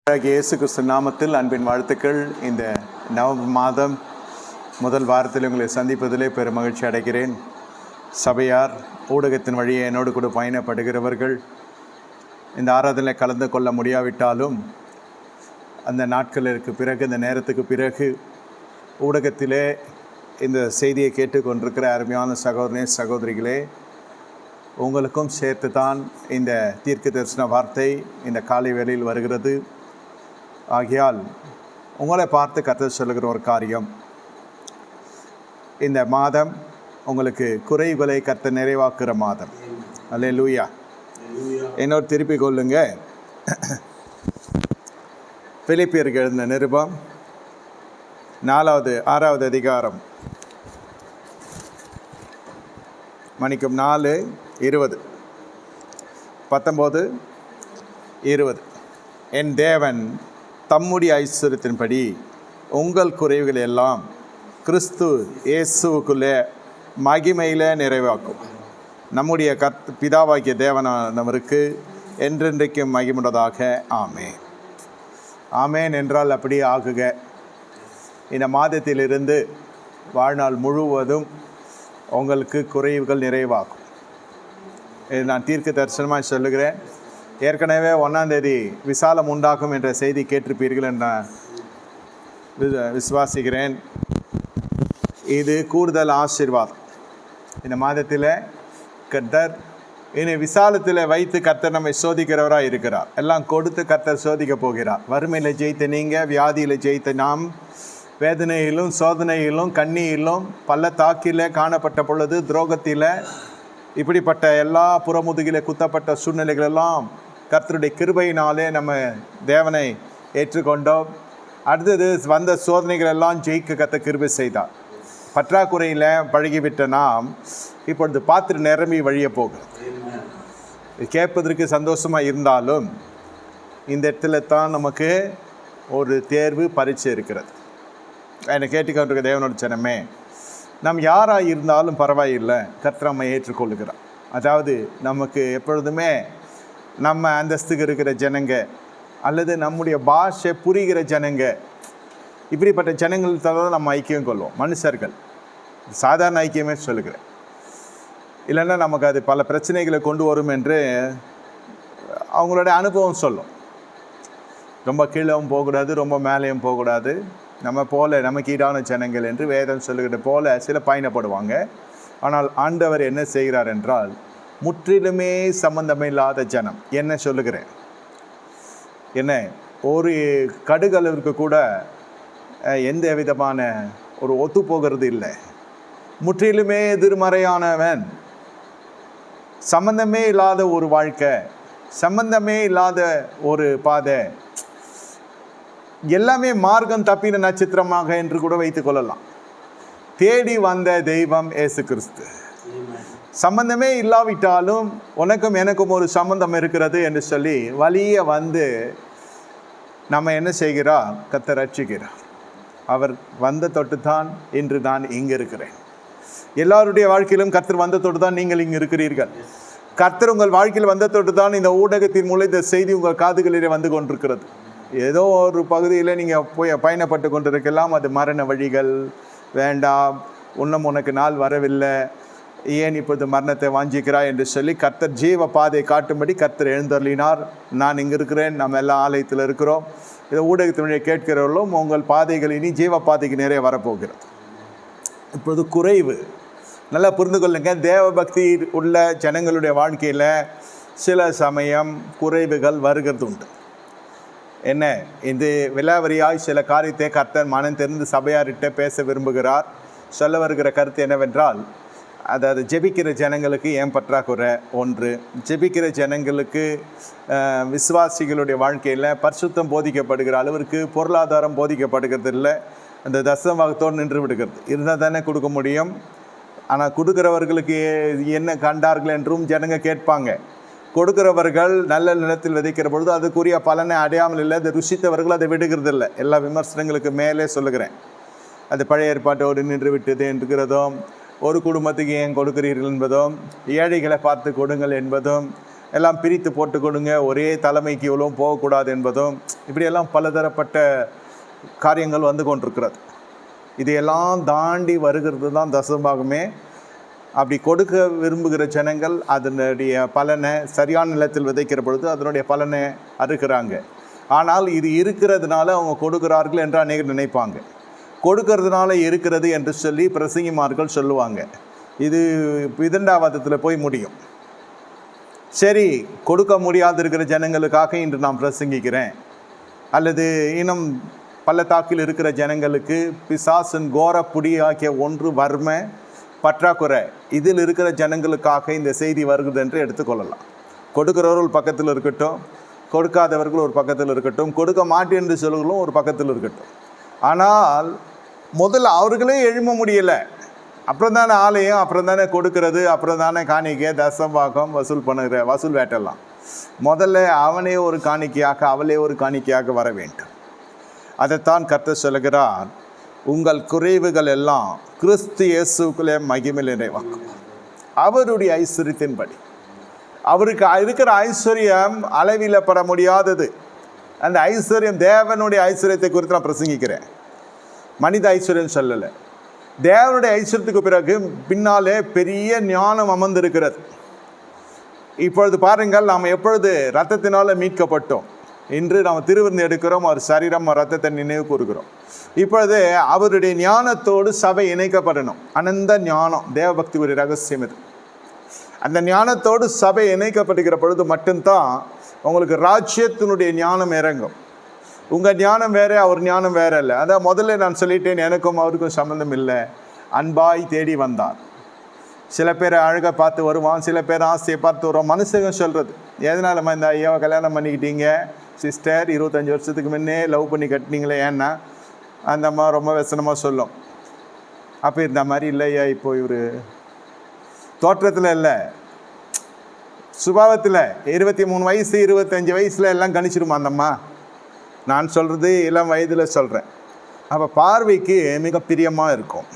இயேசு கிறிஸ்து நாமத்தில் அன்பின் வாழ்த்துக்கள். இந்த நவம்பர் மாதம் முதல் வாரத்தில் உங்களை சந்திப்பதிலே பெரும் மகிழ்ச்சி அடைகிறேன். சபையார் ஊடகத்தின் வழியே என்னோடு கூட பயணப்படுகிறவர்கள் இந்த ஆராதனை கலந்து கொள்ள முடியாவிட்டாலும் அந்த நாட்களுக்கு பிறகு, இந்த நேரத்துக்கு பிறகு ஊடகத்திலே இந்த செய்தியை கேட்டுக்கொண்டிருக்கிற அருமையான சகோதரனே சகோதரிகளே, உங்களுக்கும் சேர்த்து தான் இந்த தீர்க்க தரிசன வார்த்தை இந்த காலை வேளையில் வருகிறது. ஆகையால் உங்களை பார்த்து கர்த்தர் சொல்லுகிற ஒரு காரியம், இந்த மாதம் உங்களுக்கு குறைவுகளை கர்த்தர் நிறைவாக்குகிற மாதம். அல்லேலூயா. என்னோடு திருப்பிக் கொள்ளுங்க. பிலிப்பியருக்கு எழுதின நிருபம் 6வது அதிகாரம் 4:20 19:20. என் தேவன் தம்முடைய ஐஸ்வர்யத்தின்படி உங்கள் குறைவுகள் எல்லாம் கிறிஸ்து இயேசுவுக்குள்ளே மகிமையிலே நிறைவாக்கும். நம்முடைய பிதாவாகிய தேவனானவருக்கு என்றென்றைக்கும் மகிமுண்டதாக. ஆமேன். ஆமேன் என்றால் அப்படியே ஆகுக. இந்த மாதத்திலிருந்து வாழ்நாள் முழுவதும் உங்களுக்கு குறைவுகள் நிறைவாகும். இது நான் தீர்க்க தரிசனமாக சொல்லுகிறேன். ஏற்கனவே 1ஆம் தேதி விசாலம் உண்டாகும் என்ற செய்தி கேட்டிருப்பீர்கள் என்று நான் விசுவாசிக்கிறேன். இது கூடுதல் ஆசீர்வாதம். இந்த மாதத்தில் கர்த்தர் இனி விசாலத்தில் வைத்து கர்த்தர் நம்மை சோதிக்கிறவராக இருக்கிறார். எல்லாம் கொடுத்து கர்த்தர் சோதிக்க போகிறார். வறுமையில் ஜெயித்த நீங்கள், வியாதியில் ஜெயித்த நாம், வேதனையிலும் சோதனையிலும் கண்ணியிலும் பள்ளத்தாக்கில் காணப்பட்ட பொழுது, துரோகத்தில், இப்படிப்பட்ட எல்லா புறமுதுகிலே குத்தப்பட்ட சூழ்நிலைகளெல்லாம் கர்த்தருடைய கிருபையினாலே நம்ம தேவனை ஏற்றுக்கொண்டோம். அடுத்தது வந்த சோதனைகள் எல்லாம் ஜெயிக்க கர்த்தர் கிருபை செய்தார். பற்றாக்குறையில் பழகிவிட்ட நாம் இப்பொழுது பாத்திரம் நிரம்பி வழிய போகும். கேட்பதற்கு சந்தோஷமாக இருந்தாலும் இந்த இடத்துல தான் நமக்கு ஒரு தேர்வு பரீட்சை இருக்கிறது. என்னை கேட்டுக்கொண்டிருக்க தேவனோட ஜனமே, நாம் யாராக இருந்தாலும் பரவாயில்லை, கர்த்தர் நம்மை ஏற்றுக்கொள்ளுகிறார். அதாவது நமக்கு எப்பொழுதுமே நம்ம அந்தஸ்துக்கு இருக்கிற ஜனங்க அல்லது நம்முடைய பாஷை புரிகிற ஜனங்க, இப்படிப்பட்ட ஜனங்கள் தான் நம்ம ஐக்கியம் கொள்வோம். மனுஷர்கள் சாதாரண ஐக்கியமே சொல்லுகிறேன். இல்லைன்னா நமக்கு அது பல பிரச்சனைகளை கொண்டு வரும் என்று அவங்களுடைய அனுபவம் சொல்லும். ரொம்ப கீழவும் போகக்கூடாது, ரொம்ப மேலேயும் போகக்கூடாது. நம்ம போல நமக்கு ஈடான ஜனங்கள் என்று வேதம் சொல்லுகிற போல சில பயணப்படுவாங்க. ஆனால் ஆண்டவர் என்ன செய்கிறார் என்றால், முற்றிலுமே சம்பந்தமே இல்லாத ஜனம். என்ன சொல்லுகிறேன், என்ன ஒரு கடுகளவிற்கு கூட எந்த விதமான ஒரு ஒத்து போகிறது இல்லை. முற்றிலுமே எதிர்மறையானவன், சம்பந்தமே இல்லாத ஒரு வாழ்க்கை, சம்பந்தமே இல்லாத ஒரு பாதை, எல்லாமே மார்க்கம் தப்பின நட்சத்திரமாக என்று கூட வைத்துக் கொள்ளலாம். தேடி வந்த தெய்வம் இயேசு கிறிஸ்து. சம்பந்தமே இல்லாவிட்டாலும் உனக்கும் எனக்கும் ஒரு சம்பந்தம் இருக்கிறது என்று சொல்லி வழியே வந்து நம்ம என்ன செய்கிறார், கர்த்தர் ரட்சிக்கிறார். அவர் வந்த தொட்டு தான் இன்று நான் இங்கே இருக்கிறேன். எல்லாருடைய வாழ்க்கையிலும் கர்த்தர் வந்த தொட்டு தான் நீங்கள் இங்கே இருக்கிறீர்கள். கர்த்தர் உங்கள் வாழ்க்கையில் வந்த தொட்டு தான் இந்த ஊடகத்தின் மூலம் இந்த செய்தி உங்கள் காதுகளிலே வந்து கொண்டிருக்கிறது. ஏதோ ஒரு பகுதியில் நீங்கள் போய் பயணப்பட்டு கொண்டிருக்கலாம். அது மரண வழிகள், வேண்டாம், இன்னும் உனக்கு நாள் வரவில்லை, ஏன் இப்போது மரணத்தை வாஞ்சிக்கிறாய் என்று சொல்லி கர்த்தர் ஜீவ பாதை காட்டும்படி கர்த்தர் எழுந்தருளினார். நான் இங்கே இருக்கிறேன், நம்ம எல்லா ஆலயத்தில் இருக்கிறோம். இதை ஊடகத்தினுடைய கேட்கிறவர்களும் உங்கள் பாதைகள் இனி ஜீவ பாதைக்கு நிறைய வரப்போகிறது. இப்போது குறைவு நல்லா புரிந்து கொள்ளுங்க. தேவ பக்தி உள்ள ஜனங்களுடைய வாழ்க்கையில் சில சமயம் குறைவுகள் வருகிறது உண்டு. என்ன, இது விலாவரியாய் சில காரியத்தை கர்த்தர் மனம் தெரிந்து சபையாரிட்ட பேச விரும்புகிறார். சொல்ல வருகிற கருத்து என்னவென்றால், அதாவது ஜெபிக்கிற ஜனங்களுக்கு ஏன் பற்றாக்குறை ஒன்று, ஜெபிக்கிற ஜனங்களுக்கு விசுவாசிகளுடைய வாழ்க்கையில் பரிசுத்தம் போதிக்கப்படுகிற அளவிற்கு பொருளாதாரம் போதிக்கப்படுகிறது இல்லை. அந்த தசமபாகத்தோடு நின்று விடுகிறது. இருந்தால் தானே கொடுக்க முடியும். ஆனால் கொடுக்குறவர்களுக்கு என்ன கண்டார்கள் என்றும் ஜனங்க கேட்பாங்க. கொடுக்கிறவர்கள் நல்ல நிலத்தில் விதைக்கிற பொழுது அதுக்குரிய பலனை அடையாமல் இல்லை. அதை ருசித்தவர்கள் அதை விடுகிறது இல்லை. எல்லா விமர்சனங்களுக்கு மேலே சொல்லுகிறேன். அது பழைய ஏற்பாட்டோடு நின்று விட்டது என்கிறதும், ஒரு குடும்பத்துக்கு ஏன் கொடுக்கிறீர்கள் என்பதும், ஏழைகளை பார்த்து கொடுங்கள் என்பதும், எல்லாம் பிரித்து போட்டு கொடுங்க, ஒரே தலைமைக்கு இவ்வளோ போகக்கூடாது என்பதும், இப்படியெல்லாம் பலதரப்பட்ட காரியங்கள் வந்து கொண்டிருக்கிறது. இதையெல்லாம் தாண்டி வருகிறது தான் தசமபாகமே. அப்படி கொடுக்க விரும்புகிற ஜனங்கள் அதனுடைய பலனை சரியான நிலத்தில் விதைக்கிற பொழுது அதனுடைய பலனை அறுக்கிறாங்க. ஆனால் இது இருக்கிறதுனால அவங்க கொடுக்கிறார்கள் என்று அநேகர் நினைப்பாங்க. கொடுக்கறதுனால இருக்கிறது என்று சொல்லி பிரசங்கிமார்கள் சொல்லுவாங்க. இது விதண்டாவாதத்தில் போய் முடியும். சரி, கொடுக்க முடியாது இருக்கிற ஜனங்களுக்காக இன்று நான் பிரசங்கிக்கிறேன், அல்லது இன்னும் பள்ளத்தாக்கில் இருக்கிற ஜனங்களுக்கு பிசாசின் கோர புடியாக்கிய ஒன்று வறுமை, பற்றாக்குறை, இதில் இருக்கிற ஜனங்களுக்காக இந்த செய்தி வருகிறது என்று எடுத்துக்கொள்ளலாம். கொடுக்கிறவர்கள் பக்கத்தில் இருக்கட்டும், கொடுக்காதவர்கள் ஒரு பக்கத்தில் இருக்கட்டும், கொடுக்க மாட்டேன் என்று சொல்லுகளும் ஒரு பக்கத்தில் இருக்கட்டும். ஆனால் முதல்ல அவர்களே எழும்ப முடியலை, அப்புறம் தானே ஆலயம், அப்புறம் தானே கொடுக்கறது, அப்புறம் தானே காணிக்கை தசமபாகம் வசூல் பண்ணுகிற வசூல் வேட்டெல்லாம். முதல்ல அவனே ஒரு காணிக்கையாக, அவளே ஒரு காணிக்கையாக வர வேண்டும். அதைத்தான் கர்த்தர் சொல்கிறார், உங்கள் குறைவுகள் எல்லாம் கிறிஸ்து இயேசுக்குள்ளே மகிமையில் நிறைவாக்கும். அவருடைய ஐஸ்வர்யத்தின்படி, அவருக்கு இருக்கிற ஐஸ்வர்யம் அளவிலப்பட முடியாதது. அந்த ஐஸ்வர்யம் தேவனுடைய ஐஸ்வர்யத்தை குறித்து நான் பிரசங்கிக்கிறேன், மனித ஐஸ்வர்யம் சொல்லலை. தேவனுடைய ஐஸ்வர்யத்துக்கு பிறகு பின்னாலே பெரிய ஞானம் அமர்ந்திருக்கிறது. இப்பொழுது பாருங்கள், நாம் எப்பொழுது இரத்தத்தினால மீட்கப்பட்டோம், இன்று நாம் திருவிருந்து எடுக்கிறோம், அவர் சரீரம் இரத்தத்தை நினைவு கூறுகிறோம். இப்பொழுது அவருடைய ஞானத்தோடு சபை இணைக்கப்படணும். அனந்த ஞானம், தேவபக்தி ஒரு ரகசியம் இது. அந்த ஞானத்தோடு சபை இணைக்கப்படுகிற பொழுது மட்டும்தான் உங்களுக்கு ராஜ்யத்தினுடைய ஞானம் இறங்கும். உங்கள் ஞானம் வேறு, அவர் ஞானம் வேற இல்லை. அதான் முதல்ல நான் சொல்லிட்டேன், எனக்கும் அவருக்கும் சம்மந்தம் இல்லை. அன்பாய் தேடி வந்தார். சில பேரை அழகாக பார்த்து வருவான், சில பேர் ஆசையை பார்த்து வருவான். மனுஷங்க சொல்கிறது, எதனாலம்மா இந்த ஐயாவை கல்யாணம் பண்ணிக்கிட்டீங்க சிஸ்டர், 25 வருஷத்துக்கு முன்னே லவ் பண்ணி கட்டினீங்களே, ஏன்னா அந்த அம்மா ரொம்ப व्यसனமாக சொல்லும். அப்போ இந்த மாதிரி இல்லையா, இப்போ இவர் தோற்றத்தில் இல்லை, சுபாவத்தில் 23 வயசு 25 வயசில் எல்லாம் கணிச்சிருமா அந்த அம்மா. நான் சொல்கிறது இளம் வயதில் சொல்கிறேன். அப்போ பார்வைக்கு மிக பிரியமாக இருக்கும்.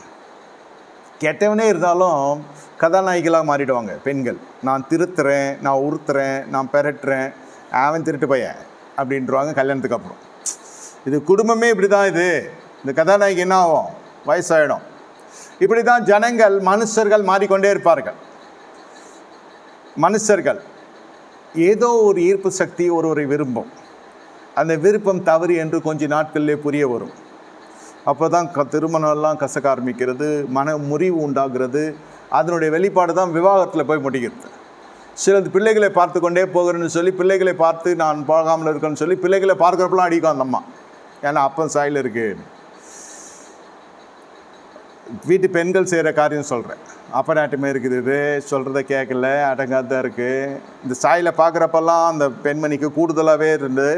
கெட்டவனே இருந்தாலும் கதாநாயகிகளாக மாறிடுவாங்க பெண்கள். நான் திருத்துறேன், நான் உறுத்துறேன், நான் பெரட்டுறேன், அவன் திருட்டு பையன் அப்படின்றவாங்க கல்யாணத்துக்கு அப்புறம். இது குடும்பமே இப்படி தான். இந்த கதாநாயகி என்ன ஆகும், வயசாகிடும். இப்படி தான் ஜனங்கள், மனுஷர்கள் மாறிக்கொண்டே இருப்பார்கள். மனுஷர்கள் ஏதோ ஒரு ஈர்ப்பு சக்தி ஒருவரை விரும்பும். அந்த விருப்பம் தவறு என்று கொஞ்ச நாட்களிலே புரிய வரும். அப்போ தான் திருமணம்லாம் கசக்க ஆரம்பிக்கிறது, மன முறிவு உண்டாகிறது. அதனுடைய வெளிப்பாடு தான் விவாகத்தில் போய் முடிகிறது. சிலது பிள்ளைகளை பார்த்து கொண்டே போகிறேன்னு சொல்லி, பிள்ளைகளை பார்த்து நான் போகாமல் இருக்கேன்னு சொல்லி பிள்ளைகளை பார்க்குறப்பெல்லாம் அடிக்கும் அந்த அம்மா. ஏன்னா அப்பன் சாயில் இருக்குது. வீட்டு பெண்கள் செய்கிற காரியம் சொல்கிறேன். அப்பநாட்டுமே இருக்குது, இது சொல்கிறத கேட்கல, அடங்காதான் இருக்குது. இந்த சாயில் பார்க்குறப்பெல்லாம் அந்த பெண்மணிக்கு கூடுதலாகவே இருந்து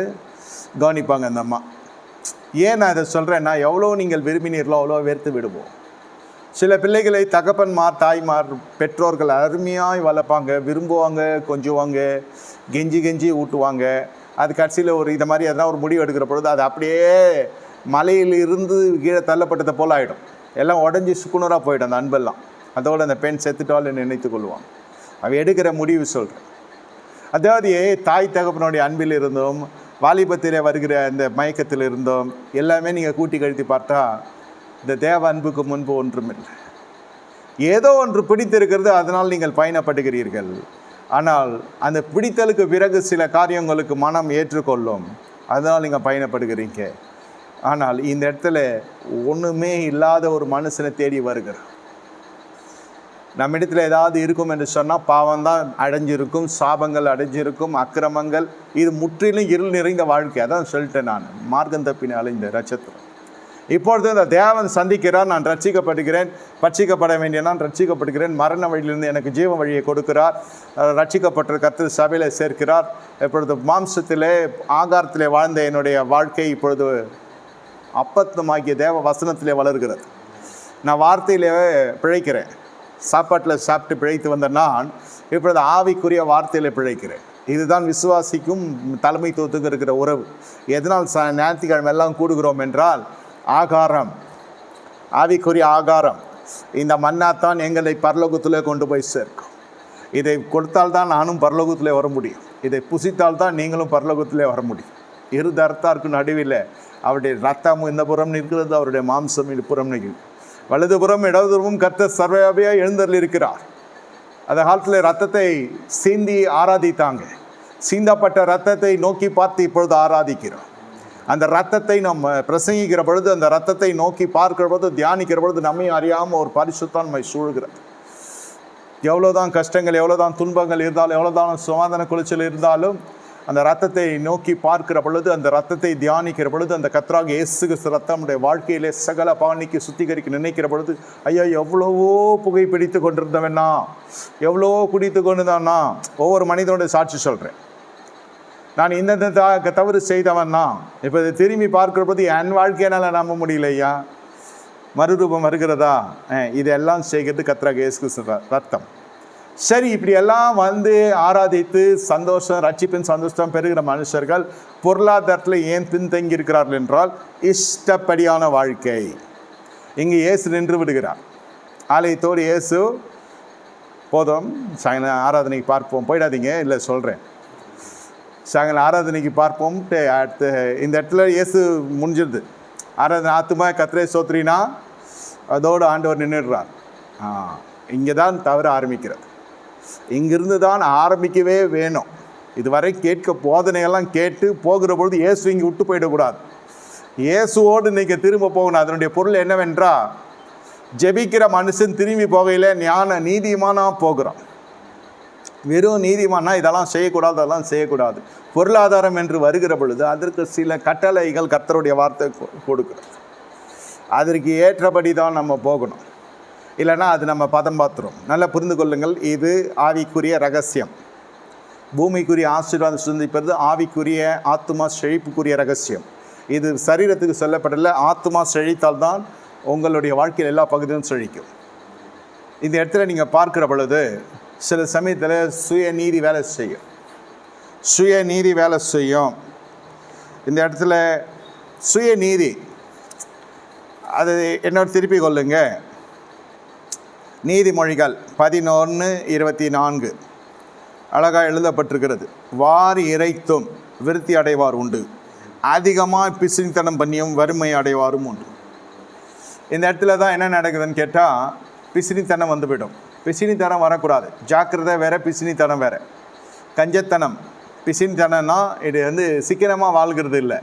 கவனிப்பாங்க அந்த அம்மா. ஏன் நான் இதை சொல்கிறேன்னா, எவ்வளோ நீங்கள் விரும்பினீர்களோ அவ்வளோ வேர்த்து விடுவோம். சில பிள்ளைகளை தகப்பன்மார், தாய்மார், பெற்றோர்கள் அருமையாக வளர்ப்பாங்க, விரும்புவாங்க, கொஞ்சுவாங்க, கெஞ்சி கெஞ்சி ஊட்டுவாங்க. அது கடைசியில் ஒரு இதை மாதிரி எதனா ஒரு முடிவு எடுக்கிற பொழுது அது அப்படியே மலையிலிருந்து கீழே தள்ளப்பட்டதை போல் ஆகிடும். எல்லாம் உடஞ்சி சுக்குனராக போயிடும் அந்த அன்பெல்லாம். அதோடு அந்த பெண் செத்துட்டால் நினைத்து கொள்வாங்க. அவ எடுக்கிற முடிவு சொல்கிறேன். அதாவது தாய் தகப்பனுடைய அன்பில் இருந்தோம், வாலிபத்தில் வருகிற அந்த மயக்கத்தில் இருந்தோம், எல்லாமே நீங்கள் கூட்டி கழித்து பார்த்தா இந்த தேவ அன்புக்கு முன்பு ஒன்றுமில்லை. ஏதோ ஒன்று பிடித்திருக்கிறது, அதனால் நீங்கள் பயணப்படுகிறீர்கள். ஆனால் அந்த பிடித்தலுக்கு பிறகு சில காரியங்களுக்கு மனம் ஏற்றுக்கொள்ளும், அதனால் நீங்கள் பயணப்படுகிறீங்க. ஆனால் இந்த இடத்துல ஒன்றுமே இல்லாத ஒரு மனுஷனை தேடி வருகிறார். நம்ம இடத்துல ஏதாவது இருக்கும் என்று சொன்னால் பாவம்தான் அடைஞ்சிருக்கும், சாபங்கள் அடைஞ்சிருக்கும், அக்கிரமங்கள். இது முற்றிலும் இருள் நிறைந்த வாழ்க்கை. அதான் சொல்லிட்டேன் நான், மார்க்கம் தப்பினால இந்த நட்சத்திரம். இப்பொழுது இந்த தேவன் சந்திக்கிறார். நான் ரட்சிக்கப்படுகிறேன், பட்சிக்கப்பட வேண்டிய நான் ரட்சிக்கப்படுகிறேன். மரண வழியிலிருந்து எனக்கு ஜீவ வழியை கொடுக்கிறார். ரட்சிக்கப்பட்ட கர்த்தர் சபையில் சேர்க்கிறார். இப்பொழுது மாம்சத்திலே ஆகாரத்திலே வாழ்ந்த என்னுடைய வாழ்க்கை இப்பொழுது அப்பத்தமாகிய தேவ வசனத்திலே வளர்கிறது. நான் வார்த்தையிலே பிழைக்கிறேன். சாப்பாட்டில் சாப்பிட்டு பிழைத்து வந்த நான் இப்பொழுது ஆவிக்குரிய வார்த்தையில் பிழைக்கிறேன். இதுதான் விசுவாசிக்கும் தலைமைத்துவத்துக்கும் இருக்கிற உறவு. எதனால் ஞாயிற்றுக்கிழமை எல்லாம் கூடுகிறோம் என்றால், ஆகாரம், ஆவிக்குரிய ஆகாரம். இந்த மன்னாத்தான் எங்களை பரலோகத்தில் கொண்டு போய் சேர்க்கும். இதை கொடுத்தால்தான் நானும் பரலோகத்திலே வர முடியும், இதை புசித்தால்தான் நீங்களும் பரலோகத்திலே வர முடியும். இரு தரத்தாருக்கு நடுவில் அவருடைய ரத்தம் இந்த புறம் நிற்கிறது, அவருடைய மாம்சம் இது புறம் நிற்கிறது. வலதுபுறம் இடதுபுறமும் கர்த்தர் சர்வவியாபியாக எழுந்தருளி இருக்கிறார். அந்த காலத்தில் ரத்தத்தை சீந்தி ஆராதித்தாங்க. சீந்தப்பட்ட ரத்தத்தை நோக்கி பார்த்து இப்பொழுது ஆராதிக்கிறோம். அந்த ரத்தத்தை நம்ம பிரசங்கிக்கிற பொழுது, அந்த ரத்தத்தை நோக்கி பார்க்கிற பொழுது, தியானிக்கிற பொழுது நம்மையும் அறியாமல் ஒரு பரிசுத்தான்மை சூழ்கிறது. எவ்வளோதான் கஷ்டங்கள், எவ்வளோதான் துன்பங்கள் இருந்தாலும், எவ்வளோதான் சுவாதன குளிச்சல் இருந்தாலும், அந்த ரத்தத்தை நோக்கி பார்க்கிற பொழுது, அந்த ரத்தத்தை தியானிக்கிற பொழுது, அந்த கர்த்தராகிய இயேசு கிறிஸ்து ரத்தமுடைய வாழ்க்கையிலே சகல பாவனைக்கு சுத்திகரிக்க நினைக்கிற பொழுது, ஐயா எவ்வளவோ புகைப்பிடித்து கொண்டிருந்தவனா, எவ்வளோ குடித்து கொண்டுதானா. ஒவ்வொரு மனிதனுடைய சாட்சி சொல்கிறேன். நான் இந்த தவறு செய்தவன்னா, இப்போ இதை திரும்பி பார்க்கிற போது என் வாழ்க்கையினால் நம்ப முடியல. ஐயா மறுரூபம் வருகிறதா? இதெல்லாம் செய்கிறது கர்த்தராகிய இயேசு கிறிஸ்து ரத்தம். சரி, இப்படி எல்லாம் வந்து ஆராதித்து சந்தோஷம், ரட்சிப்பின் சந்தோஷம் பெறுகிற மனுஷர்கள் பொருளாதாரத்தில் ஏன் பின்தங்கி இருக்கிறார்கள் என்றால், இஷ்டப்படியான வாழ்க்கை. இங்கே இயேசு நின்று விடுகிறார். ஆலயத்தோடு இயேசு போதும், சாயங்காலம் ஆராதனைக்கு பார்ப்போம், போயிடாதீங்க, இல்லை சொல்கிறேன், சாயங்காலம் ஆராதனைக்கு பார்ப்போம்ட்டு அடுத்து இந்த இடத்துல இயேசு முடிஞ்சிருது. ஆராதனை ஆத்துமா கர்த்தரை ஸ்தோத்திரினா அதோடு ஆண்டவர் நின்றுடுறார். இங்கே தான் தவறு ஆரம்பிக்கிறது. இங்கிருந்து தான் ஆரம்பிக்கவே வேணும். இதுவரை கேட்க போதனையெல்லாம் கேட்டு போகிற பொழுது இயேசு இங்கே விட்டு போயிடக்கூடாது. இயேசுவோடு இன்றைக்கி திரும்ப போகணும். அதனுடைய பொருள் என்னவென்றால், ஜெபிக்கிற மனுஷன் திரும்பி போகையில் ஞான நீதிமானாக போகிறான். வெறும் நீதிமானா இதெல்லாம் செய்யக்கூடாது, அதெல்லாம் செய்யக்கூடாது. பொருளாதாரம் என்று வருகிற பொழுது அதற்கு சில கட்டளைகள் கர்த்தருடைய வார்த்தை கொடுக்குறது. அதற்கு ஏற்றபடி தான் நம்ம போகணும். இல்லைன்னா அது நம்ம பதம் பார்த்துரும். நல்லா புரிந்து கொள்ளுங்கள், இது ஆவிக்குரிய ரகசியம். பூமிக்குரிய ஆசீர்வாதம் சிந்திப்பது ஆவிக்குரிய ஆத்துமா செழிப்புக்குரிய ரகசியம். இது சரீரத்துக்கு சொல்லப்படலை. ஆத்துமா செழித்தால் தான் உங்களுடைய வாழ்க்கையில் எல்லா பகுதியும் செழிக்கும். இந்த இடத்துல நீங்கள் பார்க்குற பொழுது சில சமயத்தில் சுயநீதி வேலை செய்யும். சுயநீதி வேலை செய்யும். இந்த இடத்துல சுயநீதி அது என்னோட திருப்பி கொள்ளுங்க. நீதிமொழிகள் 11:24 அழகாக எழுதப்பட்டிருக்கிறது. வாரி இறைத்தும் விருத்தி அடைவார் உண்டு, அதிகமாக பிசினித்தனம் பண்ணியும் வறுமை அடைவாரும் உண்டு. இந்த இடத்துல தான் என்ன நடக்குதுன்னு கேட்டால், பிசினித்தனம் வந்துவிடும். பிசினித்தனம் வரக்கூடாது. ஜாக்கிரதை வேறு, பிசினித்தனம் வேறு. கஞ்சத்தனம், பிசினித்தனம்னா இது வந்து சீக்கிரமாக வாழ்கிறது இல்லை.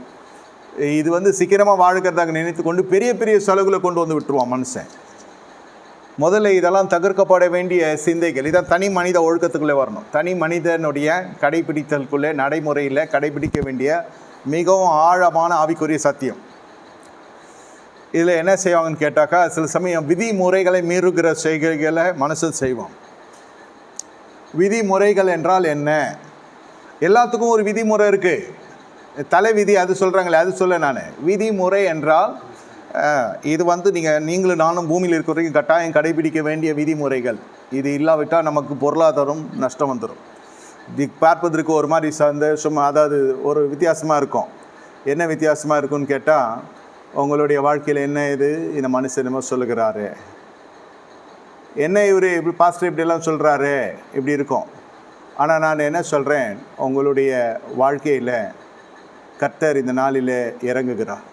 இது வந்து சீக்கிரமாக வாழ்கிறதாக நினைத்து கொண்டு பெரிய பெரிய செலவுகளை கொண்டு வந்து விட்டுருவான் மனுஷன். முதல்ல இதெல்லாம் தவிர்க்கப்பட வேண்டிய சிந்தைகள். இதான் தனி மனித ஒழுக்கத்துக்குள்ளே வரணும். தனி மனிதனுடைய கடைபிடித்தலுக்குள்ளே, நடைமுறையில் கடைபிடிக்க வேண்டிய மிகவும் ஆழமான ஆவிக்குரிய சத்தியம். இதில் என்ன செய்வாங்கன்னு கேட்டாக்கா, சில சமயம் விதிமுறைகளை மீறுகிற செய்கைகளை மனுஷன் செய்வான். விதிமுறைகள் என்றால் என்ன? எல்லாத்துக்கும் ஒரு விதிமுறை இருக்குது. தலை விதி அது சொல்கிறாங்களே, அது சொல்ல நான். விதிமுறை என்றால் இது வந்து நீங்களும் நானும் பூமியில் இருக்கிற வரைக்கும் கட்டாயம் கடைபிடிக்க வேண்டிய விதிமுறைகள். இது இல்லாவிட்டால் நமக்கு பொருளாதாரம் நஷ்டம் வந்துடும். இது பார்ப்பதற்கு ஒரு மாதிரி சந்தோஷமாக, அதாவது ஒரு வித்தியாசமாக இருக்கும். என்ன வித்தியாசமாக இருக்குன்னு கேட்டால், உங்களுடைய வாழ்க்கையில் என்ன இது, இந்த மனுஷன் என்னமோ சொல்லுகிறாரு, என்ன இவர் இப்படி பாஸ்டர் இப்படியெல்லாம் சொல்கிறாரு, இப்படி இருக்கும். ஆனால் நான் என்ன சொல்கிறேன், உங்களுடைய வாழ்க்கையில் கர்த்தர் இந்த நாளில் இறங்குகிறார்.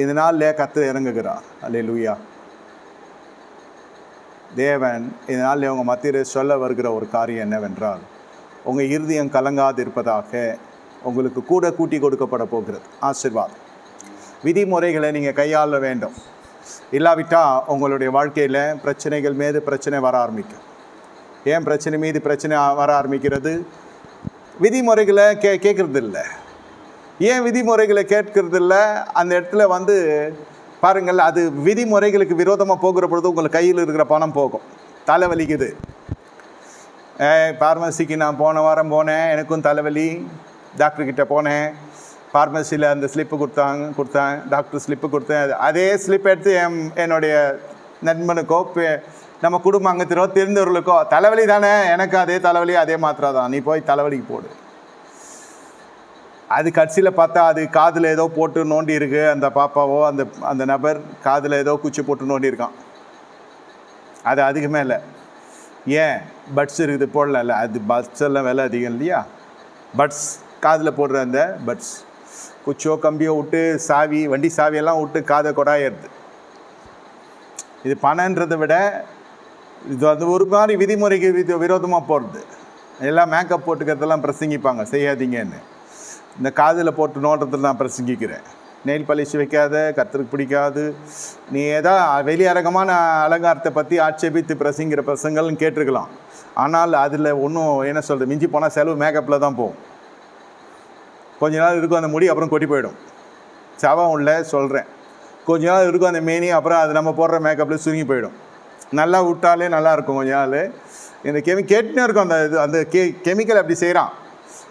இந்த நாளில் கர்த்தர் இறங்குகிறார். அல்லேலூயா. தேவன் இந்த நாளில் உங்கள் மத்தியில் சொல்ல வருகிற ஒரு காரியம் என்னவென்றால், உங்கள் இருதயம் கலங்காது இருப்பதாக உங்களுக்கு கூட கூட்டி கொடுக்கப்பட போகிறது ஆசீர்வாதம். விதிமுறைகளை நீங்கள் கையாள வேண்டும். இல்லாவிட்டால் உங்களுடைய வாழ்க்கையில் பிரச்சனைகள் மீது பிரச்சனை வர ஆரம்பிக்கும். ஏன் பிரச்சனை மீது பிரச்சனை வர ஆரம்பிக்கிறது? விதிமுறைகளை கேட்குறது இல்லை. ஏன் விதிமுறைகளை கேட்கறது இல்லை? அந்த இடத்துல வந்து பாருங்கள், அது விதிமுறைகளுக்கு விரோதமாக போகிற பொழுது உங்களுக்கு கையில் இருக்கிற பணம் போகும். தலைவலிக்குது. பார்மசிக்கு நான் போன வாரம் போனேன், எனக்கும் தலைவலி. டாக்டர்கிட்ட போனேன், ஃபார்மசியில் அந்த ஸ்லிப்பு கொடுத்தேன், டாக்டர் ஸ்லிப்பு கொடுத்தேன். அதே ஸ்லிப் எடுத்து என்னுடைய நண்பனுக்கோ நம்ம குடும்பங்கத்தினோ தெரிந்தவர்களுக்கோ, தலைவலி தானே, எனக்கு அதே தலைவலி, அதே மாத்திரை தான், நீ போய் தலைவலிக்கு போடு. அது கடைசியில் பார்த்தா அது காதில் ஏதோ போட்டு நோண்டி இருக்கு. அந்த பாப்பாவோ அந்த நபர் காதில் ஏதோ குச்சி போட்டு நோண்டி இருக்கான். அது அதுக்கு மேலே ஏன் பட்ஸ் இருக்குது போடல, அது பட்ஸ் எல்லாம் விலை அதிகம் இல்லையா. பட்ஸ் காதில் போடுற அந்த பட்ஸ், குச்சோ கம்பியோ விட்டு சாவி, வண்டி சாவியெல்லாம் விட்டு காதை கொடாயிருது. இது பணன்றதை விட இது வந்து ஒரு மாதிரி விதிமுறைக்கு விரோதமாக போகிறது. எல்லாம் மேக்கப் போட்டுக்கிறதெல்லாம் பிரசங்கிப்பாங்க, செய்யாதீங்கன்னு. இந்த காதில் போட்டு நோட்டத்தில் நான் பிரசங்கிக்கிறேன். நெயில் பாலிஷ் வைக்காத, கர்த்தருக்கு பிடிக்காது, நீ ஏதோ வெளியரங்கமான அலங்காரத்தை பற்றி ஆட்சேபித்து பிரசங்கிற பிரசங்கள்னு கேட்டிருக்கலாம். ஆனால் அதில் ஒன்றும் என்ன சொல்கிறது, மிஞ்சி போனால் செலவு மேக்கப்பில் தான் போகும். கொஞ்ச நாள் இருக்கும் அந்த முடி, அப்புறம் கொட்டி போயிடும். சவம் உள்ள சொல்கிறேன், கொஞ்ச நாள் இருக்கும் அந்த மேனி, அப்புறம் அது நம்ம போடுற மேக்கப்பில் சுருங்கி போயிடும். நல்லா விட்டாலே நல்லாயிருக்கும் கொஞ்ச நாள். இந்த கேட்டுனே இருக்கும் அந்த இது, அந்த கெமிக்கல் அப்படி செய்கிறான்.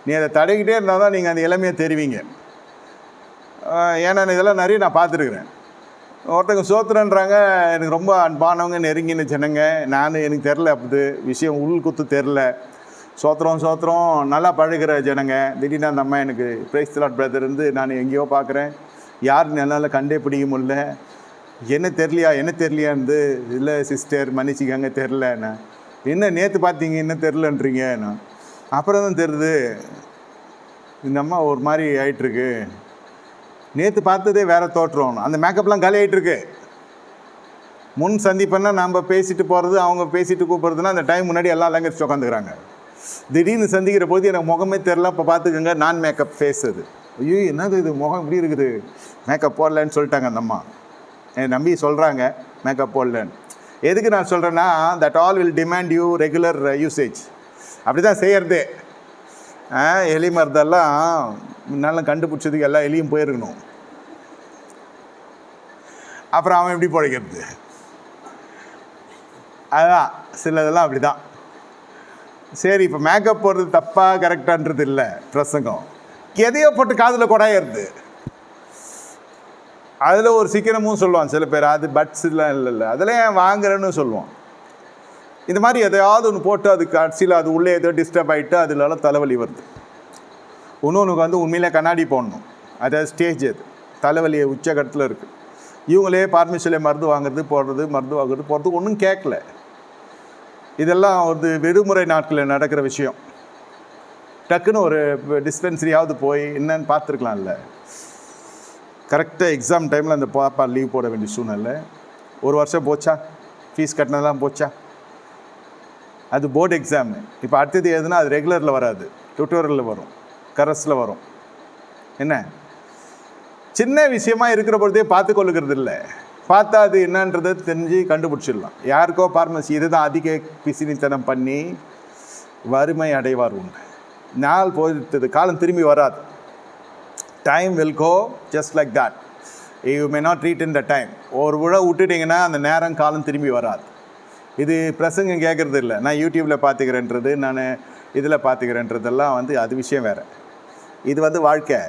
நீ அதை தடவிக்கிட்டே இருந்தால் தான் நீங்கள் அந்த இளமையை தெரிவிங்க. ஏன்னா இதெல்லாம் நிறைய நான் பார்த்துருக்குறேன். ஒருத்தங்க சோத்துறன்றாங்க, எனக்கு ரொம்ப அன்பானவங்க நெருங்கின ஜனங்க, எனக்கு தெரில, அப்படி விஷயம் உள் குத்து தெரில, சோத்திரம் நல்லா பழகிற ஜனங்க. திடீர்னு அந்த அம்மா எனக்கு பிரைஸ் தி லார்ட் பிரதர் இருந்து நான் எங்கேயோ பார்க்குறேன், யார் என்னால் கண்டே பிடிக்க முடியல, என்ன தெரியலையாந்து, இல்லை சிஸ்டர் மன்னிச்சிக்காங்க தெரிலண்ணா. என்ன நேற்று பார்த்தீங்க என்ன தெரிலன்றீங்க. நான் அப்புறம் தான் தெரியுது இந்த அம்மா ஒரு மாதிரி ஆகிட்டுருக்கு, நேற்று பார்த்ததே வேறு தோற்றம், அந்த மேக்கப்லாம் காலி ஆகிட்டுருக்கு. முன் சந்திப்பெல்லாம் நம்ம பேசிட்டு போகிறது, அவங்க பேசிட்டு கூப்பிட்றதுனா அந்த டைம் முன்னாடி எல்லாம் அலங்கரிச்சு உட்காந்துக்கிறாங்க. திடீர்னு சந்திக்கிற போது எனக்கு முகமே தெரில, இப்போ பார்த்துக்கோங்க நான் மேக்கப் ஃபேஸ். அது ஐயோ என்னது இது முகம் இப்படி இருக்குது, மேக்கப் போடலன்னு சொல்லிட்டாங்க அந்த அம்மா. என் நம்பி சொல்கிறாங்க மேக்கப் போடலன்னு. எதுக்கு நான் சொல்கிறேன்னா, that all will demand you regular usage. அப்படி தான் செய்கிறதே. எலி மருந்தெல்லாம் முன்னாலும் கண்டுபிடிச்சதுக்கு எல்லா எலியும் போயிருக்கணும், அப்புறம் அவன் எப்படி பிழைக்கிறது. அதுதான் சிலதெல்லாம் அப்படி தான். சரி, இப்போ மேக்கப் போடுறது தப்பாக கரெக்டான்றது இல்லை பிரசங்கம். எதையோ போட்டு காதில் கொடாயிருது. அதில் ஒரு சிக்கனமும் சொல்லுவான் சில பேர், அது பட்ஸ்லாம் இல்லை, அதில் ஏன் வாங்குறேன்னு சொல்லுவான். இந்த மாதிரி எதையாவது ஒன்று போட்டு அது கடைசியில் அது உள்ளே ஏதோ டிஸ்டர்ப் ஆகிட்டு அதுல தலைவலி வருது. இன்னொன்றுக்கு வந்து உண்மையிலே கண்ணாடி போடணும், அதாவது ஸ்டேஜ் அது தலைவலியை உச்சகட்டத்தில் இருக்குது. இவங்களே பார்மசியில் மருந்து வாங்குறது போகிறது ஒன்றும் கேட்கல. இதெல்லாம் ஒரு விடுமுறை நாட்களில் நடக்கிற விஷயம். டக்குன்னு ஒரு டிஸ்பென்சரியாவது போய் என்னன்னு பார்த்துருக்கலாம்ல. கரெக்டாக எக்ஸாம் டைமில் அந்த பாப்பா லீவ் போட வேண்டிய சூழ்நிலை. ஒரு வருஷம் போச்சா, ஃபீஸ் கட்டினதெல்லாம் போச்சா. அது போர்டு எக்ஸாமு. இப்போ அடுத்தது எதுனா அது ரெகுலரில் வராது, டுட்டோரியலில் வரும், கரஸில் வரும். என்ன சின்ன விஷயமா இருக்கிற பொழுதே பார்த்து கொள்ளுக்கிறது இல்லை. பார்த்தா அது என்னன்றதை தெரிஞ்சு கண்டுபிடிச்சிடலாம். யாருக்கோ பார்மசி இதுதான் அதிக பிசினித்தனம் பண்ணி வறுமை அடைவார் உண்டு. நாள் போயிட்டது, காலம் திரும்பி வராது. Time will go just like that. You may not read in the time. ஒரு உழவு விட்டுட்டிங்கன்னா அந்த நேரம் காலம் திரும்பி வராது. இது பிரசங்கம் கேட்குறது இல்லை, நான் யூடியூப்பில் பார்த்துக்கிறேன்றது, நான் இதில் பார்த்துக்கிறேன்றதெல்லாம் வந்து அது விஷயம் வேறு. இது வந்து வாழ்க்கை,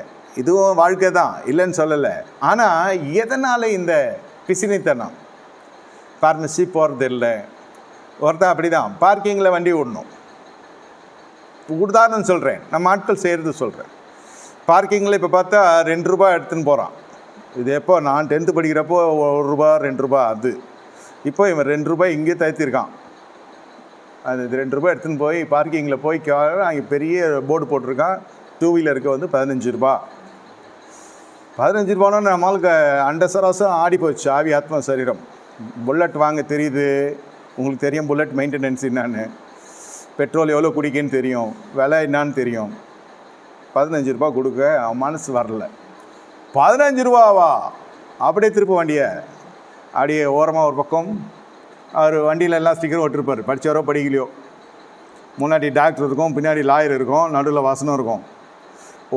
இதுவும் வாழ்க்கை தான், இல்லைன்னு சொல்லலை. ஆனால் எதனால் இந்த பிசினித்தனம்? பார்மசி போகிறது இல்லை. ஒருத்தன் அப்படி தான் பார்க்கிங்கில் வண்டி விடணும். உதாரணம் சொல்கிறேன், நம்ம ஆட்கள் செய்கிறது சொல்கிறேன். பார்க்கிங்கில் இப்போ பார்த்தா 2 ரூபா எடுத்துன்னு போகிறான். இது எப்போ நான் 10th படிக்கிறப்போ 1 ரூபா 2 ரூபா. அது இப்போ இவன் 2 ரூபாய் இங்கே தயத்திருக்கான். அது 2 ரூபாய் எடுத்துன்னு போய் பார்க்கிங்கில் போய் அங்கே பெரிய போர்டு போட்டிருக்கான், 2 வீலருக்கு வந்து 15 ரூபா. 15 ரூபானா நம்மளுக்கு அண்டசராசம் ஆடி போச்சு ஆவி ஆத்மா சரீரம். புல்லட் வாங்க தெரியுது, உங்களுக்கு தெரியும் புல்லட் மெயின்டெனன்ஸ் என்னான்னு, பெட்ரோல் எவ்வளோ குடிக்குன்னு தெரியும், விலை என்னான்னு தெரியும். 15 ரூபா கொடுக்க அவன் மனசு வரல. 15 ரூபாவா? அப்படியே திருப்ப வண்டியை அப்படியே ஓரமாக ஒரு பக்கம். அவர் வண்டியில் எல்லாம் ஸ்டிக்கரும் ஒட்டிருப்பார், படித்தாரோ படிக்கலையோ. முன்னாடி டாக்டர் இருக்கும், பின்னாடி லாயர் இருக்கும், நடுவில் வசனம் இருக்கும்.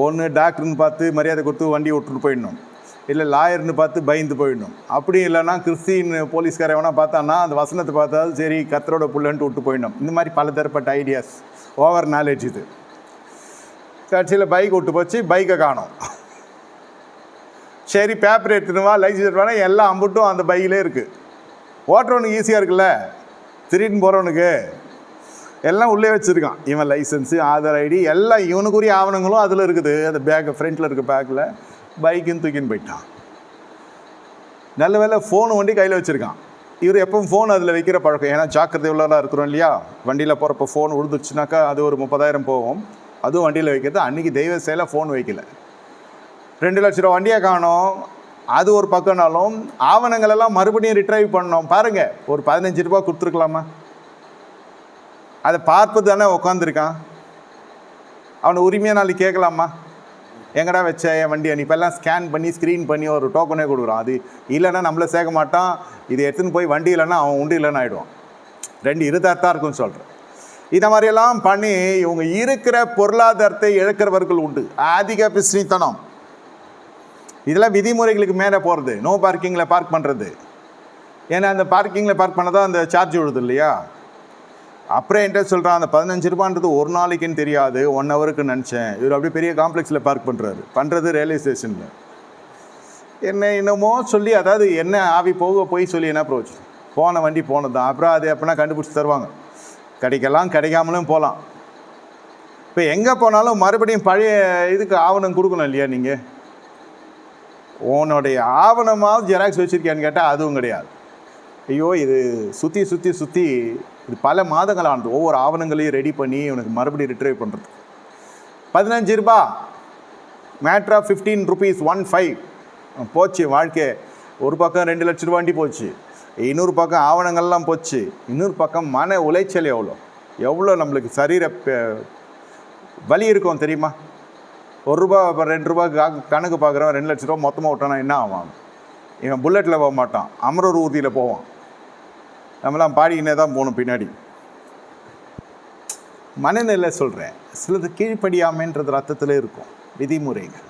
ஒன்று டாக்டர்னு பார்த்து மரியாதை கொடுத்து வண்டி விட்டுட்டு போயிடணும், இல்லை லாயர்னு பார்த்து பயந்து போயிடணும். அப்படி இல்லைன்னா கிறிஸ்டின் போலீஸ்கார எவனா பார்த்தான்னா அந்த வசனத்தை பார்த்தாலும் சரி கர்த்தரோட புள்ளன்ட்டு விட்டு போயிடணும். இந்த மாதிரி பல தரப்பட்ட ஐடியாஸ், ஓவர் நாலேஜ். இது கட்சியில் பைக் விட்டு போச்சு, பைக்கை காணோம். சரி பேப்பர் எடுத்துடுவா, லைசன்ஸ் எடுத்துவானா, எல்லாம் அம்புட்டும் அந்த பைக்கிலே இருக்குது. ஓட்டுறவனுக்கு ஈஸியாக இருக்குல்ல, திருடின்னு போகிறவனுக்கு எல்லாம் உள்ளே வச்சுருக்கான். இவன் லைசன்ஸு, ஆதார் ஐடி எல்லாம் இவனுக்குரிய ஆவணங்களும் அதில் இருக்குது. அந்த பேக்கு ஃப்ரண்ட்டில் இருக்க பேக்கில் பைக்குன்னு தூக்கின்னு போயிட்டான். நல்ல வேலை ஃபோனு வண்டி கையில் வச்சுருக்கான். இவர் எப்பவும் ஃபோன் அதில் வைக்கிற பழக்கம். ஏன்னா ஜாக்கிரதை உள்ளலாம் இருக்கிறோம் இல்லையா. வண்டியில் போகிறப்ப ஃபோன் விழுந்துச்சுனாக்கா அது ஒரு 30,000 போகும். அதுவும் வண்டியில் வைக்கிறது. அன்றைக்கி தெய்வ செயலை ஃபோன் வைக்கல. 2 லட்ச ரூபா வண்டியை காணோம். அது ஒரு பக்கம்னாலும் ஆவணங்கள் எல்லாம் மறுபடியும் ரிட்ரைவ் பண்ணோம். பாருங்கள், ஒரு 15 ரூபா கொடுத்துருக்கலாமா? அதை பார்ப்பது தானே உட்காந்துருக்கான். அவனை உரிமையாக நாளைக்கு கேட்கலாமா? எங்கடா வச்ச என் வண்டியை? நீ இப்போல்லாம் ஸ்கேன் பண்ணி ஸ்க்ரீன் பண்ணி ஒரு டோக்கனே கொடுக்குறான். அது இல்லைன்னா நம்மளை சேர்க்க மாட்டான். இது எடுத்துன்னு போய் வண்டி இல்லைன்னா அவன் உண்டு இல்லைன்னு ஆகிடுவான். 2 இருதார்த்தான் இருக்குன்னு சொல்கிறேன். இந்த மாதிரியெல்லாம் பண்ணி இவங்க இருக்கிற பொருளாதாரத்தை இழக்கிறவர்கள் உண்டு. அதிக பிஸ்னித்தனம். இதெல்லாம் விதிமுறைகளுக்கு மேலே போகிறது. நோ பார்க்கிங்கில் பார்க் பண்ணுறது. ஏன்னா அந்த பார்க்கிங்கில் பார்க் பண்ணதான் அந்த சார்ஜ் விழுது இல்லையா. அப்புறம் என்கிட்ட சொல்கிறான், அந்த 15 ரூபான்றது ஒரு நாளைக்குன்னு தெரியாது, 1 ஹவருக்கு நினச்சேன். இவர் அப்படியே பெரிய காம்ப்ளெக்ஸில் பார்க் பண்ணுறது ரயில்வே ஸ்டேஷனில். என்ன என்னமோ சொல்லி, அதாவது என்ன ஆவி போய் சொல்லி என்ன ப்ரோச்சு. போன வண்டி போனது தான். அப்புறம் அது எப்படின்னா கண்டுபிடிச்சி தருவாங்க. கிடைக்கலாம், கிடைக்காமலும் போகலாம். இப்போ எங்கே போனாலும் மறுபடியும் பழைய இதுக்கு ஆவணம் கொடுக்கணும் இல்லையா. நீங்கள் உன்னுடைய ஆவணமாவது ஜெராக்ஸ் வச்சுருக்கியான்னு கேட்டால் அதுவும் கிடையாது. ஐயோ, இது சுற்றி இது பல மாதங்கள் ஆனது. ஒவ்வொரு ஆவணங்களையும் ரெடி பண்ணி உனக்கு மறுபடியும் ரிட்ரைவ் பண்ணுறது. 15 ரூபா மேட்ரா 15 rupees 15 போச்சு வாழ்க்கை. ஒரு பக்கம் 2 லட்ச ரூபா வண்டி போச்சு, இன்னொரு பக்கம் ஆவணங்கள்லாம் போச்சு, இன்னொரு பக்கம் மன உளைச்சல் எவ்வளோ நம்மளுக்கு சரீர வலி இருக்கும் தெரியுமா. 1 ரூபா 2 ரூபாய்க்கு கணக்கு பார்க்குறவன் 2 லட்ச ரூபா மொத்தமாக விட்டானா என்ன ஆவான்? இவன் புல்லட்டில் போக மாட்டான், அமரர் ஊர்தியில் போவான். நம்மளாம் பாடிக்கினே தான் போகணும் பின்னாடி. மனநிலை சொல்கிறேன். சிலது கீழ்ப்படியாமைன்றது ரத்தத்தில் இருக்கும். விதிமுறைகள்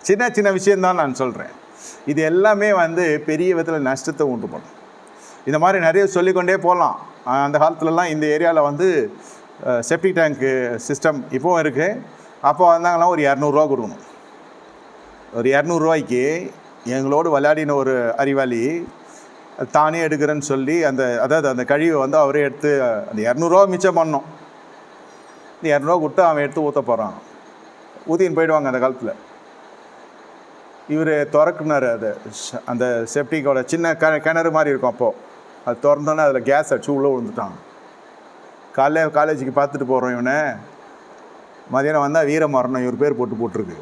சின்ன சின்ன விஷயந்தான் நான் சொல்கிறேன். இது எல்லாமே பெரிய விதத்தில் நஷ்டத்தை உண்டு பண்ணும். இந்த மாதிரி நிறைய சொல்லிக்கொண்டே போகலாம். அந்த காலத்துலலாம் இந்த ஏரியாவில் செப்டிக் டேங்க்கு சிஸ்டம் இப்போவும் இருக்குது. அப்போ வந்தாங்கன்னா ஒரு 200 கொடுக்கணும். ஒரு 200 ரூபாய்க்கு எங்களோடு விளையாடின ஒரு அறிவாளி தானே எடுக்கிறேன்னு சொல்லி அந்த கழிவை அவரே எடுத்து அந்த 200 மிச்சம் பண்ணோம். இந்த 200 கொடுத்து அவன் எடுத்து ஊற்ற போகிறான். ஊற்றின்னு போயிடுவாங்க. அந்த காலத்தில் இவர் திறக்குனார். அந்த செப்டிக்கோட சின்ன கிணறு மாதிரி இருக்கும். அப்போது அது திறந்தோன்னே அதில் கேஸ் அடிச்சு உள்ளே விழுந்துட்டான். காலேஜுக்கு பார்த்துட்டு போகிறோம். இவனை மதியானம் வந்தால் வீரமரணம் இவர் பேர் போட்டிருக்கு.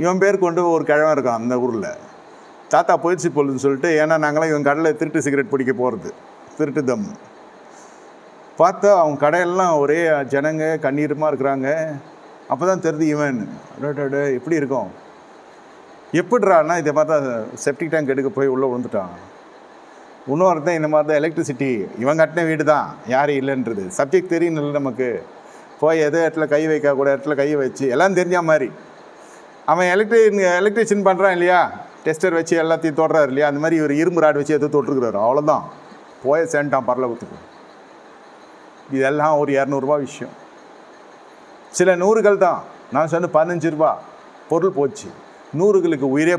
இவன் பேர் கொண்டு ஒரு கிழவன் இருக்கான் அந்த ஊரில். தாத்தா போயிடுச்சு போலுன்னு சொல்லிட்டு, ஏன்னா நாங்களாம் இவன் கடையில் திருட்டு சிகரெட் பிடிக்க போகிறது, திருட்டு தம் பார்த்தா அவங்க கடையெல்லாம் ஒரே ஜனங்க கண்ணீருமாக இருக்கிறாங்க. அப்போ தான் தெரிஞ்சு இவன் எப்படி இருக்கும். எப்படிறான்னா இந்த மாதிரி தான் செப்டிக் டேங்க் எடுக்க போய் உள்ளே விழுந்துட்டான். இன்னொருத்தான் இந்த மாதிரி தான் எலக்ட்ரிசிட்டி இவன் கட்டின வீடு தான், யாரும் இல்லைன்றது சப்ஜெக்ட் தெரியும் இல்லை நமக்கு. போய் எதோ இடத்துல கை வைக்கக்கூட இடத்துல கையை வச்சு எல்லாம் தெரிஞ்ச மாதிரி அவன் எலக்ட்ரிஷியன் பண்ணுறான் இல்லையா. டெஸ்டர் வச்சு எல்லாத்தையும் தொடுறாரு இல்லையா. அந்த மாதிரி இவர் இரும்பு ராடு வச்சு எதுவும் தொட்டுருக்குறாரு. அவ்வளோதான், போய சேர்ந்துட்டான் பரலோகத்துக்கு. இதெல்லாம் ஒரு 200 ரூபா விஷயம். சில நூறுகள் தான். நான் சொன்ன 15 ரூபா பொருள் போச்சு. 100களுக்கு உயிரே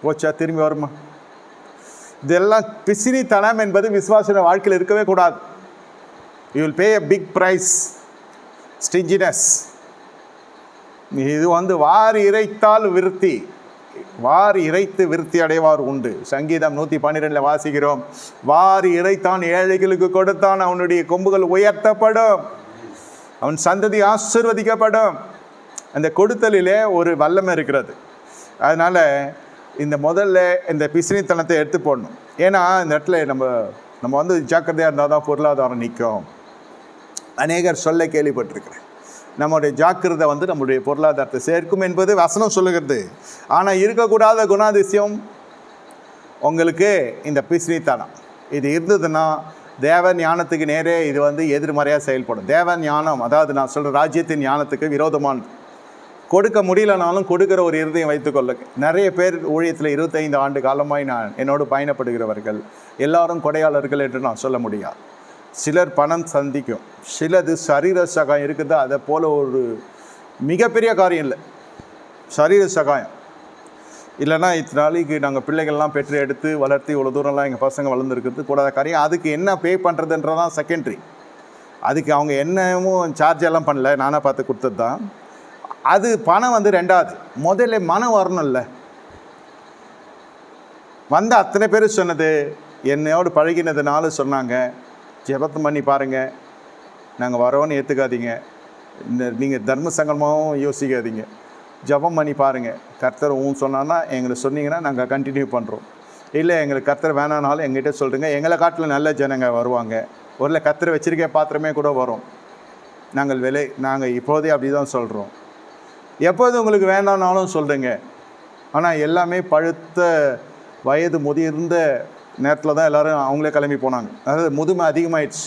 போச்சா திரும்பி வருமா? இதெல்லாம் பிசினித்தனம் என்பது விசுவாச வாழ்க்கையில் இருக்கவே கூடாது. You will pay a big price. Stinginess. இது வாரி இறைத்தால் விருத்தி, வாரி இறைத்து விருத்தி அடைவார் உண்டு. சங்கீதம் 112 வாசிக்கிறோம். வாரி இறைத்தான், ஏழைகளுக்கு கொடுத்தான், அவனுடைய கொம்புகள் உயர்த்தப்படும், அவன் சந்ததி ஆசீர்வதிக்கப்படும். அந்த கொடுத்தலிலே ஒரு வல்லமை இருக்கிறது. அதனால் முதல்ல இந்த பிசினித்தனத்தை எடுத்து போடணும். ஏன்னா இந்த இடத்துல நம்ம ஜாக்கிரதையாக இருந்தால் தான் பொருளாதாரம் நிற்கும். அநேகர் சொல்ல கேள்விப்பட்டிருக்கிறேன். நம்முடைய ஜாக்கிரதை நம்முடைய பொருளாதாரத்தை சேர்க்கும் என்பது வசனம் சொல்லுகிறது. ஆனால் இருக்கக்கூடாத குணாதிசயம் உங்களுக்கு இந்த பிசினித்தனம். இது இருந்ததுன்னா தேவ ஞானத்துக்கு நேரே இது எதிர்மறையாக செயல்படும். தேவ ஞானம், அதாவது நான் சொல்கிற ராஜ்யத்தின் ஞானத்துக்கு விரோதமானது. கொடுக்க முடியலனாலும் கொடுக்குற ஒரு இருதயம் வைத்துக்கொள்ளுங்க. நிறைய பேர் ஊழியத்தில் 25 ஆண்டு காலமாய் என்னோடு பயணப்படுகிறவர்கள் எல்லாரும் கொடையாளர்கள் என்று நான் சொல்ல முடியாது. சிலர் பணம் சந்திக்கும், சிலது சரீர சகாயம் இருக்குது. அதை போல் ஒரு மிகப்பெரிய காரியம் இல்லை சரீர சகாயம். இல்லைன்னா இத்தனை நாளைக்கு நாங்கள் பிள்ளைகள்லாம் பெற்று எடுத்து வளர்த்து இவ்வளோ தூரம்லாம் எங்கள் பசங்க வளர்ந்துருக்கிறது கூடாத காரியம். அதுக்கு என்ன பே பண்ணுறதுன்றதான் செகண்டரி. அதுக்கு அவங்க என்னமும் சார்ஜ் எல்லாம் பண்ணல, நானாக பார்த்து கொடுத்தது தான். அது பணம் ரெண்டாவது. முதல்ல மனம் வரணும்ல. வந்த அத்தனை பேர் சொன்னது, என்னையோடு பழகினதுனால சொன்னாங்க, ஜெபம் பண்ணி பாருங்கள், நாங்கள் வரோன்னு ஏற்றுக்காதீங்க, நீங்கள் தர்ம சங்கடமாகவும் யோசிக்காதீங்க, ஜெபம் பண்ணி பாருங்கள், கர்த்தர் சொன்னான்னா எங்களை சொன்னீங்கன்னா நாங்கள் கண்டினியூ பண்ணுறோம், இல்லை எங்களுக்கு கர்த்தர் வேணானாலும் எங்கள்கிட்ட சொல்கிறீங்க, எங்களை காட்டில் நல்ல ஜனங்க வருவாங்க, ஒரு கர்த்தர் வச்சிருக்க பாத்திரமே கூட வரும், நாங்கள் இப்போதே அப்படி தான் சொல்கிறோம், எப்போது உங்களுக்கு வேண்டானாலும் சொல்கிறீங்க. ஆனால் எல்லாமே பழுத்த வயது முதிர்ந்த நேரத்தில் தான் எல்லோரும் அவங்களே கிளம்பி போனாங்க. அதாவது முதுமை அதிகமாகிடுச்சு.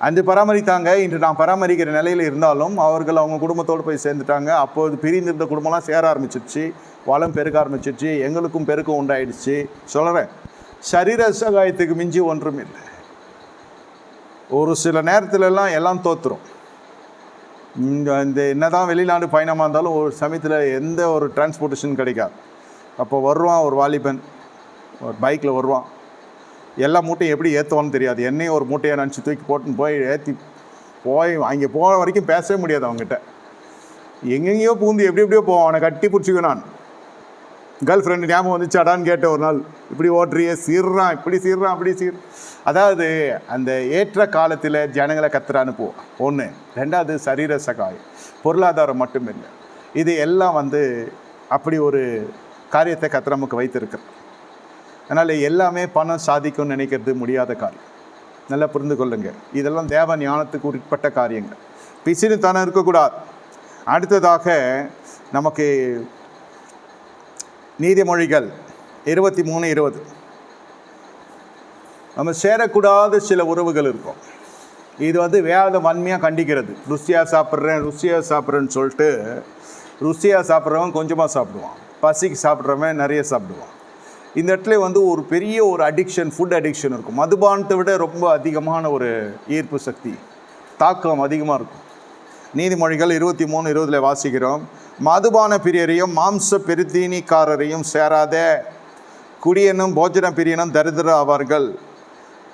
அன்று பராமரித்தாங்க, இன்று நான் பராமரிக்கிற நிலையில் இருந்தாலும் அவர்கள் அவங்க குடும்பத்தோடு போய் சேர்ந்துட்டாங்க. அப்போது பிரிந்திருந்த குடும்பம்லாம் சேர ஆரம்பிச்சிருச்சு, வளம் பெருக்க ஆரம்பிச்சிருச்சு, எங்களுக்கும் பெருக்கம் உண்டாயிடுச்சு. சொல்கிறேன், சரீர சகாயத்துக்கு மிஞ்சி ஒன்றும் இல்லை. ஒரு சில நேரத்துலலாம் எல்லாம் தோற்றுரும். இந்த என்னதான் வெளிநாடு பயணமாக இருந்தாலும் ஒரு சமயத்தில் எந்த ஒரு டிரான்ஸ்போர்ட்டேஷன் கிடைக்காது. அப்போ வருவான் ஒரு வாலிபன், ஒரு பைக்கில் வருவான், எல்லா மூட்டையும் எப்படி ஏற்றுவான்னு தெரியாது, என்னையும் ஒரு மூட்டையை நினச்சி தூக்கி போட்டுன்னு போய் ஏற்றி அங்கே போன வரைக்கும் பேசவே முடியாது அவங்ககிட்ட. எங்கெங்கேயோ பூந்து எப்படியோ போவான், அவனை கட்டி பிடிச்சிக்குவேன். நான் கேர்ள் ஃப்ரெண்டு ஞாபகம் வந்துச்சாடான்னு கேட்டேன் ஒரு நாள். இப்படி ஓட்டுறியே, சீர்றான், இப்படி சீர்றான், அப்படி அதாவது அந்த ஏற்ற காலத்தில் ஜனங்களை கர்த்தர் அனுப்புவோம். ஒன்று. ரெண்டாவது சரீர சகாயம், பொருளாதாரம் மட்டும் இல்லை, இது எல்லாம் அப்படி ஒரு காரியத்தை கர்த்தர் நமக்கு வைத்திருக்கிறார். அதனால் எல்லாமே பணம் சாதிக்கும்னு நினைக்கிறது முடியாத காரியம். நல்லா புரிந்து கொள்ளுங்க, இதெல்லாம் தேவ ஞானத்துக்கு உட்பட்ட காரியங்கள். பிசினுத்தனம் இருக்கக்கூடாது. அடுத்ததாக நமக்கு நீதிமொழிகள் 23:20, நம்ம சேரக்கூடாத சில உறவுகள் இருக்கும். இது வேத வன்மையாக கண்டிக்கிறது. ருசியாக சாப்பிட்றேன்னு சொல்லிட்டு ருசியாக சாப்பிட்றவன் கொஞ்சமாக சாப்பிடுவான், பசிக்கு சாப்பிட்றவன் நிறைய சாப்பிடுவான். இந்த இடத்துல ஒரு பெரிய ஒரு அடிக்ஷன், ஃபுட் அடிக்ஷன் இருக்கும். மதுபானத்தை விட ரொம்ப அதிகமான ஒரு ஈர்ப்பு சக்தி, தாக்கம் அதிகமாக இருக்கும். நீதிமொழிகள் 23:20 வாசிக்கிறோம், மதுபான பிரியரையும் மாம்ச பெருத்தீனிக்காரரையும் சேராத குடியனும் போஜன பிரியனும் தரித்திர ஆவார்கள்,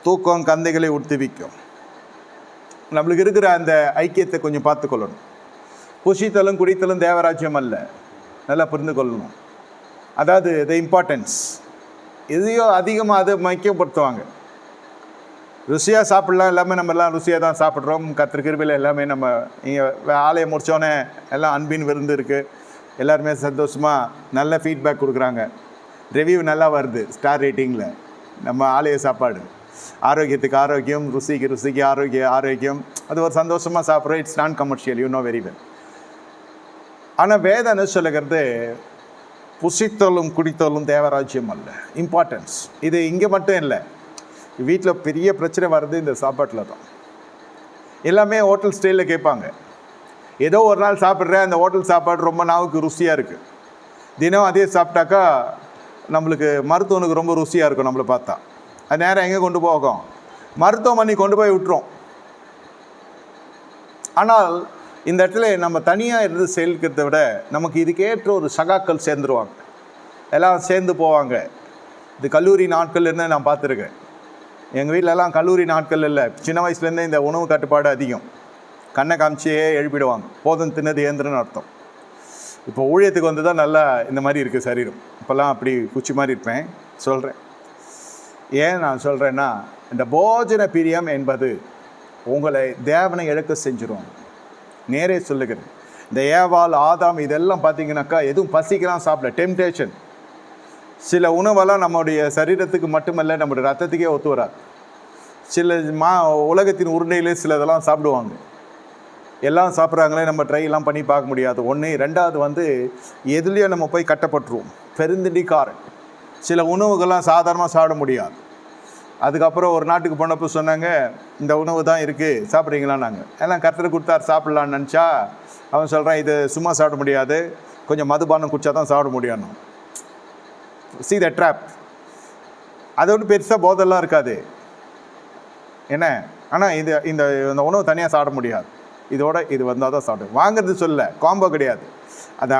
தூக்கம் கந்தைகளை உடுத்துவிக்கும். நம்மளுக்கு இருக்கிற அந்த ஐக்கியத்தை கொஞ்சம் பார்த்துக்கொள்ளணும். புசித்தலும் குடித்தலும் தேவராஜ்யம் அல்ல, நல்லா புரிந்து கொள்ளணும். அதாவது த இம்பார்ட்டன்ஸ் எதையோ அதிகமாக அதை முக்கியப்படுத்துவாங்க. ருசியாக சாப்பிட்லாம், எல்லாமே நம்ம எல்லாம் ருசியாக தான் சாப்பிட்றோம். கர்த்தர் கிருபையில் எல்லாமே நம்ம இங்கே ஆலயம் முடித்தோடனே எல்லாம் அன்பின் விருந்து இருக்குது, எல்லாருமே சந்தோஷமாக நல்ல ஃபீட்பேக் கொடுக்குறாங்க, ரிவ்யூ நல்லா வருது ஸ்டார் ரேட்டிங்கில். நம்ம ஆலய சாப்பாடு ஆரோக்கியத்துக்கு ஆரோக்கியம், ருசிக்கு ஆரோக்கியம், அது ஒரு சந்தோஷமாக சாப்பிட்றோம். இட்ஸ் நான் commercial, you know very well. ஆனால் வேதனை சொல்லுகிறது புசித்தலும் குடித்தலும் தேவராஜ்யம் அல்ல, இம்பார்ட்டன்ஸ். இது இங்கே மட்டும் இல்லை, வீட்டில் பெரிய பிரச்சனை வர்றது இந்த சாப்பாட்டில் தான். எல்லாமே ஹோட்டல் ஸ்டைலில் கேட்பாங்க. ஏதோ ஒரு நாள் சாப்பிட்றேன், அந்த ஹோட்டல் சாப்பாடு ரொம்ப நாவுக்கு ருசியாக இருக்குது, தினம் அதே சாப்பிட்டாக்கா நம்மளுக்கு மருத்துவனுக்கு ரொம்ப ருசியாக இருக்கும். நம்மளை பார்த்தா அது நேரம் எங்கே கொண்டு போகும், மருத்துவமனை கொண்டு போய் விட்டுரும். ஆனால் இந்த இடத்துல நம்ம தனியாக இருந்து செயல்கிறத விட நமக்கு இதுக்கேற்ற ஒரு சகாக்கள் சேர்ந்துருவாங்க, எல்லாம் சேர்ந்து போவாங்க. இது கல்லூரி நாட்கள் இருந்து நான் பார்த்துருக்கேன். எங்கள் வீட்டிலலாம் கல்லூரி நாட்கள் இல்லை, சின்ன வயசுலேருந்தே இந்த உணவு கட்டுப்பாடு அதிகம். கண்ணை காமிச்சியே எழுப்பிடுவாங்க, போதும் தின்னது ஏந்திரன்னு அர்த்தம். இப்போ ஊழியத்துக்கு வந்து தான் நல்லா இந்த மாதிரி இருக்குது சரீரம். இப்போல்லாம் அப்படி குச்சி மாதிரி இருப்பேன். சொல்கிறேன், ஏன் நான் சொல்கிறேன்னா, இந்த போஜன பிரியம் என்பது உங்களை தேவனை இழக்க செஞ்சிடும். நேரே சொல்லுகிறேன், இந்த ஏவாள் ஆதாம் இதெல்லாம் பார்த்தீங்கன்னாக்கா எதுவும் பசிக்கலாம் சாப்பிட, டெம்டேஷன். சில உணவெல்லாம் நம்முடைய சரீரத்துக்கு மட்டுமல்ல, நம்முடைய ரத்தத்துக்கே ஒத்து வராது. சில உலகத்தின் உருண்டையிலே சிலதெல்லாம் சாப்பிடுவாங்க. எல்லாம் சாப்பிட்றாங்களே, நம்ம ட்ரைலாம் பண்ணி பார்க்க முடியாது. ஒன்று. ரெண்டாவது எதுலேயோ நம்ம போய் கட்டப்பட்டுருவோம், பெருந்திண்டிக்காரன். சில உணவுகள்லாம் சாதாரணமாக சாப்பிட முடியாது. அதுக்கப்புறம் ஒரு நாட்டுக்கு போனப்போ சொன்னாங்க, இந்த உணவு தான் இருக்குது, சாப்பிட்றீங்களான்னு. நாங்கள் எல்லாம் கர்த்தர் கொடுத்தார் சாப்பிட்லான்னு நினச்சா அவன் சொல்கிறான், இது சும்மா சாப்பிட முடியாது, கொஞ்சம் மதுபானம் குடித்தா தான் சாப்பிட முடியும். see the trap. அதோடு பெருசாக போதெல்லாம் இருக்காது என்ன, ஆனால் இந்த உணவு தனியாக சாப்பிட முடியாது, இதோட இது வந்தால் தான் சாப்பிடும். வாங்கிறது சொல்ல, காம்போ கிடையாது.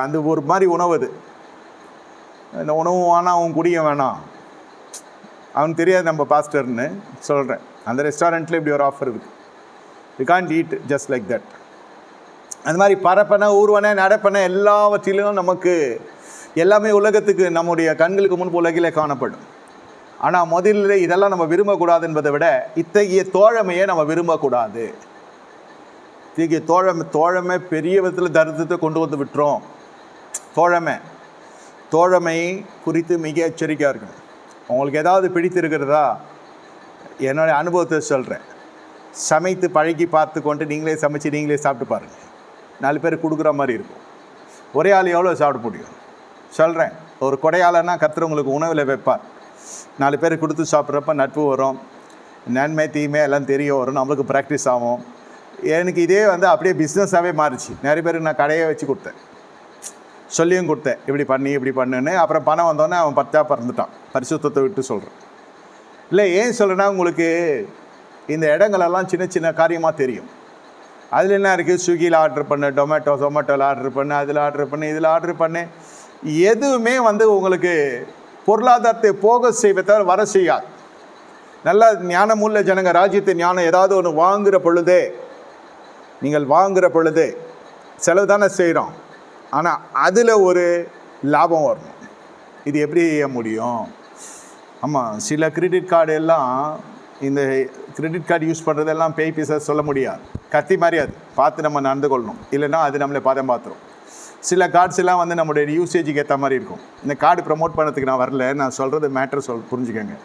அந்த ஒரு மாதிரி உணவு. அது இந்த உணவு வேணாம், அவன் குடிய வேணாம், அவனுக்கு தெரியாது நம்ம பாஸ்டர்னு சொல்கிறேன். அந்த ரெஸ்டாரண்ட்டில் இப்படி ஒரு ஆஃபர் இருக்குது, you can't eat just like that. அந்த மாதிரி பரப்பனை ஊர்வனை நடப்பனை எல்லாவற்றிலும் நமக்கு எல்லாமே உலகத்துக்கு நம்முடைய கண்களுக்கு முன்பு உலகிலே காணப்படும். ஆனால் முதல்ல இதெல்லாம் நம்ம விரும்பக்கூடாது என்பதை விட இத்தகைய தோழமையை நம்ம விரும்பக்கூடாது. இத்தகைய தோழமை பெரிய விதத்தில் தரித்திரத்தை கொண்டு வந்து விட்டுரும். தோழமை குறித்து மிக எச்சரிக்கையாக இருக்கணும். உங்களுக்கு ஏதாவது பிடித்திருக்கிறதா? என்னுடைய அனுபவத்தை சொல்கிறேன். சமைத்து பழகி பார்த்து கொண்டு நீங்களே சமைச்சு நீங்களே சாப்பிட்டு பாருங்கள். 4 பேர் கொடுக்குற மாதிரி இருக்கும். ஒரே ஆள் எவ்வளோ சாப்பிட முடியும்? சொல்கிறேன். ஒரு கொடையாளன்னா கர்த்தர் உங்களுக்கு உணவில் வைப்பார். 4 பேர் கொடுத்து சாப்பிட்றப்ப நட்பு வரும், நன்மை தீமை எல்லாம் தெரிய வரும், நம்மளுக்கு ப்ராக்டிஸ் ஆகும். எனக்கு இதே அப்படியே பிஸ்னஸாகவே மாறிச்சு. நிறைய பேருக்கு நான் கடையை வச்சு கொடுத்தேன், சொல்லியும் கொடுத்தேன், இப்படி பண்ணுன்னு. அப்புறம் பணம் வந்தோடனே அவன் பத்தா பறந்துட்டான். பரிசுத்தத்தை விட்டு சொல்கிறேன். இல்லை, ஏன் சொல்கிறேன்னா, உங்களுக்கு இந்த இடங்களெல்லாம் சின்ன சின்ன காரியமாக தெரியும். அதில் என்ன இருக்குது? ஸ்விக்கியில் ஆர்டர் பண்ணு, ஜொமேட்டோவில் ஆர்டர் பண்ணு, அதில் ஆர்டர் பண்ணு, இதில் ஆர்டர் பண்ணு. எதுவுமே உங்களுக்கு பொருளாதாரத்தை போக செய்வதை தவிர வர செய்யாது. நல்லா ஞானமுள்ள ஜனங்க, ராஜ்யத்தை ஞானம் ஏதாவது ஒன்று வாங்குகிற பொழுதே செலவு தானே செய்கிறோம். ஆனால் அதில் ஒரு லாபம் வரணும். இது எப்படி முடியும்? ஆமாம், சில கிரெடிட் கார்டு எல்லாம், இந்த கிரெடிட் கார்டு யூஸ் பண்ணுறதெல்லாம் பேய் பீஸை சொல்ல முடியாது. கத்தி மாதிரி அது பார்த்து நம்ம நடந்து கொள்ளணும், இல்லைன்னா அது நம்மளை பாதம் பார்த்துரும். சில கார்ட்ஸ் எல்லாம் நம்மளுடைய யூசேஜுக்கு ஏற்ற மாதிரி இருக்கும். இந்த கார்டு ப்ரமோட் பண்ணுறதுக்கு நான் வரல, நான் சொல்கிறது மேட்ரு புரிஞ்சுக்கோங்க.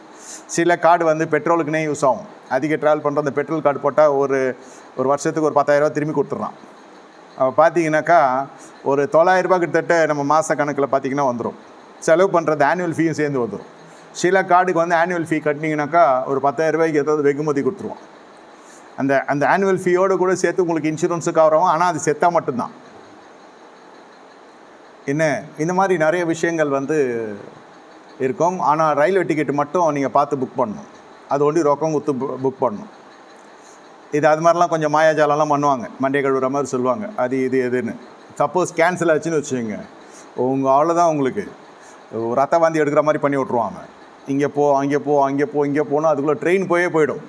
சில கார்டு பெட்ரோலுக்குனே யூஸ் ஆகும். அதிக ட்ராவல் பண்ணுற அந்த பெட்ரோல் கார்டு போட்டால் ஒரு வருஷத்துக்கு ஒரு 10,000 திரும்பி கொடுத்துட்றான். பார்த்தீங்கன்னாக்கா ஒரு 900 ரூபாய் கிட்டத்தட்ட நம்ம மாத கணக்கில் பார்த்திங்கன்னா வந்துடும். செலவு பண்ணுறது ஆனுவல் ஃபீயும் சேர்ந்து வந்துடும். சில கார்டுக்கு ஆனுவல் ஃபீ கட்டினீங்கன்னாக்கா ஒரு 10,000 ரூபாய்க்கு ஏதாவது வெகுமதி கொடுத்துருவோம். அந்த ஆனுவல் ஃபீயோடு கூட சேர்த்து உங்களுக்கு இன்சூரன்ஸுக்கு ஆகிறோம். ஆனால் அது செத்தா மட்டும்தான். என்ன, இந்த மாதிரி நிறைய விஷயங்கள் இருக்கும். ஆனால் ரயில்வே டிக்கெட்டு மட்டும் நீங்கள் பார்த்து புக் பண்ணணும். அது ஒண்டி ரொக்கம் கொடுத்து புக் பண்ணணும். அது மாதிரிலாம் கொஞ்சம் மாயாஜாலம்லாம் பண்ணுவாங்க. மண்டே கழுவுற மாதிரி சொல்லுவாங்க, அது இது எதுன்னு. சப்போஸ் கேன்சல் ஆச்சுன்னு வச்சுக்கோங்க, அவ்வளோதான். உங்களுக்கு ரத்த வாந்தி எடுக்கிற மாதிரி பண்ணி விட்ருவாங்க. இங்கே போ, அங்கே போனால் அதுக்குள்ளே ட்ரெயின் போயிடும்.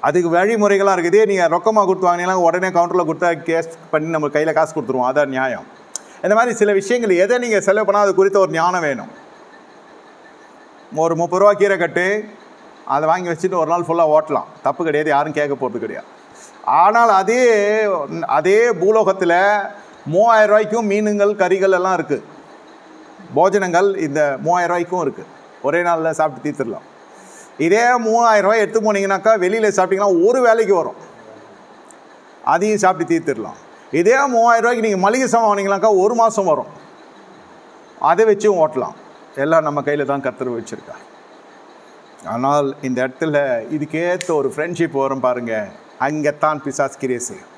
அதுக்கு வழிமுறைகளாக இருக்குது. நீங்கள் ரொக்கமாக கொடுத்து வாங்கினீங்கன்னா உடனே கவுண்டரில் கொடுத்தா கேஷ் பண்ணி நம்ம கையில் காசு கொடுத்துருவோம். அதான் நியாயம். இந்த மாதிரி சில விஷயங்கள் எதை நீங்கள் செலவு பண்ணால் அது குறித்த ஒரு ஞானம் வேணும். ஒரு 30 ரூபா கீரை கட்டு, அதை வாங்கி வச்சுட்டு ஒரு நாள் ஃபுல்லாக ஓட்டலாம், தப்பு கிடையாது, யாரும் கேட்க போகிறது கிடையாது. ஆனால் அதே பூலோகத்தில் 3000 ரூபாய்க்கும் மீனுங்கள் கறிகள் எல்லாம் இருக்குது. போஜனங்கள் இந்த 3000 ரூபாய்க்கும் இருக்குது. ஒரே நாளில் சாப்பிட்டு தீர்த்துடலாம். இதே 3000 ரூபாய் எடுத்து போனீங்கன்னாக்கா வெளியில் சாப்பிட்டீங்கன்னா ஒரு வேலைக்கு வரும், அதையும் சாப்பிட்டு தீர்த்துடலாம். இதே 3000 ரூபாய்க்கு நீங்கள் மளிகை சாமான் வாங்கினீங்கனாக்கா ஒரு மாதம் வரும், அதை வச்சும் ஓட்டலாம். எல்லாம் நம்ம கையில் தான் கர்த்தர் வச்சுருக்கா. ஆனால் இந்த இடத்துல இதுக்கேற்ற ஒரு ஃப்ரெண்ட்ஷிப் வரும் பாருங்கள், அங்கே தான் பிசாசு கிரியை செய்யும்.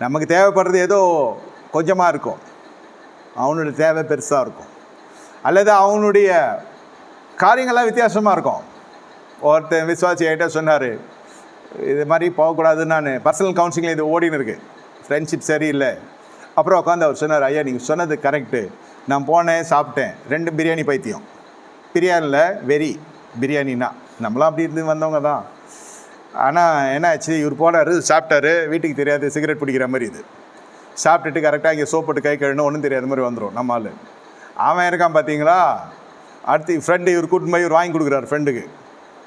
நமக்கு தேவைப்படுறது ஏதோ கொஞ்சமாக இருக்கும், அவனுடைய தேவை பெருசாக இருக்கும். அல்லது அவனுடைய காரியங்கள்லாம் வித்தியாசமாக இருக்கும். ஒருத்தர் விசுவாசி ஆகிட்ட சொன்னார், இது மாதிரி போகக்கூடாதுன்னு. நான் பர்சனல் கவுன்சிலிங்கில் இது ஓடின்னு இருக்குது, ஃப்ரெண்ட்ஷிப் சரியில்லை. அப்புறம் உட்காந்து அவர் சொன்னார், ஐயா நீங்கள் சொன்னது கரெக்டு, நான் போனேன், சாப்பிட்டேன், 2 பிரியாணி பைத்தியம். பிரியாணியில் வெறி, பிரியாணின்னா நம்மளாம் அப்படி இருந்து வந்தவங்க தான். ஆனால் என்ன ஆச்சு, இவர் போனார், சாப்பிட்டாரு, வீட்டுக்கு தெரியாது, சிகரெட் பிடிக்கிற மாதிரி. இது சாப்பிட்டுட்டு கரெக்டாக இங்கே சோப்பிட்டு கை கழுவினா ஒன்றும் தெரியாத மாதிரி வந்துடும் நம்ம ஆள். அவன் இருக்கான் பார்த்தீங்களா. அடுத்து ஃப்ரெண்டு இவர் கூட்டின்னு போய் இவர் வாங்கி கொடுக்குறாரு ஃப்ரெண்டுக்கு.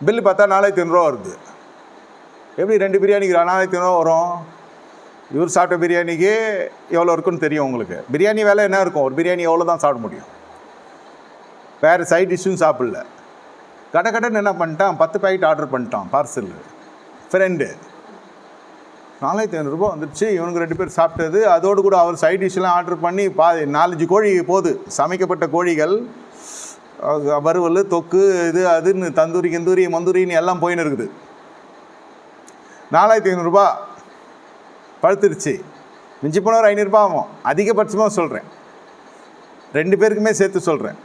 பில்லு பார்த்தா 4500 ரூபா வருது. எப்படி 2 பிரியாணிக்கு 4500 ரூபா வரும்? இவர் சாப்பிட்ட பிரியாணிக்கு எவ்வளோ இருக்குன்னு தெரியும் உங்களுக்கு. பிரியாணி வேலை என்ன இருக்கும், ஒரு பிரியாணி எவ்வளோ தான் சாப்பிட முடியும், வேறு சைட் டிஷ்ஷும் சாப்பிடல. கடைன்னு என்ன பண்ணிட்டான், 10 பாக்கெட் ஆர்டர் பண்ணிட்டான் பார்சல். ஃப்ரெண்டு 4500 ரூபா வந்துடுச்சு. இவனுக்கு 2 பேர் சாப்பிட்டது, அதோடு கூட அவர் சைட் டிஷ்ஷெலாம் ஆர்டர் பண்ணி 4-5 கோழி போகுது, சமைக்கப்பட்ட கோழிகள், வறுவல், தொக்கு, இது அதுன்னு தந்தூரி கிந்தூரி மந்தூரின்னு எல்லாம் போயின்னு இருக்குது. 4500 ரூபா பழுத்துருச்சு. மிஞ்சி போன ஒரு 500 ரூபா ஆகும் அதிகபட்சமாக சொல்கிறேன். 2 பேருக்குமே சேர்த்து சொல்கிறேன்.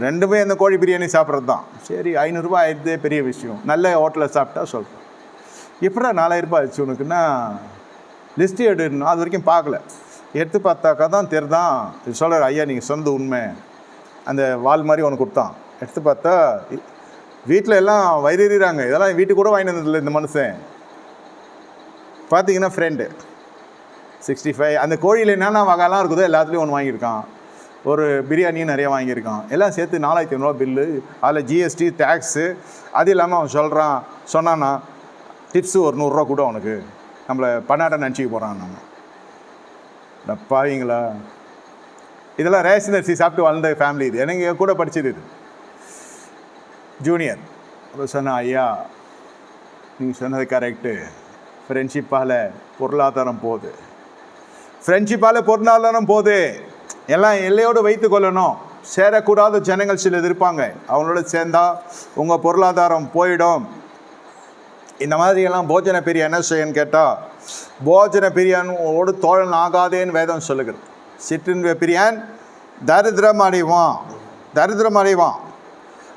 2மே அந்த கோழி பிரியாணி சாப்பிட்றது தான். சரி, 500 ரூபா ஆயிடுதே பெரிய விஷயம். நல்ல ஹோட்டலில் சாப்பிட்டா சொல்கிறேன். எப்படா 4000 ரூபாய் ஆச்சு உனக்குன்னா, லிஸ்ட்டு எடுக்கணும். அது வரைக்கும் பார்க்கல, எடுத்து பார்த்தாக்கா தான் தெரிதான். இது சொல்கிறார், ஐயா நீங்கள் சொன்னது உண்மை, அந்த வால் மாதிரி உனக்கு கொடுத்தான். எடுத்து பார்த்தா வீட்டில் எல்லாம் வயிறுறாங்க. இதெல்லாம் வீட்டுக்கு கூட வாங்கி வந்ததில்லை இந்த மனுஷன். பார்த்தீங்கன்னா ஃப்ரெண்டு 65 அந்த கோழியில் என்னென்ன வகைலாம் இருக்குதோ எல்லாத்துலேயும் ஒன்று வாங்கியிருக்கான். ஒரு பிரியாணியும் நிறைய வாங்கியிருக்கான். எல்லாம் சேர்த்து 4500 பில்லு. அதில் ஜிஎஸ்டி டேக்ஸு அது இல்லாமல் அவன் சொன்னான்னா டிப்ஸு ஒரு 100 கூட அவனுக்கு நம்மளை பன்னாட்டை நினச்சிக்க போகிறான். நம்ம பாவீங்களா? இதெல்லாம் ரேஷன் அரிசி சாப்பிட்டு வளர்ந்த ஃபேமிலி. இது எனக்கு கூட படிச்சது. இது ஜூனியர் அப்போ சொன்னா, ஐயா நீங்கள் சொன்னது கரெக்டு. ஃப்ரெண்ட்ஷிப்பால் பொருளாதாரம் போகுது. ஃப்ரெண்ட்ஷிப்பால் பொருளாதாரம் போகுது. எல்லாம் எல்லையோடு வைத்து கொள்ளணும். சேரக்கூடாத ஜனங்கள் சிலது இருப்பாங்க. அவங்களோட சேர்ந்தால் உங்கள் பொருளாதாரம் போயிடும். இந்த மாதிரியெல்லாம் போஜன பிரியான் என்ன செய்யன்னு கேட்டால், போஜன பிரியானோடு தோழன் ஆகாதேன்னு வேதம் சொல்லுகிறது. சிற்றின் பிரியான் தரித்திரம் அடைவான்.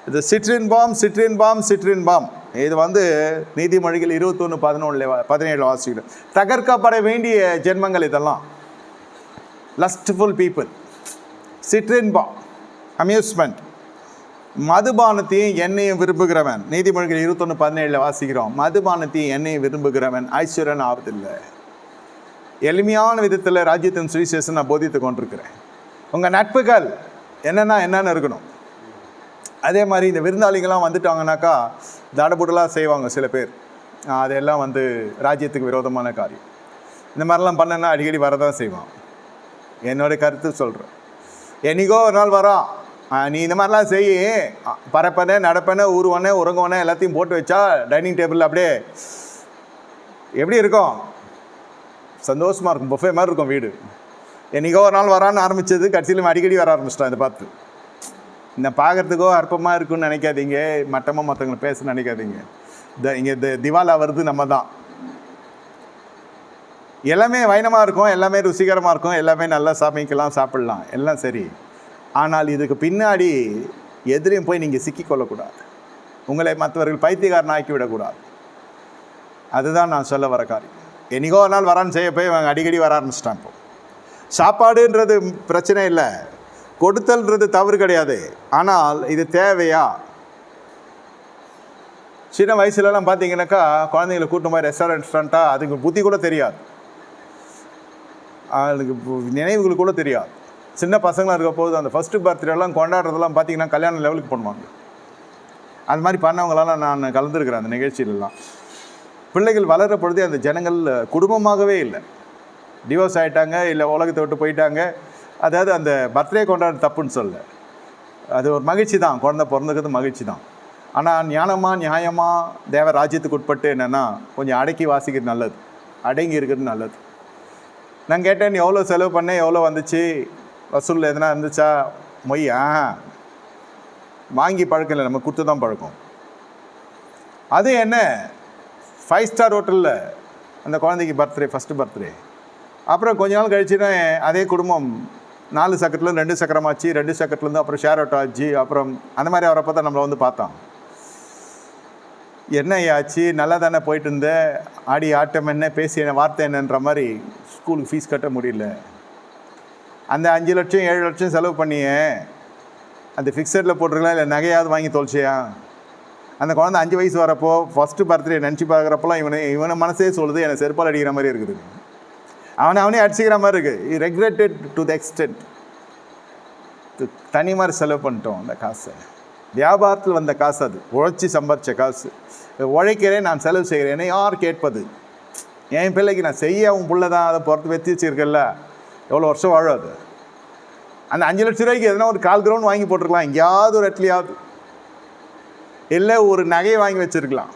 இது சிற்றின்பாம். இது நீதிமொழிகள் 21:17 வாசிக்கிறோம். தகர்க்கப்பட வேண்டிய ஜென்மங்கள் இதெல்லாம். Lustful people. சிற்றின்பாம் அம்யூஸ்மெண்ட். மதுபானத்தையும் எண்ணெயும் விரும்புகிறவன். நீதிமொழிகள் 21:17 வாசிக்கிறோம். மதுபானத்தையும் எண்ணெயும் விரும்புகிறவன் ஐஸ்வர்யன் ஆவதில்லை. எளிமையான விதத்தில் ராஜ்யத்தின் சுவிசேஷம் நான் போதித்து கொண்டிருக்கிறேன். உங்கள் நட்புகள் என்னென்னு இருக்கணும். அதே மாதிரி இந்த விருந்தாளிகள்லாம் வந்துட்டாங்கனாக்கா தடபுடலாக செய்வாங்க சில பேர். அதெல்லாம் ராஜ்யத்துக்கு விரோதமான காரியம். இந்த மாதிரிலாம் பண்ணனா அடிக்கடி வரதான் செய்வான். என்னோடய கருத்து சொல்கிறேன். என்னைக்கோ ஒரு நாள் வரான், நீ இந்த மாதிரிலாம் செய், பறப்பனே நடப்பனே ஊருவனே உறங்குவனே எல்லாத்தையும் போட்டு வச்சா டைனிங் டேபிளில் அப்படியே எப்படி இருக்கும்? சந்தோஷமாக இருக்கும். புஃபே மாதிரி இருக்கும் வீடு. என்னைக்கோ ஒரு நாள் வரான்னு ஆரம்பித்தது கடைசியில் அடிக்கடி வர ஆரம்பிச்சிட்டான். இதை பார்த்து இந்த பார்க்குறதுக்கோ அற்பமாக இருக்குன்னு நினைக்காதீங்க. மட்டமாக மற்றவங்களை பேச நினைக்காதீங்க. இங்கே திவாலா வருது நம்ம தான். எல்லாமே வைனமாக இருக்கும், எல்லாமே ருசிகரமாக இருக்கும், எல்லாமே நல்லா சமைக்கலாம், சாப்பிட்லாம், எல்லாம் சரி. ஆனால் இதுக்கு பின்னாடி எதிரையும் போய் நீங்கள் சிக்கிக்கொள்ளக்கூடாது. உங்களை மற்றவர்கள் பைத்தியக்காரன் ஆக்கி விடக்கூடாது. அதுதான் நான் சொல்ல வர காரியம். என்னைக்கோ ஒரு நாள் வரான்னு செய்ய போய் அவங்க அடிக்கடி வர ஆரம்பிச்சிட்டான். இப்போ சாப்பாடுன்றது பிரச்சனை இல்லை, கொடுத்தல்ன்றது தவறு கிடையாது. ஆனால் இது தேவையா? சின்ன வயசுலலாம் பார்த்தீங்கன்னாக்கா குழந்தைங்களை கூட்டம் போய் ரெஸ்டாரண்ட்டாக அதுக்கு புத்தி கூட தெரியாது, அதுக்கு நினைவுகள் கூட தெரியாது. சின்ன பசங்களாக இருக்க போது அந்த ஃபஸ்ட்டு பர்த்டேலாம் கொண்டாடுறதெல்லாம் பார்த்தீங்கன்னா கல்யாண லெவலுக்கு பண்ணுவாங்க. அது மாதிரி பண்ணவங்களால நான் கலந்துருக்கிறேன் அந்த நிகழ்ச்சியிலலாம். பிள்ளைகள் வளர்கிற பொழுதே அந்த ஜனங்கள் குடும்பமாகவே இல்லை, டிவோர்ஸ் ஆகிட்டாங்க, இல்லை உலகத்தை விட்டு போயிட்டாங்க. அதாவது அந்த பர்த்டே கொண்டாட தப்புன்னு சொல்ல, அது ஒரு மகிழ்ச்சி தான், குழந்தை பிறந்துக்கிறது மகிழ்ச்சி தான். ஆனால் ஞானமாக நியாயமாக தேவ ராஜ்யத்துக்கு உட்பட்டு என்னென்னா கொஞ்சம் அடக்கி வாசிக்கிறது நல்லது, அடங்கி இருக்கிறது நல்லது. நான் கேட்டேன், எவ்வளோ செலவு பண்ணேன், எவ்வளோ வந்துச்சு, வசூலில் எதனா இருந்துச்சா? மொய்யா வாங்கி பழக்கம் இல்லை, நம்ம கொடுத்து தான் பழக்கம். அது என்ன 5 ஸ்டார் ஹோட்டலில் அந்த குழந்தைக்கு பர்த்டே, ஃபஸ்ட்டு பர்த்டே. அப்புறம் கொஞ்ச நாள் கழிச்சுன்னா அதே குடும்பம் 4 சக்கரத்துலேருந்து 2 சக்கரமாச்சு, 2 சக்கரத்துலேருந்து அப்புறம் ஷேர் ஆட்டோ ஆச்சு. அப்புறம் அந்த மாதிரி அவரை பார்த்தா நம்மளை பார்த்தான். என்ன ஆச்சு, நல்லா தானே போயிட்டு இருந்தேன், ஆடி ஆட்டம் என்ன, பேசி என்ன, வார்த்தை என்னன்ற மாதிரி ஸ்கூலுக்கு ஃபீஸ் கட்ட முடியல. அந்த 5 லட்சம் 7 லட்சம் செலவு பண்ணியே அந்த ஃபிக்ஸடில் போட்டிருக்கலாம், இல்லை நகையாவது வாங்கி தொலைச்சியா? அந்த குழந்தை 5 வயசு வரப்போ ஃபஸ்ட்டு பர்த்டே நினச்சி பார்க்குறப்பெல்லாம் இவனை மனசே சொல்லுது என்னை செருப்பால் அடிக்கிற மாதிரி இருக்குது, அவனே அடிச்சிக்கிற மாதிரி இருக்குது. Regretted to the extent. தனி மாதிரி செலவு பண்ணிட்டோம் அந்த காசை. வியாபாரத்தில் வந்த காசு, அது உழைச்சி சம்பாரித்த காசு. உழைக்கிறேன், நான் செலவு செய்கிறேன், என்னை யார் கேட்பது? என் பிள்ளைக்கு நான் செய்ய அவன் பிள்ளை தான், அதை பொறுத்து வெற்றி வச்சுருக்கல, எவ்வளோ வருஷம் வாழும் அது. அந்த 5 லட்ச ரூபாய்க்கு எதனா ஒரு 1/4 கிரவுண்ட் வாங்கி போட்டிருக்கலாம், எங்கேயாவது ஒரு இடத்துலையாவது, இல்லை ஒரு நகையை வாங்கி வச்சுருக்கலாம்,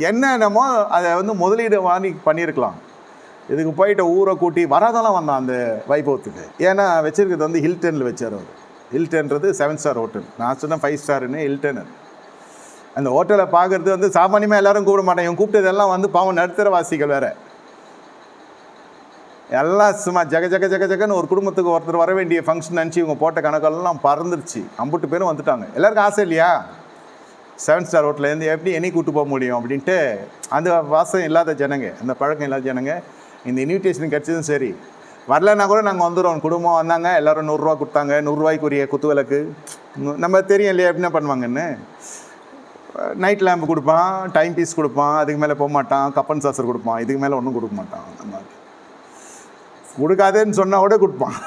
என்னென்னமோ அதை முதலீடு வாங்கி பண்ணியிருக்கலாம். இதுக்கு போயிட்டு ஊரை கூட்டி வராதெல்லாம் வந்தான் அந்த வைபவத்துக்கு. ஏன்னா வச்சுருக்கிறது ஹில்டனில் வச்சார் அவர். ஹில்டன்றது 7 ஸ்டார் ஹோட்டல், நான் சொன்னேன் 5 ஸ்டாருன்னு. ஹில்டன் அந்த ஹோட்டலை பார்க்குறது சாமானியமாக எல்லோரும் கூப்பிட மாட்டேன். இவன் கூப்பிட்டதெல்லாம் பாவம் நடுத்தர வாசிகள் வேறு, எல்லாம் சும்மா ஜகன்னு ஒரு குடும்பத்துக்கு ஒருத்தர் வர வேண்டிய ஃபங்க்ஷன் நினச்சி இவங்க போட்ட கணக்கெல்லாம் பறந்துருச்சு. 50 பேரும் வந்துட்டாங்க. எல்லாருக்கும் ஆசை இல்லையா 7 ஸ்டார் ஹோட்டலேருந்து எப்படி என்னை கூப்பிட்டு போக முடியும் அப்படின்ட்டு. அந்த வாசம் இல்லாத ஜனங்க, அந்த பழக்கம் இல்லாத ஜனங்க இந்த இன்விடேஷன் கிடச்சதும் சரி, வரலன்னா கூட நாங்கள் வந்துடுவோம். குடும்பம் வந்தாங்க, எல்லோரும் 100 ரூபா கொடுத்தாங்க. 100 ரூபாய்க்குரிய குத்துவிளக்கு நம்ம தெரியும் இல்லையா என்ன பண்ணுவாங்கன்னு. நைட் லேம்பு கொடுப்பான், டைம் பீஸ் கொடுப்பான், அதுக்கு மேலே போக மாட்டான், கப்பன் சாசர் கொடுப்பான், இதுக்கு மேலே ஒன்றும் கொடுக்க மாட்டான். நம்ம கொடுக்காதேன்னு சொன்னால் கூட கொடுப்பான்.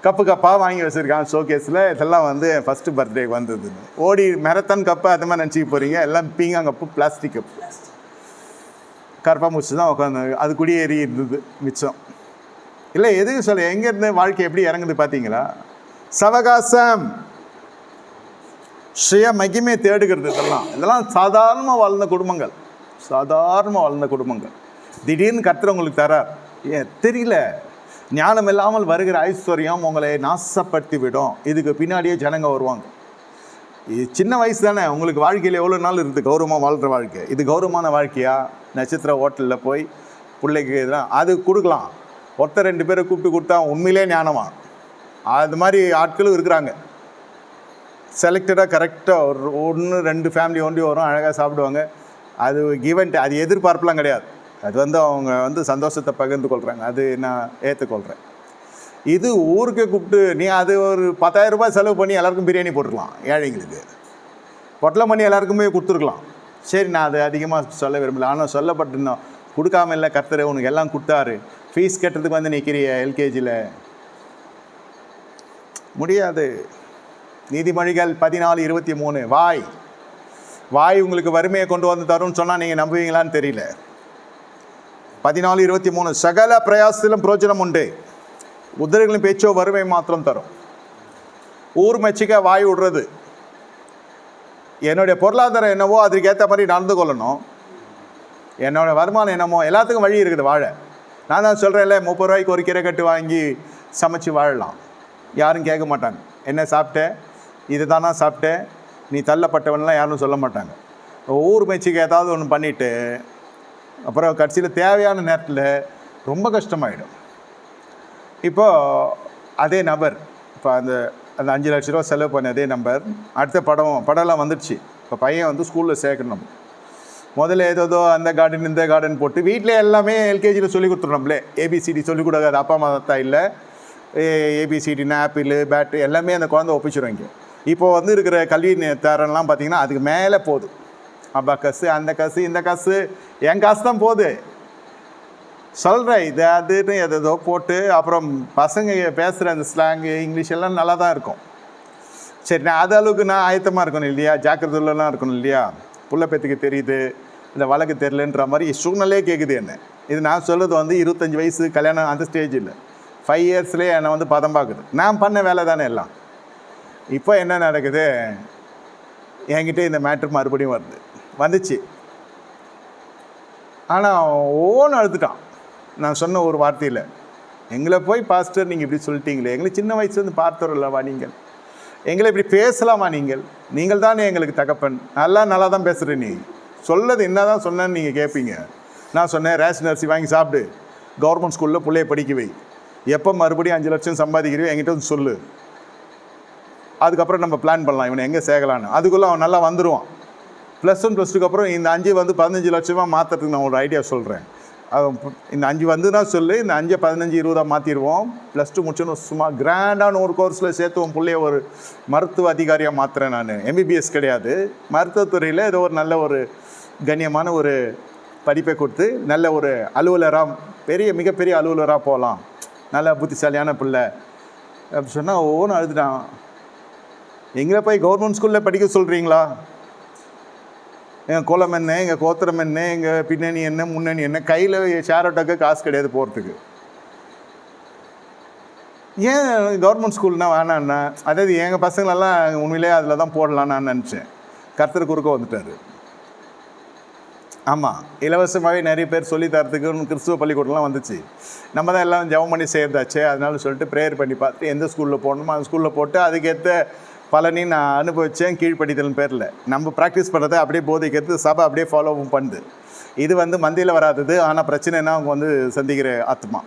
கப்பு கப்பாக வாங்கி வச்சுருக்கான் ஷோகேஸில். இதெல்லாம் வந்து என் ஃபஸ்ட்டு பர்த்டேக்கு வந்தது. ஓடி மேரத்தான் கப்பு அது மாதிரி நினச்சிக்க போகிறீங்க. எல்லாம் பீங்கா கப்பு, பிளாஸ்டிக் கப்பு, கருப்பாக முடிச்சு தான் உட்காந்து அது குடியேறி இருந்தது மிச்சம். இல்லை எதுக்கு சொல்ல, எங்கேருந்து வாழ்க்கை எப்படி இறங்குது பார்த்தீங்களா? சவகாசம், சுய மகிமை தேடுகிறது. இதெல்லாம் சாதாரணமாக வாழ்ந்த குடும்பங்கள், சாதாரணமாக வாழ்ந்த குடும்பங்கள். திடீர்னு கர்த்தர் உங்களுக்கு தரார். ஏன் தெரியல, ஞானம் இல்லாமல் வருகிற ஐஸ்வர்யம் உங்களை நாசப்படுத்தி விடும். இதுக்கு பின்னாடியே ஜனங்க வருவாங்க. இது சின்ன வயசு தானே, உங்களுக்கு வாழ்க்கையில் எவ்வளோ நாள் இருக்குது கௌரவமாக வாழ்கிற வாழ்க்கை. இது கௌரவமான வாழ்க்கையா? நட்சத்திர ஹோட்டலில் போய் பிள்ளைக்கு இதெல்லாம் அது கொடுக்கலாம். ஒருத்தர் 2 பேரை கூப்பிட்டு கொடுத்தா உண்மையிலே ஞானமா? அது மாதிரி ஆட்களும் இருக்கிறாங்க. செலக்டடாக கரெக்டாக ஒரு 1-2 ஃபேமிலி ஒண்டி வரும், அழகாக சாப்பிடுவாங்க. அது கிவன்ட்டு, அது எதிர்பார்ப்புலாம் கிடையாது. அது வந்து அவங்க வந்து சந்தோஷத்தை பகிர்ந்து கொள்கிறாங்க. அது நான் ஏற்றுக்கொள்கிறேன். இது ஊருக்கே கூப்பிட்டு நீ அது ஒரு 10,000 ரூபாய் செலவு பண்ணி எல்லாருக்கும் பிரியாணி போட்டுருக்கலாம். ஏழைங்களுக்கு பொட்டலம் பண்ணி எல்லாருக்குமே கொடுத்துருக்கலாம். சரி, நான் அது அதிகமாக சொல்ல விரும்பல. ஆனால் சொல்லப்பட்டிருந்தோம், கொடுக்காம இல்லை கர்த்தர் உனக்கு எல்லாம் கொடுத்தாரு. ஃபீஸ் கட்டுறதுக்கு வந்து நிற்கிறிய எல்கேஜியில் முடியாது. நீதிமொழிகள் 14:23. வாய் உங்களுக்கு வறுமையை கொண்டு வந்து தரும்னு சொன்னால் நீங்கள் நம்புவீங்களான்னு தெரியல. 14:23. சகல பிரயாசத்திலும் பிரயோஜனம் உண்டு, உதடுகளின் பேச்சோ வறுமை மாத்திரம் தரும். ஊர் மெச்சிக்க வாய் விடுறது. என்னுடைய பொருளாதாரம் என்னவோ அதுக்கு ஏற்ற மாதிரி நடந்து கொள்ளணும். என்னோட வருமானம் என்னமோ, எல்லாத்துக்கும் வழி இருக்குது வாழ. நான் தான் சொல்கிறேன்ல, 30 ரூபாய்க்கு ஒரு கீரை கட்டு வாங்கி சமைச்சு வாழலாம். யாரும் கேட்க மாட்டாங்க. என்ன சாப்பிட்டேன், இது தானா சாப்பிட்டேன், நீ தள்ளப்பட்டவன்லாம் யாரும் சொல்ல மாட்டாங்க. ஊர் மெச்சிக்க ஏதாவது ஒன்று பண்ணிவிட்டு அப்புறம் கடைசியில் தேவையான நேரத்தில் ரொம்ப கஷ்டமாயிடும். இப்போது அதே நபர், இப்போ அந்த 5 லட்ச ரூபா செலவு பண்ண அதே நம்பர் அடுத்த படம்லாம் வந்துடுச்சு. இப்போ பையன் வந்து ஸ்கூலில் சேர்க்கணும். முதல்ல ஏதோ அந்த கார்டன் இந்த கார்டன் போட்டு வீட்டில் எல்லாமே எல்கேஜியில் சொல்லி கொடுத்துருந்தோம்லே. ஏபிசிடி சொல்லிக் கொடுக்காது அப்பா அம்மா தான் இல்லை. ஏபிசிடினா ஆப்பிள் பேட்டு எல்லாமே அந்த குழந்தை ஒப்பிச்சிருவாங்க. இப்போது வந்து இருக்கிற கல்வி தரம்லாம் பார்த்திங்கன்னா அதுக்கு மேலே போகுது. அப்பா காசு, அந்த காசு, இந்த காசு, என் காசு தான் போகுது சொல்கிறேன். இது அதுன்னு எதோ போட்டு அப்புறம் பசங்க பேசுகிற அந்த ஸ்லாங்கு இங்கிலீஷ் எல்லாம் நல்லா தான் இருக்கும். சரி, நான் அது அளவுக்கு நான் ஆயத்தமாக இருக்கணும் இல்லையா, ஜாக்கிரதைலாம் இருக்கணும் இல்லையா. புள்ள பேத்துக்கு தெரியுது, இந்த வழக்கு தெரியலன்ற மாதிரி சூழ்நிலையே கேட்குது என்ன. இது நான் சொல்கிறது வந்து 25 வயசு கல்யாணம் அந்த ஸ்டேஜ் இல்லை, 5 இயர்ஸ்லேயே என்னை வந்து பதம் பார்க்குது. நான் பண்ண வேலை தானே எல்லாம். இப்போ என்ன நடக்குது, என்கிட்ட இந்த மேட்ரு மறுபடியும் வந்துச்சு. ஆனால் ஓன்னு அழுதுட்டான். நான் சொன்ன ஒரு வார்த்தையில், எங்களை போய் பாஸ்டர் நீங்கள் இப்படி சொல்லிட்டீங்களே, எங்களை சின்ன வயசுலேருந்து பார்த்தவரல்லவா நீங்கள், எங்களை இப்படி பேசலாமா நீங்கள் தானே எங்களுக்கு தகப்பன், நல்லா தான் பேசுகிறேன், நீ சொல்லது என்ன தான் சொன்னேன்னு நீங்கள் கேட்பீங்க. நான் சொன்னேன், ரேஷன் அரிசி வாங்கி சாப்பிடு, கவர்மெண்ட் ஸ்கூலில் பிள்ளைய படிக்க வை, எப்போ மறுபடியும் 5 லட்சம் சம்பாதிக்கிறீங்க என்கிட்ட வந்து சொல்லு, அதுக்கப்புறம் நம்ம பிளான் பண்ணலாம் இவனை எங்கே சேர்க்கலான்னு. அதுக்குள்ளே அவன் நல்லா வந்துடுவான். +1 +2க்கு அப்புறம் இந்த 5 வந்து 15 லட்சமாக மாற்றுறதுக்கு நான் ஒரு ஐடியா சொல்கிறேன். இந்த 5 வந்துன்னா சொல்லு, இந்த 5 15 20 மாற்றிடுவோம். +2 முடிச்சோன்னு சும்மா கிராண்டான ஒரு கோர்ஸில் சேர்த்துவோம். பிள்ளைய ஒரு மருத்துவ அதிகாரியாக மாற்றுறேன். நான் MBBS கிடையாது, மருத்துவத்துறையில் ஏதோ ஒரு நல்ல ஒரு கண்ணியமான ஒரு படிப்பை கொடுத்து நல்ல ஒரு அலுவலராக, மிகப்பெரிய அலுவலராக போகலாம், நல்ல புத்திசாலியான பிள்ளை அப்படி சொன்னால் ஒவ்வொன்றும் அழுதுட்டான். எங்களை போய் கவர்மெண்ட் ஸ்கூலில் படிக்க சொல்கிறீங்களா, எங்கள் குலம் என்ன, எங்கள் கோத்திரம் என்ன, எங்கள் பின்னணி என்ன, முன்னணி என்ன, கையில் ஷேர் ஆட்டோக்கு காசு கிடையாது போகிறதுக்கு, ஏன் கவர்மெண்ட் ஸ்கூல்னால் வேணான்னா, அதாவது எங்கள் பசங்களெல்லாம் உண்மையிலே அதில் தான் போடலான்னு நான் நினச்சேன். கர்த்தர் குறுக்க வந்துட்டார். ஆமாம், இலவசமாகவே நிறைய பேர் சொல்லி தரத்துக்கு கிறிஸ்துவ பள்ளிக்கூடம்லாம் வந்துச்சு. நம்ம தான் எல்லாம் ஜெபம் பண்ணி சேர்ந்தாச்சு. அதனால சொல்லிட்டு ப்ரேயர் பண்ணி பார்த்து எந்த ஸ்கூலில் போடணுமோ அந்த ஸ்கூலில் போட்டு அதுக்கேற்ற பலனி நான் அனுபவித்தேன். கீழ்ப்படிதல் பேரில் நம்ம ப்ராக்டிஸ் பண்ணுறதை அப்படியே போதிக்கிறது, சபை அப்படியே ஃபாலோவும் பண்ணுது. இது வந்து மந்தியில் வராதது, ஆனால் பிரச்சனைனா அவங்க வந்து சந்திக்கிற ஆத்மா.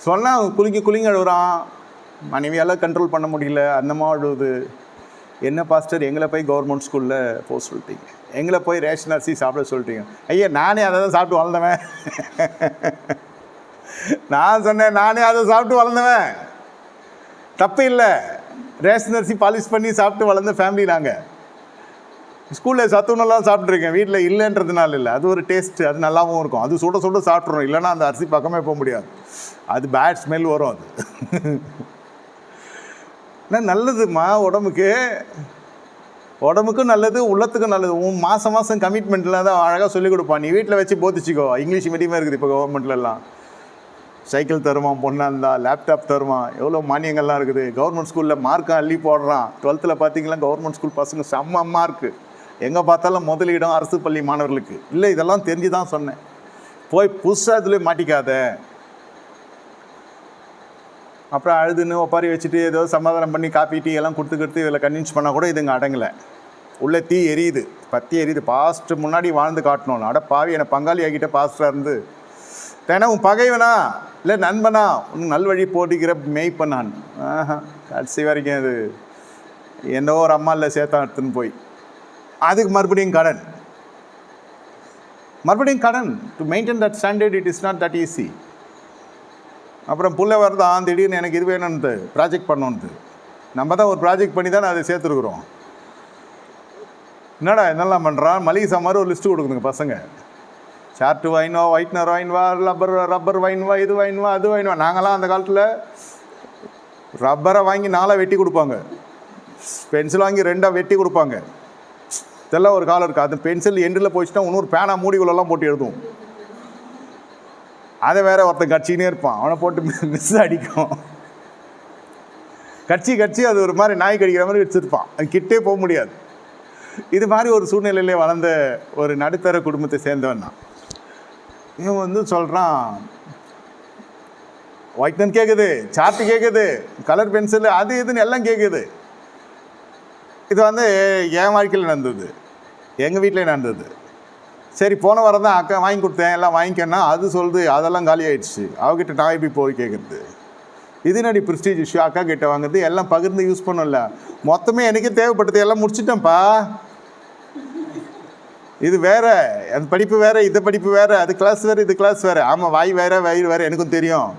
சொன்னால் அவங்க குலுங்கி அழுகுறான், மனைவியால் கண்ட்ரோல் பண்ண முடியல, அந்தமாக அழுகுது. என்ன பாஸ்டர் எங்களை போய் கவர்மெண்ட் ஸ்கூலில் போக சொல்லிட்டீங்க, எங்களை போய் ரேஷன் அரிசி சாப்பிட சொல்லிட்டீங்க. ஐயா, நானே அதை தான் சாப்பிட்டு வளர்ந்தவன். நான் சொன்னேன், நானே அதை சாப்பிட்டு வளர்ந்தவன், தப்பு இல்லை. ரேஷன் அரிசி பாலிஷ் பண்ணி சாப்பிட்டு வளர்ந்த ஃபேமிலி நாங்கள். ஸ்கூலில் சத்துணவுலாம் சாப்பிட்ருக்கேன், வீட்டில் இல்லைன்றதுனால இல்லை, அது ஒரு டேஸ்ட்டு, அது நல்லாவும் இருக்கும். அது சுட சுட சாப்பிட்றோம், இல்லைன்னா அந்த அரிசி பக்கமே போக முடியாது, அது பேட் ஸ்மெல் வரும். அது ஆனால் நல்லதுமா, உடம்புக்கும் நல்லது, உள்ளத்துக்கும் நல்லது. மாதம் மாதம் கமிட்மெண்ட்டில் தான் அழகாக சொல்லிக் கொடுப்பான். நீ வீட்டில் வச்சு போதிச்சிக்கோ. இங்கிலீஷ் மீடியமாக இருக்குது இப்போ கவர்மெண்ட்லலாம். சைக்கிள் தருவான், பொண்ணாக இருந்தால் லேப்டாப் தருவான், எவ்வளோ மானியங்கள்லாம் இருக்குது. கவர்மெண்ட் ஸ்கூலில் மார்க்கை அள்ளி போடுறான். 12th பார்த்தீங்கன்னா கவர்மெண்ட் ஸ்கூல் பசங்க செம்ம மார்க்கு. எங்கே பார்த்தாலும் முதலிடம் அரசு பள்ளி மாணவர்களுக்கு. இல்லை, இதெல்லாம் தெரிஞ்சு தான் சொன்னேன். போய் புதுசாக இதுலேயே மாட்டிக்காத. அப்புறம் அழுதுன்னு ஒப்பாரி வச்சுட்டு ஏதோ சமாதானம் பண்ணி காப்பி டீ எல்லாம் கொடுத்துக்கிட்டு இதில் கன்வின்ஸ் பண்ணால் கூட இதுங்க அடங்கலை. உள்ளே தீ எரியுது, பற்றி எரியுது. பாஸ்ட்டு முன்னாடி வாழ்ந்து காட்டணும். அட பாவி, என்னை பங்காளி ஆகிட்ட பாஸ்டாக இருந்து ஏன்னா உன் பகைவனா இல்லை நண்பனா உன் நல்வழி போட்டிக்கிற மேய்ப்பனான். கடைசி வரைக்கும் அது என்னோ ஒரு அம்மா இல்லை சேர்த்தான் எடுத்துன்னு போய் அதுக்கு மறுபடியும் கடன். To maintain that standard it is not that easy. அப்புறம் புள்ள வருதான், திடீர்னு எனக்கு இது வேணும்னு ப்ராஜெக்ட் பண்ணணுன்ட்டு. நம்ம தான் ஒரு ப்ராஜெக்ட் பண்ணி தான் அதை சேர்த்துருக்குறோம். என்னடா என்னெல்லாம் பண்ணுறான், மளிகை சாமான் ஒரு லிஸ்ட்டு கொடுக்குதுங்க பசங்க. சார்ட்டு வாங்கினவா, ஒயிட்னர் வாங்கினவா, ரப்பர் வாங்கினவா, இது வாங்கினவா, அது வாங்கினவா. நாங்களாம் அந்த காலத்தில் ரப்பரை வாங்கி 4 வெட்டி கொடுப்பாங்க, பென்சில் வாங்கி 2 வெட்டி கொடுப்பாங்க. இதெல்லாம் ஒரு காலம் இருக்குது. அது பென்சில் எண்டில் போயிடுச்சுன்னா இன்னொரு பேனா மூடிக்குள்ளெல்லாம் போட்டு எழுதுவோம். அதை வேற ஒருத்தன் கட்சினே இருப்பான், அவனை போட்டு மிஸ் அடிக்கும். கட்சி அது ஒரு மாதிரி நாய் கடிக்கிற மாதிரி வச்சுருப்பான், அது கிட்டே போக முடியாது. இது மாதிரி ஒரு சூழ்நிலையிலே வளர்ந்த ஒரு நடுத்தர குடும்பத்தை சேர்ந்தவன் தான். இவன் சொல்கிறான், ஒயிட்னர் கேட்குது, சார்ட்டு கேட்குது, கலர் பென்சில் அது இதுன்னு எல்லாம் கேட்குது. இது என் வாழ்க்கையில் நடந்தது, எங்கள் வீட்டில் நடந்தது. சரி, போன வாரம் தான் அக்கா வாங்கி கொடுத்தேன், எல்லாம் வாங்கிக்கன்னா அது சொல்லுது அதெல்லாம் காலி ஆகிடுச்சு. அவகிட்ட நான் எப்படி போய் கேட்குறது? இது நடி ப்ரெஸ்டீஜ் இஷ்யூ. அக்கா கிட்ட வாங்குறது எல்லாம் பகிர்ந்து யூஸ் பண்ணல. மொத்தமே எனக்கே தேவைப்பட்டது எல்லாம் முடிச்சிட்டேன்ப்பா. இது வேறு, அந்த படிப்பு வேறு, இது படிப்பு வேறு, அது கிளாஸ் வேறு, இது கிளாஸ் வேறு. ஆமாம், வாய் வேறு வயிறு வேறு, எனக்கும் தெரியும்.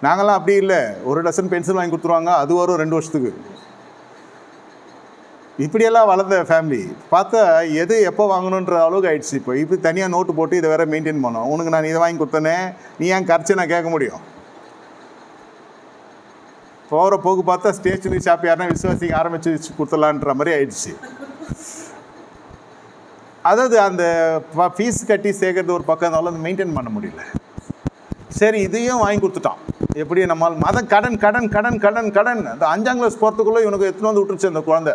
நாங்களாம் அப்படி இல்லை, ஒரு டசன் பென்சில் வாங்கி கொடுத்துருவாங்க, அது வரும் 2 வருஷத்துக்கு. இப்படியெல்லாம் வளர்ந்த ஃபேமிலி. பார்த்தா எது எப்போ வாங்கணுன்ற அளவுக்கு ஆயிடுச்சு. இப்போ தனியாக நோட்டு போட்டு இதை வேறு மெயின்டைன் பண்ணோம். உனக்கு நான் இதை வாங்கி கொடுத்தேனே, நீ ஏன் கரைச்சி நான் கேட்க முடியும்? போகிற போக்கு பார்த்தா ஸ்டேஷனரி ஷாப் யாருன்னா விசுவாசிங்க ஆரம்பித்து கொடுத்துடலான்ற மாதிரி ஆயிடுச்சு. அதாவது அந்த ஃபீஸ் கட்டி சேர்க்கறது ஒரு பக்கம் இருந்தாலும் அதை மெயின்டைன் பண்ண முடியல. சரி, இதையும் வாங்கி கொடுத்துட்டான். எப்படி நம்மால் கடன் கடன் கடன் கடன் கடன். அந்த 5ஆம் கிளாஸ் போகிறதுக்குள்ளே இவனுக்கு எடுத்துன்னு வந்து விட்டுருச்சு. அந்த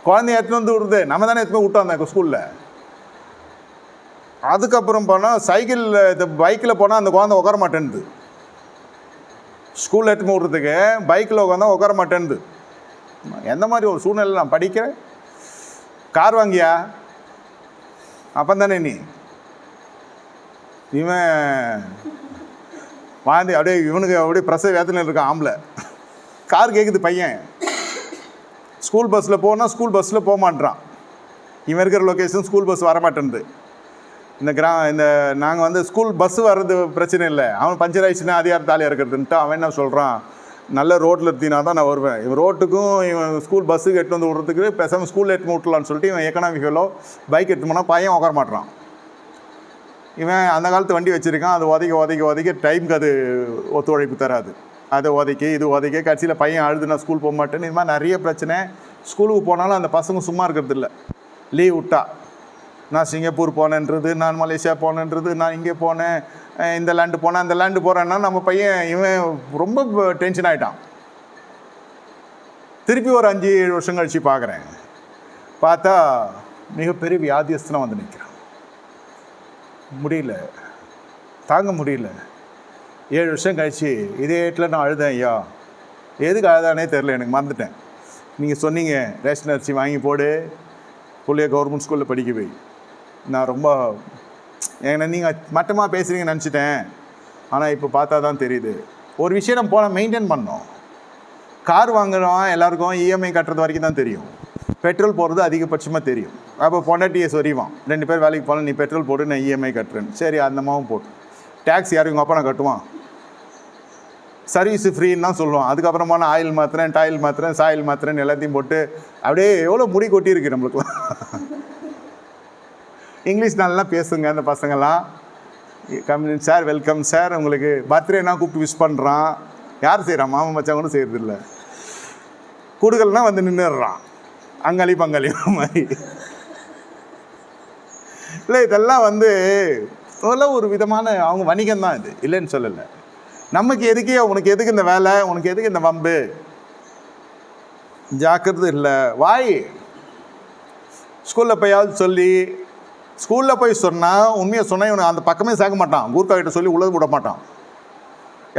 குழந்தைய எடுத்துன்னு வந்து விடுறது, நம்ம தானே எடுத்துன்னு விட்டோம் அந்த ஸ்கூலில். அதுக்கப்புறம் போனால் சைக்கிளில், இந்த பைக்கில் போனால் அந்த குழந்தை உட்கார மாட்டேன்து. ஸ்கூலில் எடுத்துன்னு விட்றதுக்கு பைக்கில் உட்காந்தா உட்கார மாட்டேன்து. எந்த மாதிரி ஒரு சூழ்நிலை நான் படிக்கிறேன். கார் வாங்கியா? அப்போ தானே இவன் வாழ்ந்து அப்படியே இவனுக்கு அப்படியே பிரசவ வேதனை இருக்கான் ஆம்பளை. கார் கேட்குது பையன். ஸ்கூல் பஸ்ஸில் போனால் ஸ்கூல் பஸ்ஸில் போக மாட்டேறான். இவன் இருக்கிற லொக்கேஷன் ஸ்கூல் பஸ் வரமாட்டேன்து. இந்த நாங்கள் ஸ்கூல் பஸ்ஸு வர்றது பிரச்சனை இல்லை, அவன் பஞ்சர் ஆயிடுச்சுன்னா அதிகார தாலியாக இருக்கிறதுன்ட்டு அவன் என்ன சொல்கிறான், நல்ல ரோட்டில் எடுத்தினா தான் நான் வருவேன். இவன் ரோட்டுக்கும் இவன் ஸ்கூல் பஸ்ஸுக்கு எடுத்து வந்து விட்றதுக்கு பேசாமல் ஸ்கூலில் எடுத்து விட்டலான்னு சொல்லிட்டு இவன் எக்கனாமிக்கலோ பைக் எடுத்து போனால் பையன் உட்கார மாட்டான். இவன் அந்த காலத்து வண்டி வச்சுருக்கான். அது உதைக்க டைமுக்கு அது ஒத்துழைப்பு தராது. அதை இது உதைக்க கடைசியில் பையன் அழுதுனா ஸ்கூல் போக மாட்டேன்னு. இது மாதிரி நிறைய பிரச்சனை. ஸ்கூலுக்கு போனாலும் அந்த பசங்க சும்மா இருக்கிறதில்ல. லீவ் விட்டா நான் சிங்கப்பூர் போனேன்றது, நான் மலேசியா போனேன்றது, நான் இங்கே போனேன், இந்த லேண்டு போனேன், அந்த லேண்டு போகிறேன்னா நம்ம பையன் இவன் ரொம்ப டென்ஷன் ஆகிட்டான். திருப்பி ஒரு 5-7 வருஷம் கழித்து பார்க்குறேன். பார்த்தா மிகப்பெரிய வியாதியஸ்தனாக வந்து நிற்கிறான். முடியல, தாங்க முடியல. 7 வருஷம் கழிச்சு இதே வீட்டில் நான் அழுதேன். ஐயா, எதுக்கு அழுதானே தெரில, எனக்கு மறந்துட்டேன். நீங்கள் சொன்னீங்க ரேஷன் அரிசி வாங்கி போடு, பிள்ளைய கவர்மெண்ட் ஸ்கூலில் படிக்க வை. நான் ரொம்ப நீங்கள் மட்டமாக பேசுகிறீங்கன்னு நினச்சிட்டேன். ஆனால் இப்போ பார்த்தா தான் தெரியுது. ஒரு விஷயம் நம்ம போனால் மெயின்டைன் பண்ணோம். கார் வாங்குறோம், எல்லாருக்கும் இஎம்ஐ கட்டுறது வரைக்கும் தான் தெரியும். பெட்ரோல் போடுறது அதிகபட்சமாக தெரியும். அப்போ பொண்டாட்டியை சொறிவான், 2 பேர் வேலைக்கு போகலாம், நீ பெட்ரோல் போட்டு நான் இஎம்ஐ கட்டுறேன். சரி, அந்த மாவும் போட்டு. டேக்ஸ் யாரும் உங்கள் அப்பா நான் கட்டுவான். சர்வீஸு ஃப்ரீன்னு தான் சொல்லுவோம். அதுக்கப்புறமா நான் ஆயில் மாத்திரேன், டாயில் மாத்திரேன், சாயில் மாத்திரேன்னு எல்லாத்தையும் போட்டு அப்படியே எவ்வளோ முடி கொட்டியிருக்கு நம்மளுக்குலாம். இங்கிலீஷ் நல்லா பேசுங்க அந்த பசங்கள்லாம். கம்யூனிட் சார், வெல்கம் சார், உங்களுக்கு பர்த்டேனா கூப்பிட்டு விஷ் பண்ணுறான். யார் செய்கிறான்? மாமா மச்சான் கூட செய்கிறதில்ல. கூடுதல்னா வந்து நின்றுடுறான், அங்காளி பங்காளி மாதிரி. இல்லை, இதெல்லாம் வந்து அதெல்லாம் ஒரு விதமான அவங்க வணிகம் தான். இது இல்லைன்னு சொல்லலை. நமக்கு எதுக்கே, உனக்கு எதுக்கு இந்த வேலை, உனக்கு எதுக்கு இந்த வம்பு? ஜாக்கிரதை இல்லை. வாய் ஸ்கூலில் போயாவது சொல்லி, ஸ்கூலில் போய் சொன்னால் உண்மையை சொன்னால் இவனுக்கு அந்த பக்கமே சேர்க்க மாட்டான். கூர்க்கா கிட்ட சொல்லி உள்ளது விட மாட்டான்.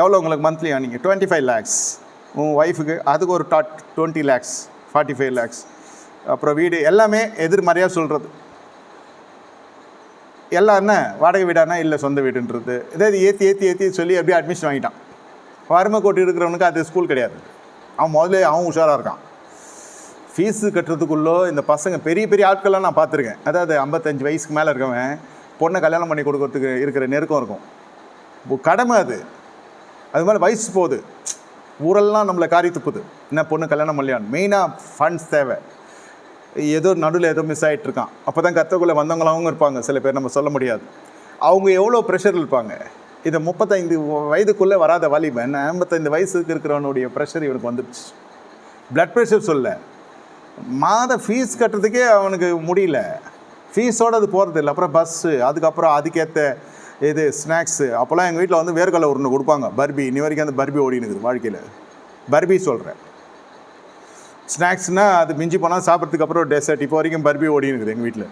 எவ்வளோ உங்களுக்கு மந்த்லி நீங்கள் 25 lakhs, உன் ஒய்ஃபுக்கு அதுக்கு ஒரு 20 lakhs, 45 lakhs, அப்புறம் வீடு எல்லாமே எதிர்மறையாக சொல்கிறது. எல்லாம் என்ன வாடகை வீடானா இல்லை சொந்த வீடுன்றது. இதாவது ஏற்றி சொல்லி அப்படியே அட்மிஷன் வாங்கிட்டான். வறுமை கோட்டி இருக்கிறவனுக்கு அது ஸ்கூல் கிடையாது. அவன் முதல்ல அவன் உஷாராக இருக்கான். ஃபீஸு கட்டுறதுக்குள்ளே இந்த பசங்க பெரிய பெரிய ஆட்கள்லாம் நான் பார்த்துருக்கேன். அதாவது 55 வயசுக்கு மேலே இருக்கவன் பொண்ணை கல்யாணம் பண்ணி கொடுக்கறதுக்கு இருக்கிற நெருக்கம் இருக்கும். கடமை அது. அது மாதிரி வயசு போகுது, ஊரெல்லாம் நம்மளை காரி துப்புது. என்ன பொண்ணு கல்யாணம் பண்ணலையான்னு. மெயினாக ஃபண்ட்ஸ் தேவை. ஏதோ நடுவில் ஏதோ மிஸ் ஆகிட்டு இருக்கான். அப்போ தான் கற்றுக்குள்ளே வந்தவங்களாகவும் இருப்பாங்க. சில பேர் நம்ம சொல்ல முடியாது. அவங்க எவ்வளோ ப்ரெஷர் இருப்பாங்க. இதை 35 வயதுக்குள்ளே வராத வாலிபன் 55 வயசுக்கு இருக்கிறவனுடைய ப்ரெஷர் இவனுக்கு வந்துடுச்சு. பிளட் ப்ரெஷர் சொல்ல, மாத ஃபீஸ் கட்டுறதுக்கே அவனுக்கு முடியல. ஃபீஸோடு அது போகிறது இல்லை. அப்புறம் பஸ்ஸு, அதுக்கப்புறம் அதுக்கேற்ற இது ஸ்நாக்ஸு. அப்போல்லாம் எங்கள் வீட்டில் வந்து வேர்க்கடலை உருண்டை கொடுப்பாங்க, பர்பி. இன்னி வரைக்கும் அந்த பர்பி ஓடினுக்குது வாழ்க்கையில். பர்பி சொல்கிறேன். ஸ்நாக்ஸ்னால் அது மிஞ்சி போனால் சாப்பிட்றதுக்கு அப்புறம் டெசர்ட். இப்போ வரைக்கும் பர்பி ஓடினுக்குது எங்கள் வீட்டில்.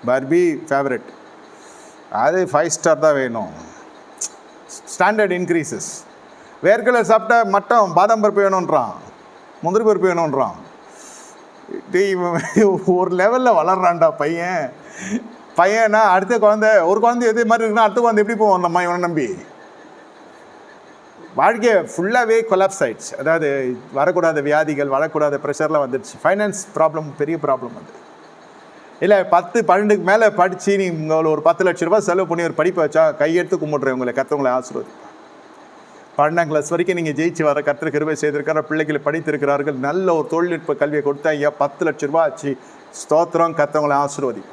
பர்பி ஃபேவரட். அது 5 ஸ்டார் தான் வேணும். Standard increases. வேர்க்கடலை சாப்பிட்டா மட்டம் பாதாம் பருப்பு வேணுன்றான், முந்திரி பருப்பு வேணுன்றான். ஒரு லெவலில் வளர்றான்டா பையன். பையனா அடுத்த குழந்தை, ஒரு குழந்தை எதே மாதிரி இருக்குன்னா அடுத்த குழந்தை எப்படி போவோம் அந்த அம்மா இவனை நம்பி? வாழ்க்கையை ஃபுல்லாகவே கொலாப்ஸ் ஆகிடுச்சு. அதாவது வரக்கூடாத வியாதிகள், வரக்கூடாத ப்ரெஷர்லாம் வந்துடுச்சு. ஃபைனான்ஸ் ப்ராப்ளம் பெரிய ப்ராப்ளம் அது. இல்லை 10-12க்கு மேலே படித்து நீங்கள் ஒரு 10 லட்ச ரூபா செலவு பண்ணி ஒரு படிப்பை வச்சா கையெடுத்து கும்பிட்றேன் உங்களை. கற்றவங்களை ஆசீர்வாதி. 12ஆம் கிளாஸ் வரைக்கும் நீங்கள் ஜெயிச்சு வர கற்று கிருபை செய்திருக்கிற பிள்ளைகளை படித்திருக்கிறார்கள். நல்ல ஒரு தொழில்நுட்ப கல்வியை கொடுத்தா ஐயா 10 லட்ச ரூபா ஆச்சு. ஸ்தோத்திரம், கற்றவங்களை ஆசீர்வாதி.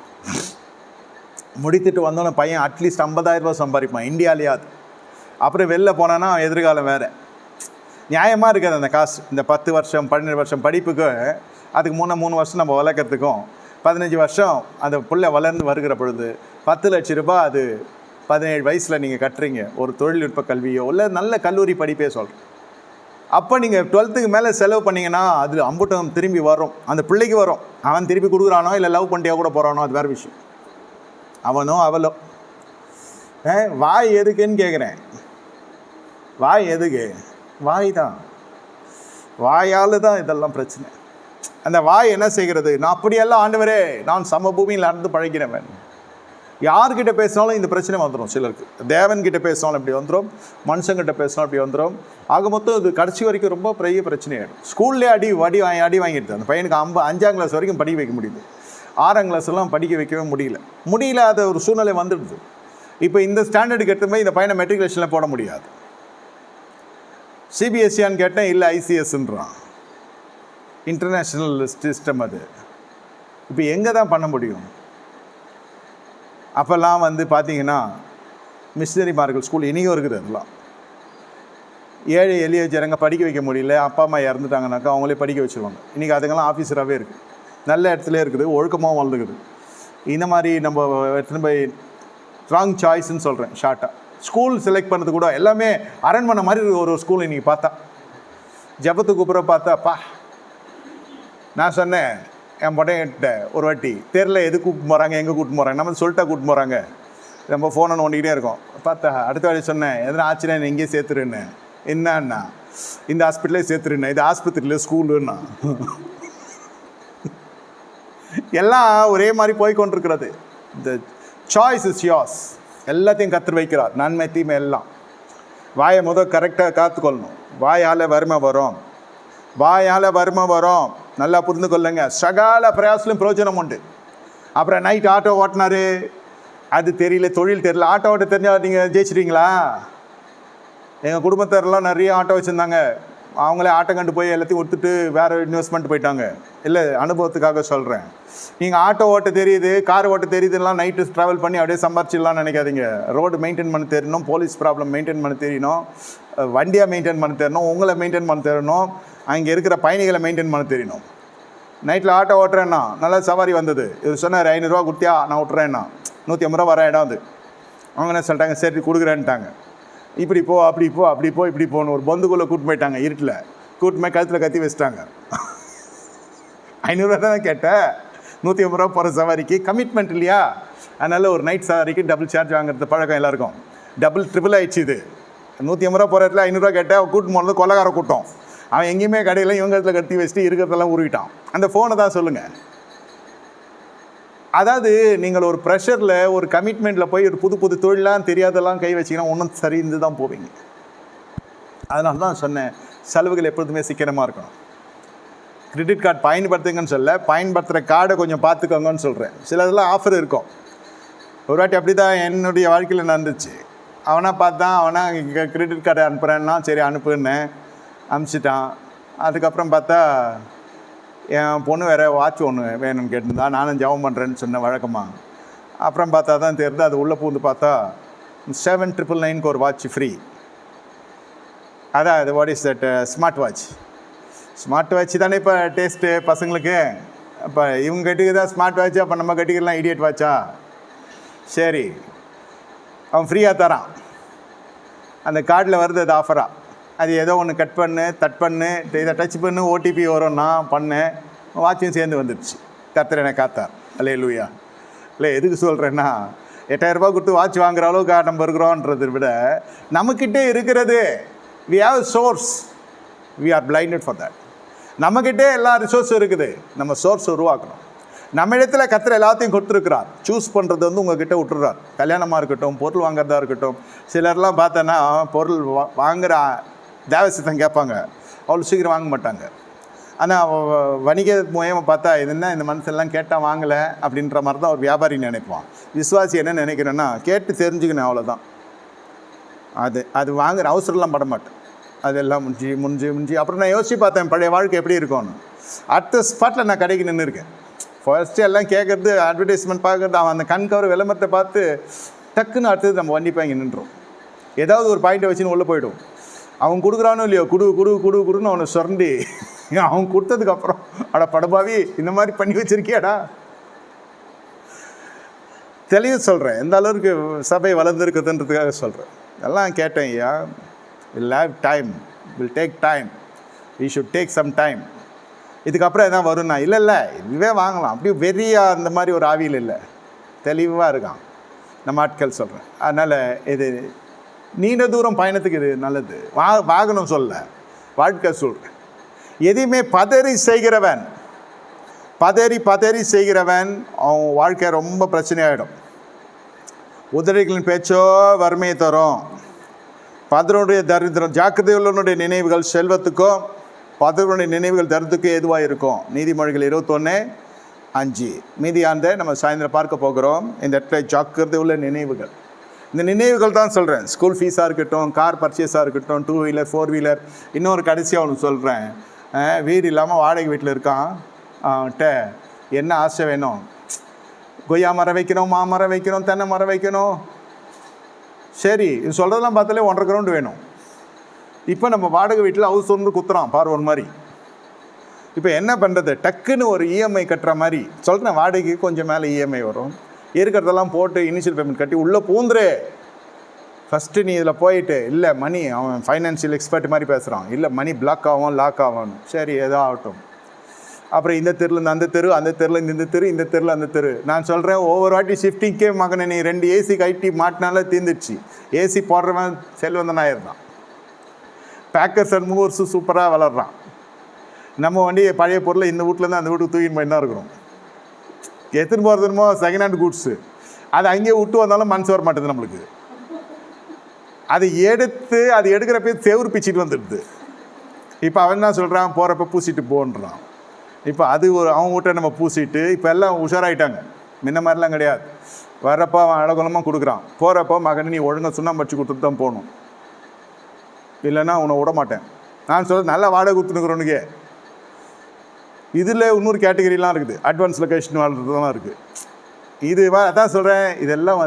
முடித்துட்டு வந்தோன்னே பையன் அட்லீஸ்ட் 50,000 ரூபா சம்பாதிப்பான் இந்தியாவிலேயாவது. அப்புறம் வெளில போனான்னா எதிர்காலம் வேறு. நியாயமாக இருக்காது அந்த காசு. இந்த 10 வருஷம் 12 வருஷம் படிப்புக்கு, அதுக்கு 3 வருஷம் நம்ம வளர்க்குறதுக்கும் 15 வருஷம் அந்த பிள்ளை வளர்ந்து வருகிற பொழுது 10 லட்ச ரூபா அது 17 வயசில் நீங்கள் கட்டுறீங்க. ஒரு தொழில்நுட்ப கல்வியோ இல்லை நல்ல கல்லூரி படிப்பே சொல்கிறேன். அப்போ நீங்கள் 12க்கு மேலே செலவு பண்ணிங்கன்னா அது அம்புட்டம் திரும்பி வரும், அந்த பிள்ளைக்கு வரும். அவன் திருப்பி கொடுக்குறானோ இல்லை லவ் பண்ணியா கூட போகிறானோ அது வேறு விஷயம். அவனோ அவளோ. வாய் எதுக்குன்னு கேட்குறேன். வாய் எதுக்கு? வாய் தான். வாயால் தான் இதெல்லாம் பிரச்சனை. அந்த வாய் என்ன செய்கிறது? நான் அப்படியெல்லாம் ஆண்டவரே, நான் சமபூமியில் நடந்து பழகிறவன். யார்கிட்ட பேசினாலும் இந்த பிரச்சனை வந்துடும். சிலருக்கு தேவன்கிட்ட பேசினாலும் இப்படி வந்துடும், மனுஷங்கிட்ட பேசினாலும் இப்படி வந்துடும். ஆக மொத்தம் இது கடைசி வரைக்கும் ரொம்ப பெரிய பிரச்சனையாயிடும். ஸ்கூல்லே அடி வாங்கிடுது. அந்த பையனுக்கு 5ஆம் கிளாஸ் வரைக்கும் படிக்க வைக்க முடியுது, 6ஆம் கிளாஸ்லாம் படிக்க வைக்கவே முடியல. ஒரு சூழ்நிலை வந்துடுது. இப்போ இந்த ஸ்டாண்டர்டுக்கு எடுத்து போய் இந்த பையனை மெட்ரிகுலேஷனில் போட முடியாது. சிபிஎஸ்சியான்னு கேட்டேன், இல்லை ஐசிஎஸ்ன்றான். இன்டர்நேஷ்னல் சிஸ்டம் அது. இப்போ எங்கே தான் பண்ண முடியும்? அப்போல்லாம் வந்து பார்த்தீங்கன்னா மிஷினரிமார்கள் ஸ்கூல் இனியும் இருக்குது. அதெல்லாம் ஏழை எளிய ஜனங்க படிக்க வைக்க முடியல, அப்பா அம்மா இறந்துட்டாங்கனாக்கா அவங்களே படிக்க வச்சுருவாங்க. இன்றைக்கி அதுங்கெல்லாம் ஆஃபீஸராகவே இருக்குது, நல்ல இடத்துல இருக்குது, ஒழுக்கமாக வளர்ந்துக்குது. இந்த மாதிரி நம்ம எடுத்துன்னு போய் ராங் சாய்ஸ்ன்னு சொல்கிறேன் ஷார்ட்டாக. ஸ்கூல் செலக்ட் பண்ணது கூட எல்லாமே அரண்மனை மாதிரி ஒரு ஸ்கூல். இன்றைக்கி பார்த்தா ஜபத்துக்கு கூப்பிட்ற பார்த்தாப்பா, நான் சொன்னேன் என் பொட்டையிட்ட ஒரு வாட்டி, தெரியல எது கூப்பிட்டு போகிறாங்க, எங்கே கூப்பிட்டு போகிறாங்க, நம்ம சொல்லிட்டா கூப்பிட்டு போகிறாங்க. நம்ம ஃபோனை நோண்டிக்கிட்டே இருக்கோம். பார்த்தா அடுத்த வாட்டி சொன்னேன், எதனா ஆச்சுன்னா நீ இங்கேயே சேர்த்துருன்னு. என்னன்னா இந்த ஹாஸ்பிட்டலே சேர்த்துருண்ணா, இது ஆஸ்பத்திரியில் ஸ்கூலுன்னா. எல்லாம் ஒரே மாதிரி போய்கொண்டிருக்கிறது. இந்த சாய்ஸ் இஸ் யோர்ஸ். எல்லாத்தையும் கற்று வைக்கிறார், நன்மை தீமை எல்லாம். வாயை முதல் கரெக்டாக காத்துக்கொள்ளணும். வாயால் வறுமை வரும், வாயால் வறுமை வரும். நல்லா புரிந்து கொள்ளுங்க. சகல பிரயாசலும் பிரயோஜனம் உண்டு. அப்புறம் நைட் ஆட்டோ ஓட்டினாரு, அது தெரியல, தொழில் தெரியல. ஆட்டோ ஓட்ட தெரிஞ்சால் நீங்கள் ஜெயிச்சிட்டீங்களா? எங்கள் குடும்பத்தாரெல்லாம் நிறைய ஆட்டோ வச்சுருந்தாங்க. அவங்களே ஆட்டம் கண்டு போய் எல்லாத்தையும் விட்டுட்டு வேறு இன்வெஸ்ட்மெண்ட் போயிட்டாங்க. இல்லை, அனுபவத்துக்காக சொல்கிறேன். நீங்கள் ஆட்டோ ஓட்ட தெரியுது, கார் ஓட்ட தெரியுதுலாம் நைட்டு ட்ராவல் பண்ணி அப்படியே சம்பாரிச்சிடலாம்னு நினைக்காதீங்க. ரோடு மெயின்டைன் பண்ண தெரியணும், போலீஸ் ப்ராப்ளம் மெயின்டைன் பண்ண தெரியணும், வண்டியாக மெயின்டைன் பண்ண தெரியணும், உங்களை மெயின்டைன் பண்ண தெரியணும், அங்கே இருக்கிற பயணிகளை மெயின்டைன் பண்ண தெரியணும். நைட்டில் ஆட்டோ ஓட்டுறேன்னா நல்லா சவாரி வந்தது, இது சொன்னார் 500 ரூபா கொடுத்தியா நான் விட்டுறேன்னா 150 ரூபா வர இடம் அது. அவங்க என்ன சொல்லிட்டாங்க, சரி கொடுக்குறேன்ட்டாங்க. இப்படி போ அப்படி போ அப்படி போ இப்படி போகணும் ஒரு பொந்துக்குள்ளே கூட்டு போயிட்டாங்க. இருட்டில் கூட்டு போய் கழுத்தில் கத்தி வச்சுட்டாங்க. 500 ரூபா தான் கேட்டேன், 150 ரூபா போகிற சவாரிக்கு கமிட்மெண்ட் இல்லையா? அதனால் ஒரு நைட் சவாரிக்கு டபுள் சார்ஜ் வாங்குறது பழக்கம் எல்லாருக்கும். ட்ரிபிள் ஆயிடுச்சு இது. 150 ரூபா போகிற இடத்துல 500 ரூபா கேட்டேன். கூட்டு போனது கொள்ளக்கார கூட்டம். அவன் எங்கேயுமே கடையில் இவங்க இடத்துல கத்தி வச்சுட்டு இருக்கிறதெல்லாம் உருவிட்டான். அந்த ஃபோனை தான் சொல்லுங்கள். அதாவது நீங்கள் ஒரு ப்ரெஷரில் ஒரு கமிட்மெண்ட்டில் போய் ஒரு புது தொழிலாம் தெரியாதெல்லாம் கை வச்சிங்கன்னா ஒன்றும் சரிந்து தான் போவீங்க. அதனால தான் சொன்னேன், செலவுகள் எப்பொழுதுமே சிக்கனமாக இருக்கணும். கிரெடிட் கார்டு பயன்படுத்துங்கன்னு சொல்ல, பயன்படுத்துகிற கார்டை கொஞ்சம் பார்த்துக்கோங்கன்னு சொல்கிறேன். சிலதெல்லாம் ஆஃபர் இருக்கும். ஒரு வாட்டி அப்படி தான் என்னுடைய வாழ்க்கையில் நடந்துச்சு. அவனாக பார்த்தான், அவனாக இங்கே கிரெடிட் கார்டை அனுப்புகிறேன்னா சரி அனுப்புன்னு அனுப்பிச்சிட்டான். அதுக்கப்புறம் பார்த்தா என் பொண்ணு வேறு வாட்ச் ஒன்று வேணும்னு கேட்டிருந்தா, நானும் ஜெபம் பண்ணுறேன்னு சொன்ன வழக்கமாக. அப்புறம் பார்த்தா தான் தெரியுது, அது உள்ளே பூந்து பார்த்தா 7999 ஒரு வாட்ச் ஃப்ரீ. அதான் அது what is that smart watch தானே இப்போ டேஸ்ட்டு பசங்களுக்கு. இப்போ இவங்க கட்டிக்கிறதா ஸ்மார்ட் வாட்சா, அப்போ நம்ம கட்டிக்கலாம் இடியட் வாட்சா? சரி, அவன் ஃப்ரீயாக தரான். அந்த கார்டில் வருது அது ஆஃபராக. அது ஏதோ ஒன்று கட் பண்ணு இதை டச் பண்ணு, ஓடிபி வரும், நான் பண்ணேன், வாட்சும் சேர்ந்து வந்துடுச்சு. கர்த்தர் என்னை காத்தார். அல்லேலூயா. இல்லை, எதுக்கு சொல்கிறேன்னா, 8000 ரூபா கொடுத்து வாட்ச் வாங்குற அளவுக்கு நம்ம இருக்கிறோன்றதை விட நம்மக்கிட்டே இருக்கிறது, we have a source, we are blinded for that. நம்மக்கிட்டே எல்லா ரிசோர்ஸும் இருக்குது, நம்ம சோர்ஸ் உருவாக்கணும். நம்ம இடத்துல கர்த்தர் எல்லாத்தையும் கொடுத்துருக்குறார். சூஸ் பண்ணுறது வந்து உங்ககிட்ட விட்டுறார். கல்யாணமாக இருக்கட்டும், பொருள் வாங்குறதா இருக்கட்டும். சிலர்லாம் பார்த்தோன்னா பொருள் வாங்குகிற தேவசித்தம் கேட்பாங்க, அவ்வளோ சீக்கிரம் வாங்க மாட்டாங்க. ஆனால் வணிக மூலமாக பார்த்தா இதுன்னா இந்த மனுஷெல்லாம் கேட்டால் வாங்கலை அப்படின்ற மாதிரி தான் ஒரு வியாபாரி நினைப்பான். விசுவாசி என்ன நினைக்கிறேன்னா, கேட்டு தெரிஞ்சுக்கணும், அவ்வளோதான். அது வாங்குகிற அவசரம்லாம் பட மாட்டேன். அதெல்லாம் முடிஞ்சு அப்புறம் நான் யோசித்து பார்த்தேன் பழைய வாழ்க்கை எப்படி இருக்கும்னு. அடுத்த ஸ்பாட்டில் நான் கடைக்கு நின்று இருக்கேன். ஃபர்ஸ்ட்டு எல்லாம் கேட்குறது, அட்வர்டைஸ்மெண்ட் பார்க்குறது, அவன் அந்த கண் கவர் விளம்பரத்தை பார்த்து டக்குன்னு அடுத்தது நம்ம வண்டி போய் இங்கே நின்றோம். ஏதாவது ஒரு பாயிண்ட்டை வச்சுன்னு உள்ளே போய்டும். அவன் கொடுக்குறானோ இல்லையோ, குடுன்னு அவனை சுரண்டி அவன் கொடுத்ததுக்கப்புறம் படபாவி இந்த மாதிரி பண்ணி வச்சுருக்கியாடா. தெளிவு சொல்கிறேன், எந்த அளவுக்கு சபை வளர்ந்துருக்குதுன்றதுக்காக சொல்கிறேன். எல்லாம் கேட்டேன். ஐயா, will have time, will take time, we should take some time. இதுக்கப்புறம் எதாவது வரும்னா, இல்லை இதுவே வாங்கலாம், அப்படியே வெறியாக அந்த மாதிரி ஒரு ஆவியில் இல்லை, தெளிவாக இருக்கான் நம்ம ஆட்கள் சொல்கிறேன். அதனால் இது நீண்ட தூரம் பயணத்துக்கு இது நல்லது. வாகனம் சொல்ல, வாழ்க்கை சொல்கிறேன். எதையுமே பதறி செய்கிறவன் அவன் வாழ்க்கை ரொம்ப பிரச்சனையாகிடும். உதவிகளின் பேச்சோ வறுமையை தரும், பதருடைய தரித்திரம். ஜாக்கிரதையுள்ளவனுடைய நினைவுகள் செல்வத்துக்கும், பதருடைய நினைவுகள் தரித்திரத்துக்கும் ஏதுவாக இருக்கும். நீதிமொழிகள் 21:5. மீதியாண்ட நம்ம சாயந்தரம் பார்க்க போகிறோம். இந்த இடத்துல ஜாக்கிரதை உள்ள நினைவுகள், இந்த நினைவுகள் தான் சொல்கிறேன். ஸ்கூல் ஃபீஸாக இருக்கட்டும், கார் பர்ச்சேஸாக இருக்கட்டும், 2 வீலர் 4 வீலர். இன்னொரு கடைசியாக ஒன்று சொல்கிறேன், வீடு இல்லாமல் வாடகை வீட்டில் இருக்கான். என்ன ஆசை வேணும்? கொய்யா மரம் வைக்கணும், மாமரம் வைக்கணும், தென்னை மரம் வைக்கணும். சரி, இது சொல்கிறதெல்லாம் பார்த்தாலே 1.5 கிரவுண்டு வேணும். இப்போ நம்ம வாடகை வீட்டில் ஹவுஸ் ஓனர் குத்துறான் பார்வன் மாதிரி. இப்போ என்ன பண்ணுறது? டக்குன்னு ஒரு இஎம்ஐ கட்டுற மாதிரி சொல்கிறேன். வாடகைக்கு கொஞ்சம் மேலே இஎம்ஐ வரும். இருக்கிறதெல்லாம் போட்டு இனிஷியல் பேமெண்ட் கட்டி உள்ளே பூந்துரு. ஃபஸ்ட்டு நீ இதில் போயிட்டு, இல்லை மணி, அவன் ஃபைனான்ஷியல் எக்ஸ்பர்ட் மாதிரி பேசுகிறான், இல்லை மணி பிளாக் ஆகும், லாக் ஆகும். சரி, ஏதோ ஆகட்டும். அப்புறம் இந்த தெருலேருந்து அந்த தெரு, அந்த தெருலேருந்து இந்த தெரு, இந்த தெருவில் அந்த தெரு. நான் சொல்கிறேன், ஒவ்வொரு வாட்டி ஷிஃப்டிங்கே மகனை நீ 2 ஏசி கைட்டி மாட்டினாலே தீர்ந்துடுச்சு. ஏசி போடுறவன் செல்வந்தனாக தான். பேக்கர் சண்முகம் சூப்பராக வளர்றான். நம்ம வண்டி பழைய பொருளை இந்த வீட்டிலேருந்து அந்த வீட்டுக்கு தூக்கின்னு போய் தான் இருக்கிறோம். எடுத்துன்னு போகிறதுமோ செகண்ட் ஹேண்ட் கூட்ஸு, அது அங்கேயே விட்டு வந்தாலும் மனசு வர மாட்டேது நம்மளுக்கு. அது எடுக்கிறப்ப செவுறு பிச்சுட்டு வந்துடுது. இப்போ அவன் என்ன சொல்கிறான், போகிறப்ப பூசிட்டு போன்றான். இப்போ அது அவன் வீட்டை நம்ம பூசிட்டு இப்போ எல்லாம் உஷாராயிட்டாங்க. முன்ன மாதிரிலாம் கிடையாது. வர்றப்போ அவன் அழகுலமாக கொடுக்குறான், போகிறப்போ மகனை நீ ஒழுங்காக சுண்ணாம்பு வச்சு கொடுத்துட்டு தான் போகணும். இல்லைன்னா உன்னை விட மாட்டேன். நான் சொல்கிறது நல்லா வாடகை கொடுத்துனுக்குறவனுக்கே. இதில் இன்னொரு கேட்டகரிலாம் இருக்குது, அட்வான்ஸ் லொக்கேஷன் வாழ்றதுலாம் இருக்குது. இது அதான் சொல்கிறேன், இதெல்லாம்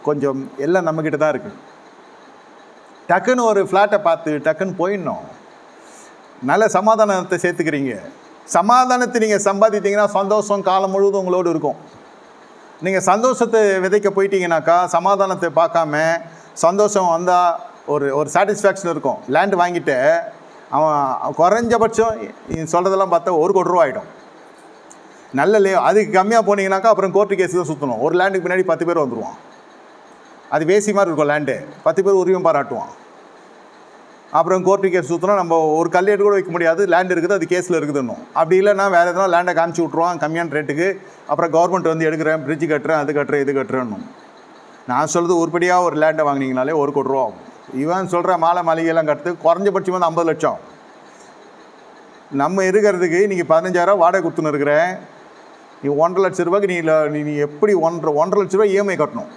கொஞ்சம் எல்லாம் நம்மக்கிட்ட தான் இருக்குது. டக்குன்னு ஒரு ஃப்ளாட்டை பார்த்து டக்குன்னு போயிடணும். நல்ல சமாதானத்தை சேர்த்துக்கிறீங்க. சமாதானத்தை நீங்கள் சம்பாதித்தீங்கன்னா சந்தோஷம் காலம் முழுவதும் உங்களோடு இருக்கும். நீங்கள் சந்தோஷத்தை விதைக்க போயிட்டீங்கன்னாக்கா சமாதானத்தை பார்க்காம சந்தோஷம் வந்தால் ஒரு சாட்டிஸ்ஃபேக்ஷன் இருக்கும். லேண்டு வாங்கிட்டு அவன் குறைஞ்சபட்சம் சொல்கிறதெல்லாம் பார்த்தா 1 கோடி ரூபா ஆகிடும். நல்ல அதுக்கு கம்மியாக போனீங்கன்னாக்கா அப்புறம் கோர்ட்டு கேஸு தான் சுற்றணும். ஒரு லேண்டுக்கு பின்னாடி 10 பேர் வந்துடுவான். அது வேசி மாதிரி இருக்கும் லேண்டு. 10 பேர் உரிமை பாராட்டுவான். அப்புறம் கோர்ட்டு கேஸ் சுற்றணும். நம்ம ஒரு கல்லேட்டு கூட வைக்க முடியாது, லேண்டு இருக்குது, அது கேஸில் இருக்குதுன்னும். அப்படி இல்லைன்னா வேறு எதனா லேண்டை காமிச்சு விட்ருவான் கம்மியான ரேட்டுக்கு. அப்புறம் கவர்மெண்ட் எடுக்கிறேன், பிரிட்ஜு கட்டுறேன், அது கட்டுறேன், இது கட்டுறேன்னும். நான் சொல்கிறது உருப்படியாக ஒரு லேண்டை வாங்கினீங்கனாலே 1 கோடி ரூபா ஆகும். இவன் சொல்கிற மாளிகையெல்லாம் கட்டுறதுக்கு குறைஞ்சபட்சம் 50 லட்சம். நம்ம இருக்கிறதுக்கு நீங்கள் 15,000 வாடகை கொடுத்துன்னு இருக்கிறேன். நீ 1,50,000 லட்ச ரூபாய்க்கு நீ எப்படி 1,50,000 லட்ச ரூபாய் இஎம்ஐ கட்டணும்.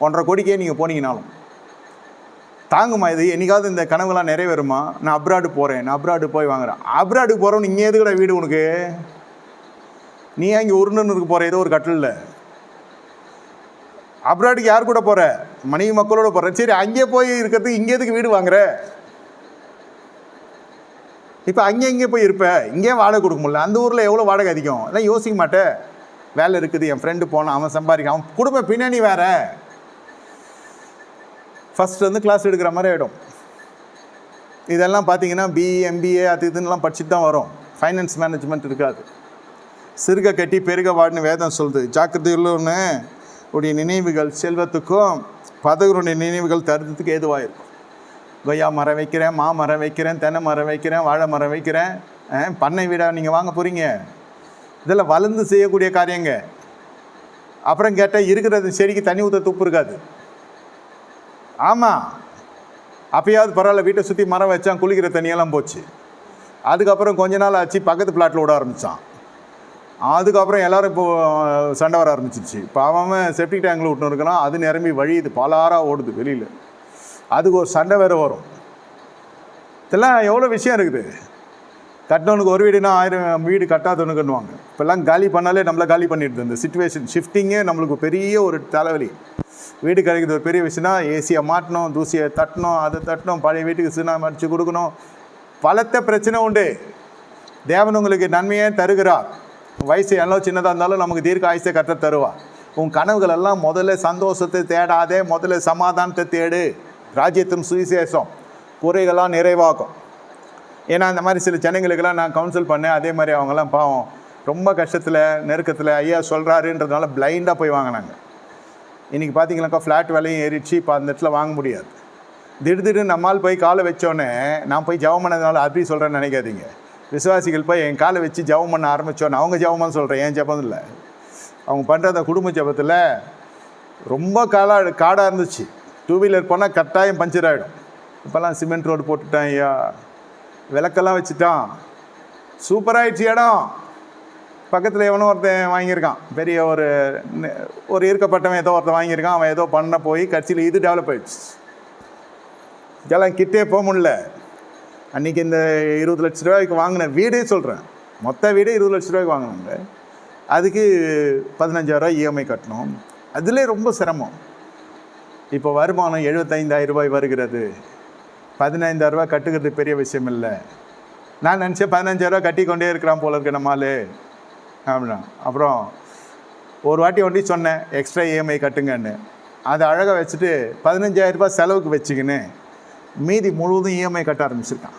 1,50,000 கோடிக்கே நீங்கள் போனீங்கனாலும் தாங்குமா? இது என்னைக்காவது இந்த கனவுலாம் நிறைவேறுமா? நான் அப்ராடு போகிறேன், நான் அப்ராடு போய் வாங்குறேன். அப்ராடுக்கு போகிறவனு இங்கே எதுக்கூட வீடு உனக்கு? நீ இங்கே உருண்டுன்னு போகிற ஏதோ ஒரு கட்டில். அப்ராடுக்கு யார் கூட போகிற? மனைவி மக்களோட போகிற. சரி, அங்கே போய் இருக்கிறதுக்கு இங்கே எதுக்கு வீடு வாங்குற? இப்போ இங்கே போய் இருப்ப, இங்கே வாடகை கொடுக்க முடியல. அந்த ஊரில் எவ்வளோ வாடகை அதிகம்? அதான் யோசிக்க மாட்டேன். வேலை இருக்குது, என் ஃப்ரெண்டு போனான், அவன் சம்பாதிக்கான், அவன் குடும்ப பின்னணி வேறு. ஃபஸ்ட்டு கிளாஸ் எடுக்கிற மாதிரி ஆகிடும். இதெல்லாம் பார்த்தீங்கன்னா பிஇ எம்பிஏ அது இதுன்னெலாம் படிச்சுட்டு தான் வரும். ஃபைனான்ஸ் மேனேஜ்மெண்ட் இருக்காது. சிறுக கட்டி பெருக வாடின்னு வேதம் சொல்லுது. ஜாக்கிரதையுள்ளன்னு உடைய நினைவுகள் செல்வத்துக்கும் பதவருடைய நினைவுகள் தருணத்துக்கு ஏதுவாக இருக்கும். கொய்யா மரம் வைக்கிறேன், மாமரம் வைக்கிறேன், தென்னை மரம் வைக்கிறேன், வாழை மரம் வைக்கிறேன். பண்ணை வீடாக நீங்கள் வாங்க போகிறீங்க. இதெல்லாம் வளர்ந்து செய்யக்கூடிய காரியங்க. அப்புறம் கேட்டால் இருக்கிறது செடிக்கு தண்ணி ஊற்ற துப்பு இருக்காது. ஆமாம், அப்போயாவது பரவாயில்ல, வீட்டை சுற்றி மரம் வச்சான், குளிக்கிற தண்ணியெல்லாம் போச்சு. அதுக்கப்புறம் கொஞ்ச நாள் ஆச்சு, பக்கத்து பிளாட்டில் விட ஆரம்பித்தான். அதுக்கப்புறம் எல்லோரும் இப்போது சண்டை வர ஆரம்பிச்சிச்சு. இப்போ அவன் செப்டிக் டேங்கில் விட்டுன்னு இருக்கலாம், அது நிரம்பி வழியுது, பாலாராக ஓடுது வெளியில். அதுக்கு ஒரு சண்டை வேறு வரும். இதெல்லாம் எவ்வளோ விஷயம் இருக்குது. கட்டினவனுக்கு ஒரு வீடுனா 1000 வீடு கட்டாதவனுக்குன்னுவாங்க. இப்போல்லாம் காலி பண்ணாலே நம்மளை காலி பண்ணிடுது. இந்த சிச்சுவேஷன் ஷிஃப்டிங்கே நம்மளுக்கு பெரிய ஒரு தலைவலி. வீடு கிடைக்கிறது ஒரு பெரிய விஷயம்னா ஏசியை மாட்டணும், தூசியை தட்டணும், அதை தட்டணும், பழைய வீட்டுக்கு சீனா மடித்து கொடுக்கணும். பலத்த பிரச்சனை உண்டு. தேவன் உங்களுக்கு நன்மையே தருகிறார். வயசு எல்லாம் சின்னதாக இருந்தாலும் நமக்கு தீர்க்க ஆயுசை கற்று தருவார். உன் கனவுகள் எல்லாம் முதல்ல சந்தோஷத்தை தேடாதே, முதல்ல சமாதானத்தை தேடு. ராஜ்யத்தின் சுவிசேஷம் குறைகள்லாம் நிறைவாகும். ஏன்னா அந்த மாதிரி சில ஜனங்களுக்கெல்லாம் நான் கவுன்சில் பண்ணேன். அதே மாதிரி அவங்கெல்லாம் பாவம் ரொம்ப கஷ்டத்தில் நெருக்கத்தில் ஐயா சொல்கிறாருன்றதுனால பிளைண்டாக போய் வாங்கினாங்க. இன்றைக்கி பார்த்தீங்கன்னாக்கா ஃப்ளாட் விலையும் ஏறிடுச்சு. இப்போ அந்த இடத்துல வாங்க முடியாது. திடீர்னு நம்மால் போய் காலை வச்சோன்னே நான் போய் ஜெபம் பண்ணதுனால அப்படி சொல்கிறேன்னு நினைக்காதீங்க. விசுவாசிகள் போய் என் காலை வச்சு ஜெபம் பண்ண ஆரம்பித்தோன்னே அவங்க ஜெபம்னு சொல்கிறேன், ஏன் ஜெபம் இல்லை. அவங்க பண்ணுற அந்த குடும்ப ஜெபத்தில் ரொம்ப காடாக இருந்துச்சு. 2 வீலர் போனால் கட்டாயம் பஞ்சர் ஆகிடும். இப்போல்லாம் சிமெண்ட் ரோடு போட்டுட்டான் ஐயா, விளக்கெல்லாம் வச்சுட்டான், சூப்பராகிடுச்சு இடம். பக்கத்தில் எவனோ ஒருத்தன் வாங்கியிருக்கான், பெரிய ஒரு இருக்கப்பட்டவன் ஏதோ ஒருத்தன் வாங்கியிருக்கான். அவன் ஏதோ பண்ண போய் கட்சியில் இது டெவலப் ஆகிடுச்சு. இதெல்லாம் கிட்டே போக முடியல. அன்றைக்கி இந்த 20 லட்ச ரூபாய்க்கு வாங்கின வீடே சொல்கிறேன், மொத்த வீடே 20 லட்ச ரூபாய்க்கு வாங்கினாங்க. அதுக்கு 15,000 இஎம்ஐ கட்டணும். அதிலே ரொம்ப சிரமம். இப்போ வருமானம் 75,000 ரூபாய் வருகிறது. 15,000 ரூபாய் கட்டுக்கிறது பெரிய விஷயம் இல்லை. நான் நினச்சேன் 15,000 ரூபாய் கட்டி கொண்டே இருக்கிறான் போல இருக்க நம்மால் அப்படின்னா. அப்புறம் ஒரு வாட்டி ஒண்டி சொன்னேன் எக்ஸ்ட்ரா இஎம்ஐ கட்டுங்கன்னு. அதை அழகாக வச்சுட்டு 15,000 ரூபாய் செலவுக்கு வச்சுக்கின்னு மீதி முழுவதும் இஎம்ஐ கட்ட ஆரம்பிச்சிருக்கான்.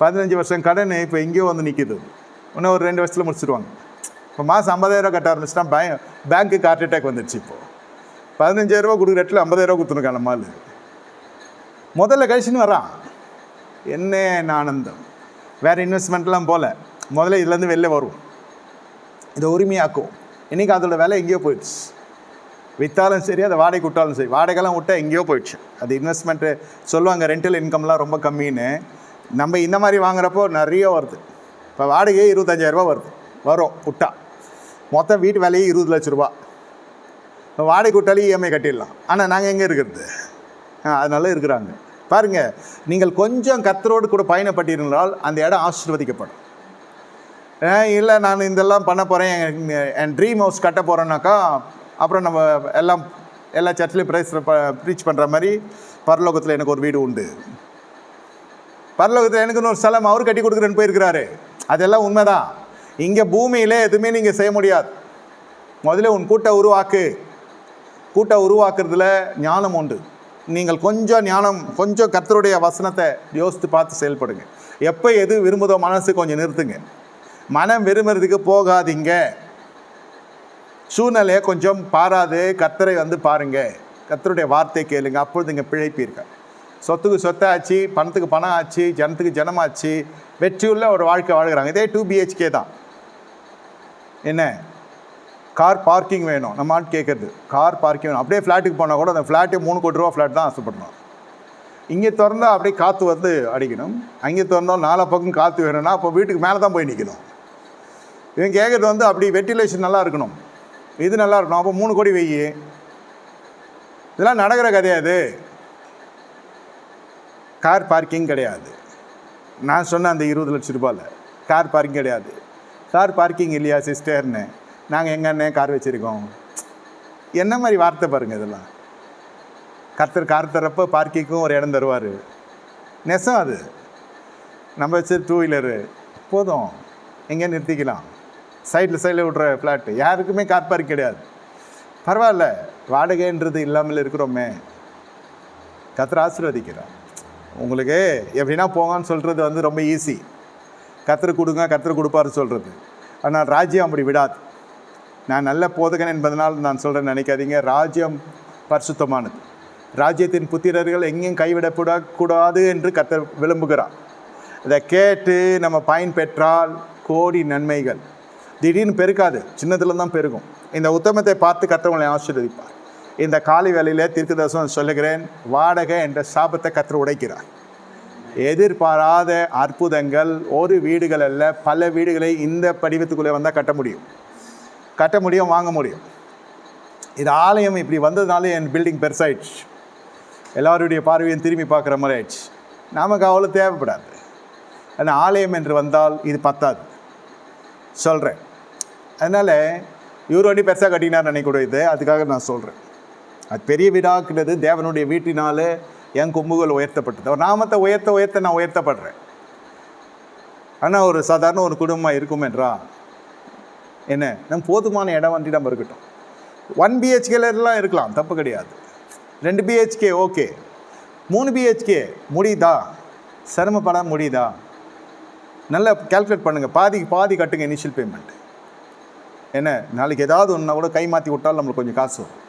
15 வருஷம் கடன் இப்போ எங்கேயோ வந்து நிற்கிது. இன்னும் ஒரு 2 வருஷத்தில் முடிச்சிடுவாங்க. இப்போ மாதம் 50,000 ரூபா கட்ட ஆரம்பிச்சுட்டான். பேங்க்குக்கு ஹார்ட் அட்டாக் வந்துடுச்சு. இப்போது 15,000 ரூபா கொடுக்குற இடத்துல 50,000 ரூபா கொடுத்துருக்கான் நம்மால். முதல்ல கழிச்சுன்னு வரான். என்ன ஆனந்தம். வேறு இன்வெஸ்ட்மெண்ட்லாம் போகல, முதல்ல இதுலேருந்து வெளில வரும், இதை உரிமையாக்கும். இன்றைக்கி அதோட விலை எங்கேயோ போயிடுச்சு. விற்றாலும் சரி, அதை வாடகை விட்டாலும் சரி, வாடகைலாம் விட்டால் எங்கேயோ போயிடுச்சு. அது இன்வெஸ்ட்மெண்ட்டு சொல்லுவாங்க, ரெண்டல் இன்கம்லாம் ரொம்ப கம்மின்னு. நம்ம இந்த மாதிரி வாங்குறப்போ நிறைய வருது. இப்போ வாடகையே 25,000 ரூபா வரும் விட்டா. மொத்தம் வீட்டு விலையே 20 லட்ச ரூபா. இப்போ வாடகை விட்டாலே இஎம்ஐ கட்டிடலாம். ஆனால் நாங்கள் எங்கே இருக்கிறது? அதனால இருக்கிறாங்க. பாருங்க, நீங்கள் கொஞ்சம் கர்த்தரோடு கூட பயணப்பட்டிருந்தால் அந்த இடம் ஆசீர்வதிக்கப்படும். இல்லை நான் இதெல்லாம் பண்ண போகிறேன், என் ட்ரீம் ஹவுஸ் கட்ட போகிறேன்னாக்கா அப்புறம் நம்ம எல்லா சர்ச்லேயும் ப்ரீச் பண்ணுற மாதிரி பரலோகத்தில் எனக்கு ஒரு வீடு உண்டு, பரலோகத்தில் எனக்கு ஒரு ஸ்தலம் அவர் கட்டி கொடுக்குறேன்னு போயிருக்கிறாரு. அதெல்லாம் உண்மைதான். இங்கே பூமியில் எதுவுமே நீங்கள் செய்ய முடியாது. முதல்ல உன் கூட்ட உருவாக்குறதுல ஞானம் உண்டு. நீங்கள் கொஞ்சம் கர்த்தருடைய வசனத்தை யோசித்து பார்த்து செயல்படுங்க. எப்போ எது விரும்புதோ மனசு கொஞ்சம் நிறுத்துங்க. மனம் விரும்புறதுக்கு போகாதீங்க. சூழ்நிலையை கொஞ்சம் பாராது கர்த்தரை பாருங்க, கர்த்தருடைய வார்த்தை கேளுங்க. அப்பொழுது இங்கே பிழைப்பீர்கள். சொத்துக்கு சொத்தாச்சு, பணத்துக்கு பணம் ஆச்சு, ஜனத்துக்கு ஜனமாச்சு, வெற்றியுள்ள ஒரு வாழ்க்கை வாழ்கிறாங்க. இதே 2 BHK தான். என்ன கார் பார்க்கிங் வேணும், நம்ம ஆட்டு கேட்குறது கார் பார்க்கிங் வேணும். அப்படியே ஃப்ளாட்டுக்கு போனால் கூட அந்த ஃப்ளாட்டு 3 கோடி ரூபா ஃப்ளாட் தான் ஆசைப்படணும். இங்கே திறந்தால் அப்படியே காற்று அடிக்கணும், அங்கே திறந்தால் 4 பக்கம் காற்று வேணும்னா அப்போ வீட்டுக்கு மேலே தான் போய் நிற்கணும். இவன் கேட்குறது அப்படி வெட்டிலேஷன் நல்லா இருக்கணும், இது நல்லா இருக்கணும், அப்போ 3 கோடி வெய்யி. இதெல்லாம் நடக்கிற கதையாது. கார் பார்க்கிங் கிடையாது. நான் சொன்ன அந்த 20 லட்சம் ரூபாயில் கார் பார்க்கிங் கிடையாது. கார் பார்க்கிங் இல்லையா சிஸ்டர்னு, நாங்கள் எங்கள் அண்ணன் கார் வச்சுருக்கோம். என்ன மாதிரி வார்த்தை பாருங்கள் இதெல்லாம். கர்த்தர் கார் தரப்போ பார்க்கிங்கும் ஒரு இடம் தருவார். நெசம் அது. நம்ம வச்சு 2 வீலரு போதும், எங்கேயும் நிறுத்திக்கலாம். சைடில் விட்ற ஃப்ளாட்டு, யாருக்குமே கார் பார்க் கிடையாது. பரவாயில்ல, வாடகைன்றது இல்லாமல் இருக்கிறோமே. கர்த்தர் ஆசீர்வதிக்கிறார். உங்களுக்கு எப்படின்னா போங்கன்னு சொல்கிறது ரொம்ப ஈஸி. கர்த்தர் கொடுங்க, கர்த்தர் கொடுப்பாரு சொல்கிறது. ஆனால் ராஜ்யம் அப்படி விடாது. நான் நல்ல போதகன் என்பதனால் நான் சொல்கிறேன்னு நினைக்காதீங்க. ராஜ்யம் பரிசுத்தமானது. ராஜ்யத்தின் புத்திரர்கள் எங்கேயும் கைவிடக்கூடாது என்று கர்த்தர் விரும்புகிறார். இதை கேட்டு நம்ம பயன் பெற்றால் கோடி நன்மைகள். திடீர்னு பெருக்காது, சின்னதில் தான் பெருகும். இந்த உத்தமத்தை பார்த்து கர்த்தர் ஆசீர்வதிப்பார். இந்த காலை வேளையில் தீர்க்கதரிசனம் சொல்லுகிறேன், வாடகை என்ற சாபத்தை கர்த்தர் உடைக்கிறார். எதிர்பாராத அற்புதங்கள் ஒரு வீடுகள் அல்ல, பல வீடுகளை இந்த படிவத்துக்குள்ளே வந்தால் கட்ட முடியும், வாங்க முடியும். இது ஆலயம் இப்படி வந்ததுனால என் பில்டிங் பெருசாயிடுச்சு, எல்லாருடைய பார்வையும் திரும்பி பார்க்குற மாதிரி ஆயிடுச்சு. நமக்கு அவ்வளோ தேவைப்படாது. ஆனால் ஆலயம் என்று வந்தால் இது பத்தாது சொல்கிறேன். அதனால் இவர் வண்டி பெருசாக கட்டினார் நினைக்கூடாது. அதுக்காக நான் சொல்கிறேன், அது பெரிய வீடாக்குறது தேவனுடைய வீட்டினால என் கொம்புகள் உயர்த்தப்பட்டது. அவர் நாமத்தை உயர்த்த நான் உயர்த்தப்படுறேன். ஆனால் ஒரு சாதாரண ஒரு குடும்பம் இருக்கும் என்றா என்ன, நம்ம போதுமான இடம் நம்ம இருக்கட்டும். 1 BHKலாம் இருக்கலாம், தப்பு கிடையாது. 2 BHK ஓகே. 3 BHK முடியுதா? சிரமப்பட முடியுதா? நல்லா கேல்குலேட் பண்ணுங்கள். பாதி கட்டுங்க இனிஷியல் பேமெண்ட். என்ன, நாளைக்கு ஏதாவது ஒன்றா கூட கை மாற்றி விட்டாலும் நம்மளுக்கு கொஞ்சம் காசு வரும்.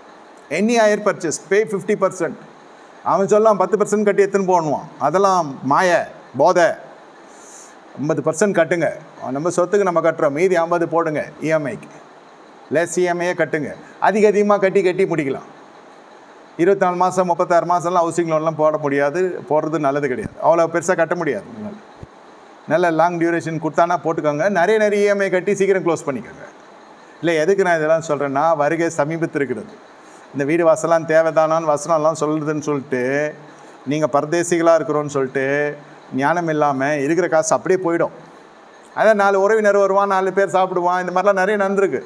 எனி ஹையர் பர்ச்சேஸ் பே 50%. அவன் சொல்லலாம் 10% கட்டி எடுத்துன்னு போகணுவான். அதெல்லாம் போதை. 50% கட்டுங்க. நம்ம சொத்துக்கு நம்ம கட்டுறோம், மீதி 50 போடுங்க இஎம்ஐக்கு. லெஸ் இஎம்ஐயே கட்டுங்க. அதிகமாக கட்டி முடிக்கலாம். 24 மாதம் 36 மாதம்லாம் ஹவுசிங் லோன்லாம் போடுறது நல்லது கிடையாது. அவ்வளோ பெருசாக கட்ட முடியாது. நல்ல லாங் டியூரேஷன் கொடுத்தானா போட்டுக்கோங்க. நிறைய இஎம்ஐ கட்டி சீக்கிரம் க்ளோஸ் பண்ணிக்கோங்க. இல்லை, எதுக்கு நான் இதெல்லாம் சொல்கிறேன்னா, வருகை சமீபத்தில் இருக்கிறது. இந்த வீடு வாசலாம் தேவைதானான்னு வசனம்லாம் சொல்லுதுன்னு சொல்லிட்டு நீங்கள் பரதேசிகளாக இருக்கிறோன்னு சொல்லிட்டு ஞானம் இல்லாமல் இருக்கிற காசு அப்படியே போயிடும். அதான் 4 உறவினர் வருவான், 4 பேர் சாப்பிடுவான். இந்த மாதிரிலாம் நிறைய நடந்திருக்கு.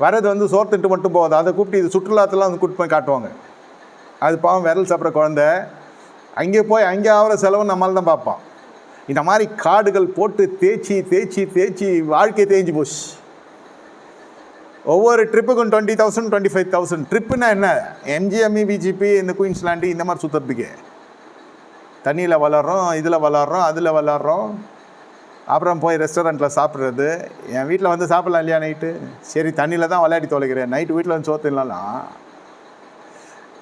வரது சோர்த்துட்டு மட்டும் போகுது. அதை கூப்பிட்டு இது சுற்றுலாத்தெல்லாம் கூப்பிட்டு போய் காட்டுவாங்க. அது பாவம் விரல் சாப்பிட்ற குழந்தை அங்கே ஆகிற செலவு நம்மளால் தான் பார்ப்பான். இந்த மாதிரி காடுகள் போட்டு தேய்ச்சி வாழ்க்கை தேய்ஞ்சி போச்சு. ஒவ்வொரு ட்ரிப்புக்கும் 20,000 25,000. ட்ரிப்புன்னா என்ன, MGME VGP இந்த குயின்ஸ்லாண்டு இந்த மாதிரி சுற்றுறதுக்கு. தண்ணியில் வளர்றோம், இதில் வளர்றோம், அதில் வளர்றோம். அப்புறம் போய் ரெஸ்டாரண்ட்டில் சாப்பிட்றது. என் வீட்டில் சாப்பிட்லாம் இல்லையா நைட்டு? சரி, தண்ணியில் தான் விளையாடி தொலைக்கிறேன். நைட்டு வீட்டில் சோத்துலாம்.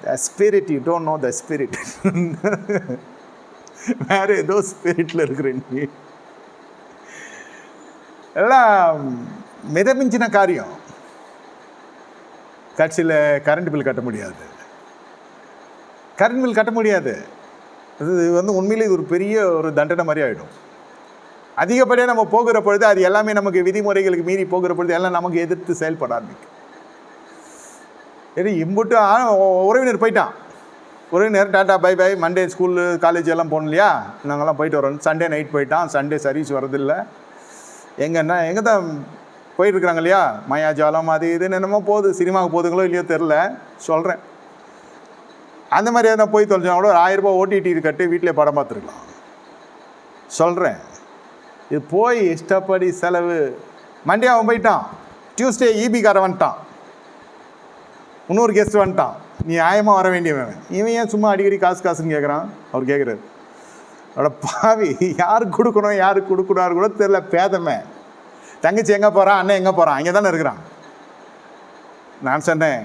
The spirit, you don't know the spirit. வேறு ஏதோ ஸ்பிரிட்டில் இருக்கிறேன். எல்லாம் மிதமிஞ்சின காரியம். கட்சியில் கரண்ட் பில் கட்ட முடியாது. இது உண்மையிலே இது ஒரு பெரிய ஒரு தண்டனை மாதிரி ஆகிடும். அதிகப்படியாக நம்ம போகிற பொழுது அது எல்லாமே நமக்கு விதிமுறைகளுக்கு மீறி போகிற பொழுது எல்லாம் நமக்கு எதிர்த்து செயல்பட ஆரம்பிக்கும். சரி, இம்புட்டு உறவினர் போயிட்டான், ஒரே நேரம் tata bye bye. Monday school college எல்லாம் போகணும் இல்லையா, நாங்கள்லாம் போயிட்டு வரோம். சண்டே நைட் போயிட்டான், சண்டே சர்வீஸ் வரதில்லை. எங்கே தான் போயிட்டுருக்குறாங்க இல்லையா, மாயாஜாலம் அது இதுன்னு என்னமோ போகுது. சினிமாவுக்கு போகுதுங்களோ இல்லையோ தெரில, சொல்கிறேன். அந்த மாதிரி எதனா போய் தொலைச்சா கூட ஒரு 1000 ரூபா ஓடிடி கட்டி வீட்டிலே படம் பார்த்துருக்கலாம். சொல்கிறேன், இது போய் இஷ்டப்படி செலவு. மண்டே அவன் போயிட்டான், டியூஸ்டே ஈபிக்காரன் வந்துட்டான், இன்னொரு கெஸ்ட் வந்துட்டான். நீ நியாயமாக வர வேண்டியவன். இவன் ஏன் சும்மா அடிக்கடி காசுன்னு கேட்குறான்? அவர் கேட்குறாரு. அவட பாவி, யாருக்கு கொடுக்கணும் யாருக்கு கொடுக்கணும் கூட தெரில. பேதமை. தங்கச்சி எங்கே போகிறான், அண்ணன் எங்கே போகிறான், அங்கே தானே இருக்கிறான். நான் சொன்னேன்,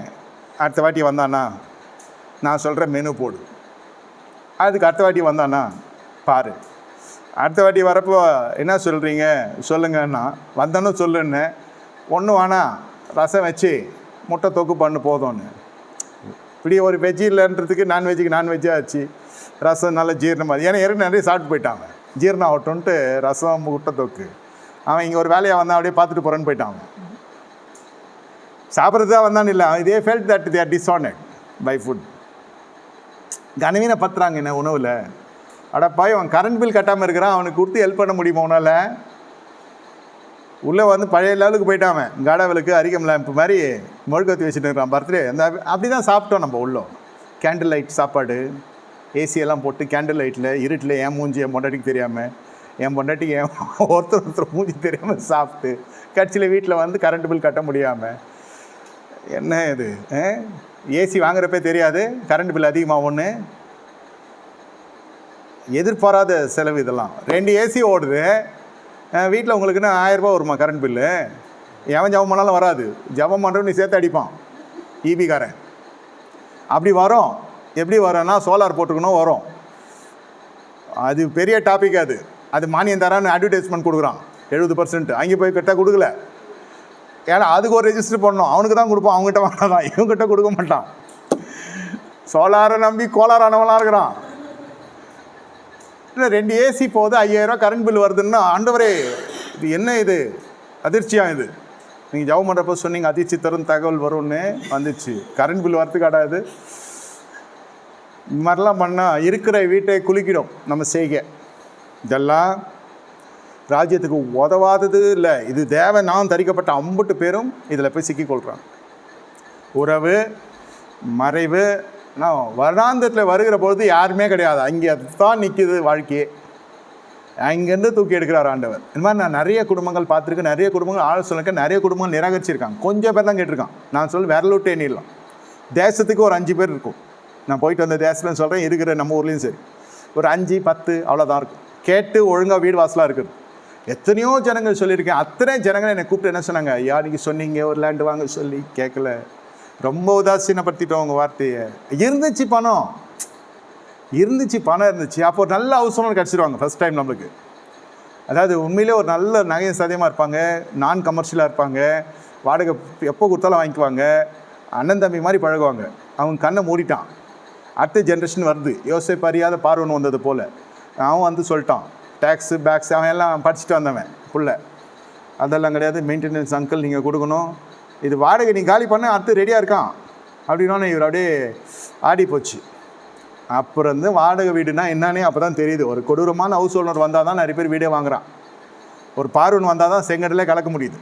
அடுத்த வாட்டி வந்தானா நான் சொல்கிறேன் மெனு போடு. அதுக்கு அடுத்த வாட்டி வந்தானா பாரு. அடுத்த வாட்டி வரப்போ என்ன சொல்கிறீங்க சொல்லுங்கன்னா, வந்தானு சொல்லுன்னு. ஒன்றும் வேணாம், ரசம் வச்சு முட்டை தொக்கு பண்ணு போதும்னு. இப்படி ஒரு வெஜ்ஜு இல்லைன்றதுக்கு நான்வெஜ்ஜுக்கு நான்வெஜ்ஜாக ஆச்சு. ரசம் நல்லா ஜீரணமாக, ஏன்னா ஏற்கனவே நிறைய சாப்பிட்டு போயிட்டாங்க. ஜீரணம் ஆகட்டும்ன்ட்டு ரசம் முட்டை தொக்கு. அவன் இங்கே ஒரு வேலையாக வந்தான், அப்படியே பார்த்துட்டு போகிறேன்னு போயிட்டான். சாப்பிட்றது தான் வந்தான்னு இல்லை, இதே felt that they are dishonoured by food. கனவீன பத்துறாங்க என்ன உணவில். அடப்பாய், அவன் கரண்ட் பில் கட்டாமல் இருக்கிறான், அவனுக்கு கொடுத்து ஹெல்ப் பண்ண முடியுமா உன்னால்? உள்ளே வந்து பழைய லெவலுக்கு போயிட்டான். கடவுளுக்கு அரிக்கம் லேம்ப் மாதிரி மொழுக்கத்தி வச்சுட்டு இருக்கிறான் பர்த்டே. அந்த அப்படி தான் சாப்பிட்டோம் நம்ம. உள்ளோம் கேண்டில் லைட் சாப்பாடு, ஏசியெல்லாம் போட்டு கேண்டில் லைட்டில் இருட்டில் என் மூஞ்சி என் பொண்டாட்டிக்கு தெரியாமல், என் பொண்டாட்டிக்கு என் ஒருத்தர் மூஞ்சி தெரியாமல் சாப்பிட்டு கட்சியில் வீட்டில் வந்து கரண்ட் பில் கட்ட முடியாமல். என்ன இது? ஏசி வாங்குறப்பே தெரியாது கரண்ட் பில் அதிகமாக. ஒன்று எதிர்பாராத செலவு இதெல்லாம். 2 ஏசி ஓடுது வீட்டில். உங்களுக்குன்னு 1000 ரூபா வருமா கரண்ட் பில்லு? எவன் ஜபம் பண்ணாலும் வராது. ஜபம் பண்ணுறவன் நீ சேர்த்து அடிப்பான் ஈபிக்காரன். அப்படி வரும். எப்படி வரும்னா சோலார் போட்டுக்கணும் வரும். அது பெரிய டாபிக். அது மானியம் தரான்னு அட்வர்டைஸ்மெண்ட் கொடுக்குறான் 70%. அங்கே போய் கரெக்டாக கொடுக்கல. ஏன்னா அதுக்கு ஒரு ரெஜிஸ்டர் பண்ணணும், அவனுக்கு தான் கொடுப்பான். அவங்ககிட்ட வாங்கலாம், இவங்ககிட்ட கொடுக்க மாட்டான். சோலாரை நம்பி கோளாறானவனாக இருக்கிறான். இல்லை 2 ஏசி போகுது, 5000 ரூபா கரண்ட் பில் வருதுன்னா, ஆண்டவரே இது என்ன இது அதிர்ச்சியாக? இது நீங்கள் ஜவ் பண்ணுறப்போ சொன்னீங்க அதிர்ச்சி தரும் தகவல் வரும்னு, வந்துச்சு. கரண்ட் பில் வரத்துக்கு ஆடாது. இது மாதிரிலாம் பண்ணால் இருக்கிற வீட்டை குலுக்கிடும் நம்ம செய்க. இதெல்லாம் ராஜ்யத்துக்கு உதவாதது இல்லை. இது தேவை நான் தரிக்கப்பட்ட 50 பேரும் இதில் போய் சிக்கிக்கொள்கிறான். உறவு மறைவு. நான் வருடாந்தத்தில் வருகிற பொழுது யாருமே கிடையாது, அங்கே அதுதான் நிற்கிது வாழ்க்கையே. அங்கேருந்து தூக்கி எடுக்கிறார் ஆண்டவர். இந்த மாதிரி நான் நிறைய குடும்பங்கள் பார்த்துருக்கேன். நிறைய குடும்பங்கள் ஆலோசனைக்கு நிறைய குடும்பங்கள் நிராகரிச்சிருக்காங்க. கொஞ்சம் பேர் தான் கேட்டிருக்கான். நான் சொல்லி விரலுட்டு எண்ணிடலாம். தேசத்துக்கு ஒரு 5 பேர் இருக்கும். நான் போயிட்டு வந்த தேசத்துலன்னு சொல்கிறேன், இருக்கிற நம்ம ஊர்லேயும் சரி ஒரு 5 10 அவ்வளோதான் இருக்கும். கேட்டு ஒழுங்காக வீடு வாசலாக இருக்குது. எத்தனையோ ஜனங்கள் சொல்லியிருக்கேன். அத்தனை ஜனங்கள் என்னை கூப்பிட்டு என்ன சொன்னாங்க, ஐயா நீங்கள் சொன்னீங்க ஒரு லேண்டு வாங்க சொல்லி, கேட்கல, ரொம்ப உதாசீனப்படுத்திட்டோம் உங்கள் வார்த்தையை. இருந்துச்சு பணம் இருந்துச்சு. அப்போ ஒரு நல்ல ஹவுஸ் ஓனர் கிடச்சிருவாங்க ஃபஸ்ட் டைம் நம்மளுக்கு. அதாவது உண்மையிலே ஒரு நல்ல நகை சதியமாக இருப்பாங்க, நான் கமர்ஷியலாக இருப்பாங்க, வாடகை எப்போ கொடுத்தாலும் வாங்கிக்குவாங்க, அண்ணன் தம்பி மாதிரி பழகுவாங்க. அவங்க கண்ணை மூடிட்டான். அடுத்த ஜென்ரேஷன் வருது. யோசிப்பு அறியாத பார்வன் வந்தது போல். அவன் வந்து சொல்லிட்டான் டேக்ஸு பேக்ஸ் அவன் எல்லாம் படிச்சுட்டு வந்தவன் புள்ள. அதெல்லாம் கிடையாது, மெயின்டெனன்ஸ் அங்கிள் நீங்கள் கொடுக்கணும், இது வாடகை நீ காலி பண்ண அடுத்து ரெடியாக இருக்கான் அப்படின்னோன்னு இவர் அப்படியே ஆடி போச்சு. அப்புறம் வந்து வாடகை வீடுனா என்னன்னே அப்போ தான் தெரியுது. ஒரு கொடூரமான ஹவுஸ் ஓனர் வந்தால் தான் நிறைய பேர் வீடே வாங்குறான். ஒரு பார்வன் வந்தால் தான் செங்கடலே கலக்க முடியுது.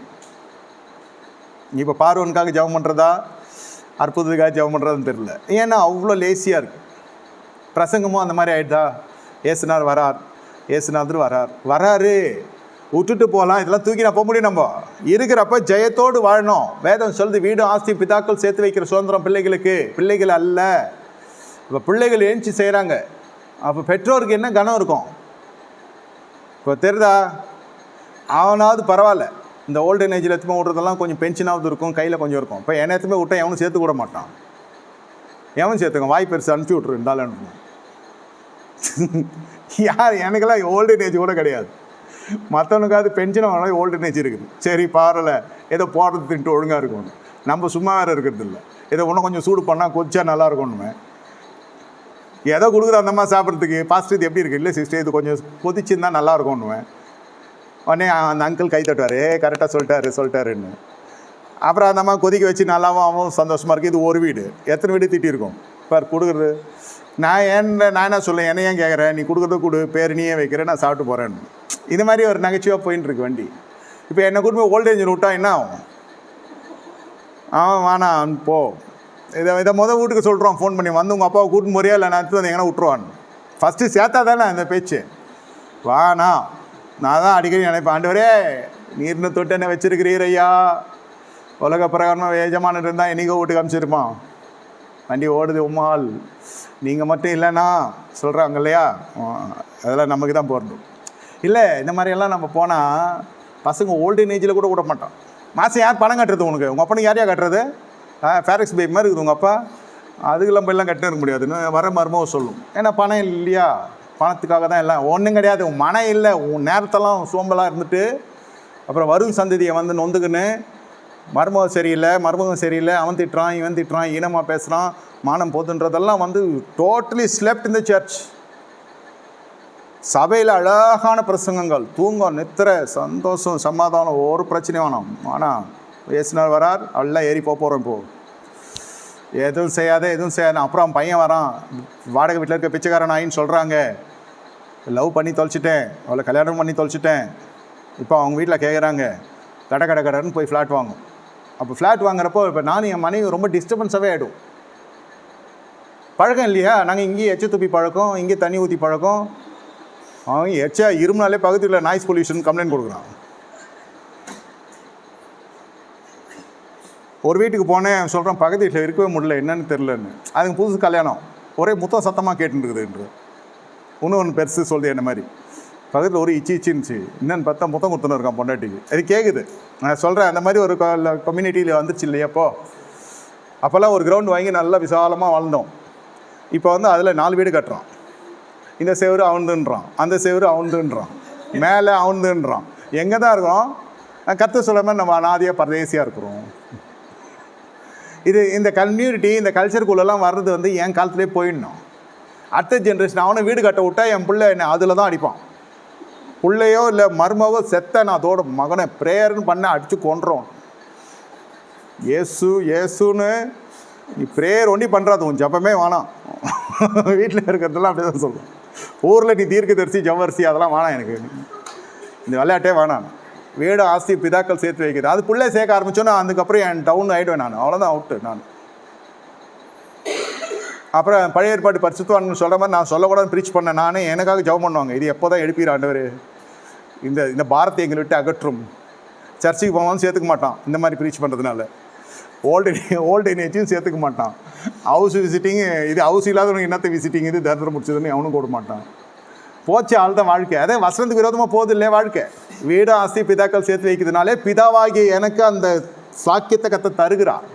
இப்போ பார்வனுக்காக ஜெபம் பண்ணுறதா அற்புதத்துக்காக ஜெபம் பண்ணுறதுன்னு தெரியல. ஏன்னா அவ்வளோ லேசியாக இருக்குது. பிரசங்கமும் அந்த மாதிரி ஆகிடுதா. ஏசுநாதர் வராரு விட்டுட்டு போகலாம், இதெல்லாம் தூக்கி நான் போக முடியும். நம்ம இருக்கிறப்ப ஜெயத்தோடு வாழணும். வேதம் சொல்லுது, வீடு ஆஸ்தி பிதாக்கள் சேர்த்து வைக்கிற சுதந்திரம் பிள்ளைகள் அல்ல. இப்போ பிள்ளைகள் எழுச்சி செய்கிறாங்க. அப்போ பெற்றோருக்கு என்ன கனம் இருக்கும்? இப்போ தெரியுதா? அவனாவது பரவாயில்ல, இந்த ஓல்டன் ஏஜில் எத்துமே விட்றதெல்லாம் கொஞ்சம் பென்ஷனாவது இருக்கும், கையில் கொஞ்சம் இருக்கும். இப்போ என்ன எத்துமே விட்டா எவனும் சேர்த்து கூட மாட்டான். எவன் சேர்த்துங்க, வாய் பெருசு அனுப்பிச்சி விட்ரு இருந்தாலும். யார் எனக்கெல்லாம் ஓல்டன் ஏஜ் கூட கிடையாது. மற்றவனுக்காவது பென்ஷன் வாங்கினா ஓல்டன் ஏஜ் இருக்குது. சரி பரவாயில்ல, ஏதோ போடுறது தின்ட்டு ஒழுங்காக இருக்கும். நம்ம சும்மா வேறு இருக்கிறது இல்லை. ஏதோ இன்னும் கொஞ்சம் சூடு பண்ணால் கொச்சா நல்லா இருக்கும்னுமே. ஏதோ கொடுக்குற அந்த மாதிரி சாப்பிட்றதுக்கு பாஸ்ட் இது எப்படி இருக்குது, இல்லை சிஸ்டர் இது கொஞ்சம் கொதிச்சுருந்தா நல்லா இருக்கும்னுவேன். உடனே அந்த அங்கிள் கை தட்டுவார், கரெக்டாக சொல்லிட்டாருன்னு. அப்புறம் அந்த அம்மா கொதிக்க வச்சு நல்லாவும் அவன் சந்தோஷமாக இருக்குது. இது ஒரு வீடு, எத்தனை வீடு திட்டிருக்கோம் பார் கொடுக்குறது. நான் என்ன சொல்லேன், என்ன ஏன் கேட்குறேன், நீ கொடுக்குறத கொடு, பேர் நீயே வைக்கிறேன், நான் சாப்பிட்டு போகிறேன்னு. இது மாதிரி ஒரு நகைச்சுவாக போயின்னு இருக்கு வண்டி. இப்போ என்னை கூட்டு போய் ஓல்டேஜ் விட்டா என்ன ஆகும்? வேணாம் போ, இதை வீட்டுக்கு சொல்கிறோம் ஃபோன் பண்ணி, வந்து உங்கள் அப்பாவை கூட்டின்னு போறியா இல்லை நான் எடுத்து வந்து எங்கன்னா விட்ருவான்னு. ஃபஸ்ட்டு சேர்த்தா தானே அந்த பேச்சு. வாண்ணா, நான் தான் அடிக்கடி நினைப்பேன், ஆண்டவரே நீர்னு தொட்டு என்ன வச்சிருக்கிறீர் ஐயா, உலக பிரகாரமாக எஜமானு இருந்தால் என்னைக்கோ வீட்டுக்கு அனுப்பிச்சிருப்பான். வண்டி ஓடுது உம்மால், நீங்கள் மட்டும் இல்லைன்னா சொல்கிறாங்க இல்லையா, அதெல்லாம் நமக்கு தான் போடணும். இல்லை இந்த மாதிரியெல்லாம் நம்ம போனால் பசங்க ஓல்டேஜ் ஏஜில் கூட விட மாட்டோம். மாதம் யார் பணம் கட்டுறது உனக்கு? உங்கள் அப்பனுக்கு யாரையா கட்டுறது? ஃபேரக்ஸ் பேக் மாதிரி இருக்குது உங்கள் அப்பா, அதுக்கெல்லாம் போயெல்லாம் கட்டின இருக்க முடியாதுன்னு வர மருமக சொல்லும். ஏன்னா பணம் இல்லையா, பணத்துக்காக தான் எல்லாம். ஒன்றும் கிடையாது, உன் மனம் இல்லை, உன் நேரத்தெல்லாம் சோம்பலாக இருந்துட்டு அப்புறம் வரும் சந்ததியை வந்து நொந்துக்குன்னு மருமகம் சரியில்லை, அவன் திட்டுறான், இவன் திட்டுறான், ஈனமாக பேசுகிறான், மானம் போதுன்றதெல்லாம் வந்து டோட்டலி ஸ்லெப்ட் இந்த சர்ச். சபையில் அழகான பிரசங்கங்கள், தூங்கம், நித்திரை, சந்தோஷம், சமாதானம், ஒரு பிரச்சனையும் வேணாம். ஆனால் பேசினார் வரார், எல்லாம் ஏறி போகிறோம். இப்போது எதுவும் செய்யாத. அப்புறம் பையன் வரான், வாடகை வீட்டில் இருக்க பிச்சைக்காரன் ஆயின்னு சொல்கிறாங்க, லவ் பண்ணி தொலைச்சிட்டேன், அவளை கல்யாணம் பண்ணி தொலைச்சிட்டேன். இப்போ அவங்க வீட்டில் கேட்குறாங்க, கடைன்னு போய் ஃப்ளாட் வாங்கும். அப்போ ஃப்ளாட் வாங்குறப்போ இப்போ நானும் என் மனைவி ரொம்ப டிஸ்டர்பன்ஸாகவே ஆகிடும். பழக்கம் இல்லையா, நாங்கள் இங்கேயே எச்ச துப்பி பழக்கம், இங்கே தண்ணி ஊற்றி பழக்கம். அவன் எச்சா இருமுனாலே பக்கத்தில் நாய்ஸ் பொல்யூஷன் கம்ப்ளைண்ட் கொடுக்குறான். ஒரு வீட்டுக்கு போனேன், சொல்கிறேன் பக்கத்து வீட்டில் இருக்கவே முடியல, என்னன்னு தெரிலன்னு. அதுக்கு புதுசு கல்யாணம், ஒரே முத்தம் சத்தமாக கேட்டுருக்குதுன்று. ஒன்று பெருசு சொல்லுது என்ன மாதிரி. பக்கத்தில் ஒரு இச்சிருந்துச்சு, என்னென்னு பார்த்தா முத்தம் கொடுத்துன்னு இருக்கான் பொண்டாட்டிக்கு. அது கேட்குது. நான் சொல்கிறேன், அந்த மாதிரி ஒரு கம்யூனிட்டியில் வந்துருச்சு இல்லையா. அப்போல்லாம் ஒரு கிரவுண்ட் வாங்கி நல்லா விசாலமாக வாழ்ந்தோம். இப்போ வந்து அதில் 4 வீடு கட்டுறான். இந்த செவரு அவன்துன்றான், அந்த செவரு அவன்துன்றான், மேலே அவன்துன்றான். எங்கே தான் இருக்கிறோம்? கற்று சொல்ல மாதிரி நம்ம அனாதியாக பரதேசியாக இருக்கிறோம். இந்த கம்யூனிட்டி, இந்த கல்ச்சருக்குள்ளெல்லாம் வர்றது வந்து என் காலத்துலேயே போயிடணும். அடுத்த ஜென்ரேஷன் அவனை வீடு கட்ட விட்டா என் பிள்ளை என்ன அதில் தான் அடிப்பான். பிள்ளையோ இல்லை மருமகோ செத்த நான் அதோட மகனை ப்ரேயர்னு பண்ண அடித்து கொன்றோம். ஏசுன்னு நீ ப்ரேயர் ஒண்டி பண்ணுறாது, உன் ஜபமே வேணாம். வீட்டில் இருக்கிறதெல்லாம் அப்படி தான் சொல்லுவோம். ஊரில் நீ தீர்க்கதரிசி ஜவ்வரிசி அதெல்லாம் வேணாம், எனக்கு இந்த விளையாட்டே வேணாம். வீடு ஆஸ்தி பிதாக்கள் சேர்த்து வைக்கிறது, அது பிள்ளை சேர்க்க ஆரம்பிச்சோன்னா அதுக்கப்புறம் என் டவுன் ஆகிடுவேன் நான், அவ்வளோதான் அவுட்டு நான். அப்புறம் பழைய ஏற்பாடு பரிசுத்தவான்கள் சொல்கிற மாதிரி நான் சொல்லக்கூடாதுன்னு ப்ரீச் பண்ணேன். நானே எனக்காக ஜெபம் பண்ணுவாங்க, இது எப்போ தான் எழுப்பிற ஆண்டவர், இந்த பாரத்தை எங்களை விட்டு அகற்றும். சர்ச்சுக்கு போவான்னு சேர்த்துக்க மாட்டான் இந்த மாதிரி ப்ரீச் பண்ணுறதுனால. ஓல்டு ஏஜும் சேர்த்துக்க மாட்டான். ஹவுஸ் விசிட்டிங்கு, இது ஹவுஸ் இல்லாதவனுக்கு என்னத்தை விசிட்டிங், இது தரித்திரம் முடிச்சதுன்னு அவனும் கூட மாட்டான். போச்சு ஆள் தான் வாழ்க்கை. அதே வசனத்துக்கு விரோதமாக போகுது இல்லையா வாழ்க்கை. வீடு ஆஸ்தி பிதாக்கள் சேர்த்து வைக்கிறதுனாலே பிதாவாகிய எனக்கு அந்த சாக்கியத்தை கத்த தருகிறார்.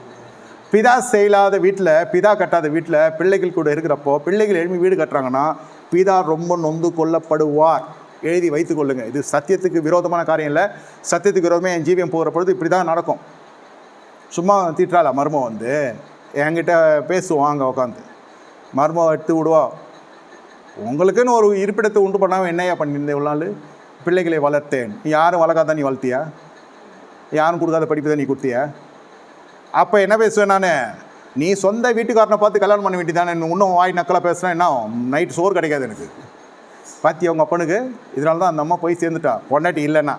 பிதா செய்யலாத வீட்டில், பிதா கட்டாத வீட்டில் பிள்ளைகள் கூட இருக்கிறப்போ, பிள்ளைகள் எழுப்பி வீடு கட்டுறாங்கன்னா பிதா ரொம்ப நொந்து கொள்ளப்படுவார். எழுதி வைத்து கொள்ளுங்க. இது சத்தியத்துக்கு விரோதமான காரியம் இல்லை. சத்தியத்துக்கு விரோதமாக என் ஜீவியம் போகிற பொழுது இப்படி தான் நடக்கும். சும்மா திட்டாளா மர்மம் வந்து என்கிட்ட பேசுவோம், அங்கே உட்காந்து மர்மம் எடுத்து விடுவா. உங்களுக்குன்னு ஒரு இருப்பிடத்தை உண்டு பண்ணாமல் என்னையா பண்ணியிருந்தேன் இவ்வளோ நாள்? பிள்ளைகளை வளர்த்தேன். யாரும் வளர்க்காதான் நீ வளர்த்தியா? யாரும் கொடுக்காத படிப்பு தான் நீ கொடுத்தியா? அப்போ என்ன பேசுவேன் நான்? நீ சொந்த வீட்டுக்காரனை பார்த்து கல்யாணம் பண்ண வேண்டியதானே. இன்னும் வாய் நக்கலாக பேசுனா என்ன நைட்டு சோறு கிடைக்காது எனக்கு. பார்த்தியா அவங்க அப்பனுக்கு? இதனால தான் அந்த அம்மா போய் சேர்ந்துட்டா. பொண்டாட்டி இல்லைன்னா,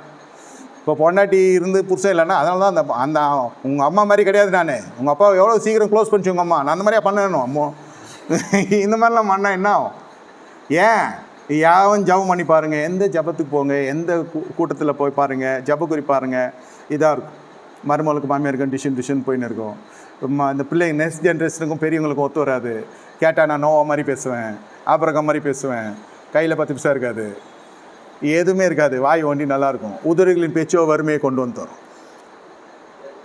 இப்போ பொண்டாட்டி இருந்து புருஷன் இல்லைன்னா, அதனால தான் அந்த உங்கள் அம்மா மாதிரி கிடையாது நான். உங்கள் அப்பா எவ்வளோ சீக்கிரம் க்ளோஸ் பண்ணிச்சு உங்கள் அம்மா, நான் அந்த மாதிரியா பண்ணணும். அம்மா இந்த மாதிரிலாம் பண்ணால் என்ன ஆகும்? ஏன் யாவும் ஜபம் பண்ணி பாருங்கள், எந்த ஜபத்துக்கு போங்க, எந்த கூட்டத்தில் போய் பாருங்கள், ஜப குறி பாருங்கள், இதாக இருக்கும். மருமகளுக்கு மாமியாருக்கும் டிஷன் போயின்னு இருக்கும். இந்த பிள்ளைங்க நெக்ஸ்ட் ஜென்ரேஷனுக்கும் பெரியவங்களுக்கும் ஒத்து வராது. கேட்டால் நான் நோவா மாதிரி பேசுவேன், ஆபரகம் மாதிரி பேசுவேன், கையில் 10 பைசா இருக்காது, எதுவுமே இருக்காது. வாய் ஒண்டி நல்லாயிருக்கும். உதவிகளின் பேச்சோ வறுமையை கொண்டு வந்து தரும்.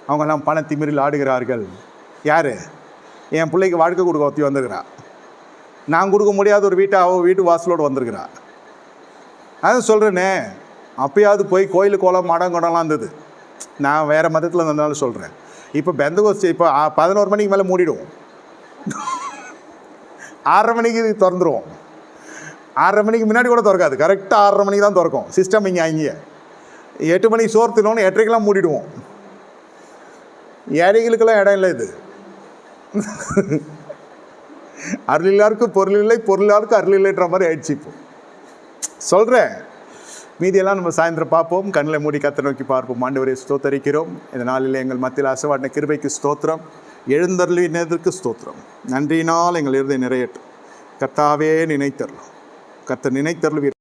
அவங்கெல்லாம் பண திமிரில் ஆடுகிறார்கள். யார்? என் பிள்ளைக்கு வாழ்க்கை கொடுக்க ஒத்தி வந்துருக்கிறா. நான் கொடுக்க முடியாத ஒரு வீட்டு வாசலோடு வந்திருக்கிறா. அதான் சொல்கிறேனே, அப்போயாவது போய் கோயில் கோலம் மடம் கொடலாம் இருந்தது. நான் வேறு மதத்தில் இருந்ததுனால சொல்கிறேன். இப்போ பெந்தகோஸ்து இப்போ 11 மணிக்கு மேலே மூடிடுவோம். 6:30 மணிக்கு திறந்துடுவோம். 6:30 மணிக்கு முன்னாடி கூட திறக்காது. கரெக்டாக 6:30 மணிக்கு தான் திறக்கும் சிஸ்டம். இங்கே 8 மணிக்கு சோறு தின்னோன்னு 8:30க்கெல்லாம் மூடிடுவோம். ஏழைகளுக்கெல்லாம் இடம் இல்லை இது. அருளில்லாருக்கும் பொருள் இல்லை, பொருளாருக்கு அருள் இல்லைன்ற மாதிரி ஆயிடுச்சு. இப்போ சொல்கிறேன். மீதியெல்லாம் நம்ம சாயந்தரம் பார்ப்போம். கண்ணில் மூடி கர்த்தரை நோக்கி பார்ப்போம். ஆண்டவரை ஸ்தோத்தரிக்கிறோம். இந்த நாளில் எங்கள் மத்தியில் அசைவாடின கிருபைக்கு ஸ்தோத்திரம், எழுந்தருளினதற்கு ஸ்தோத்திரம். நன்றியினால் எங்கள் இருதை நிறையட்டும். கர்த்தாவே நினைத்தரலாம். கர்த்தர் நினைத்தருளுவீர்.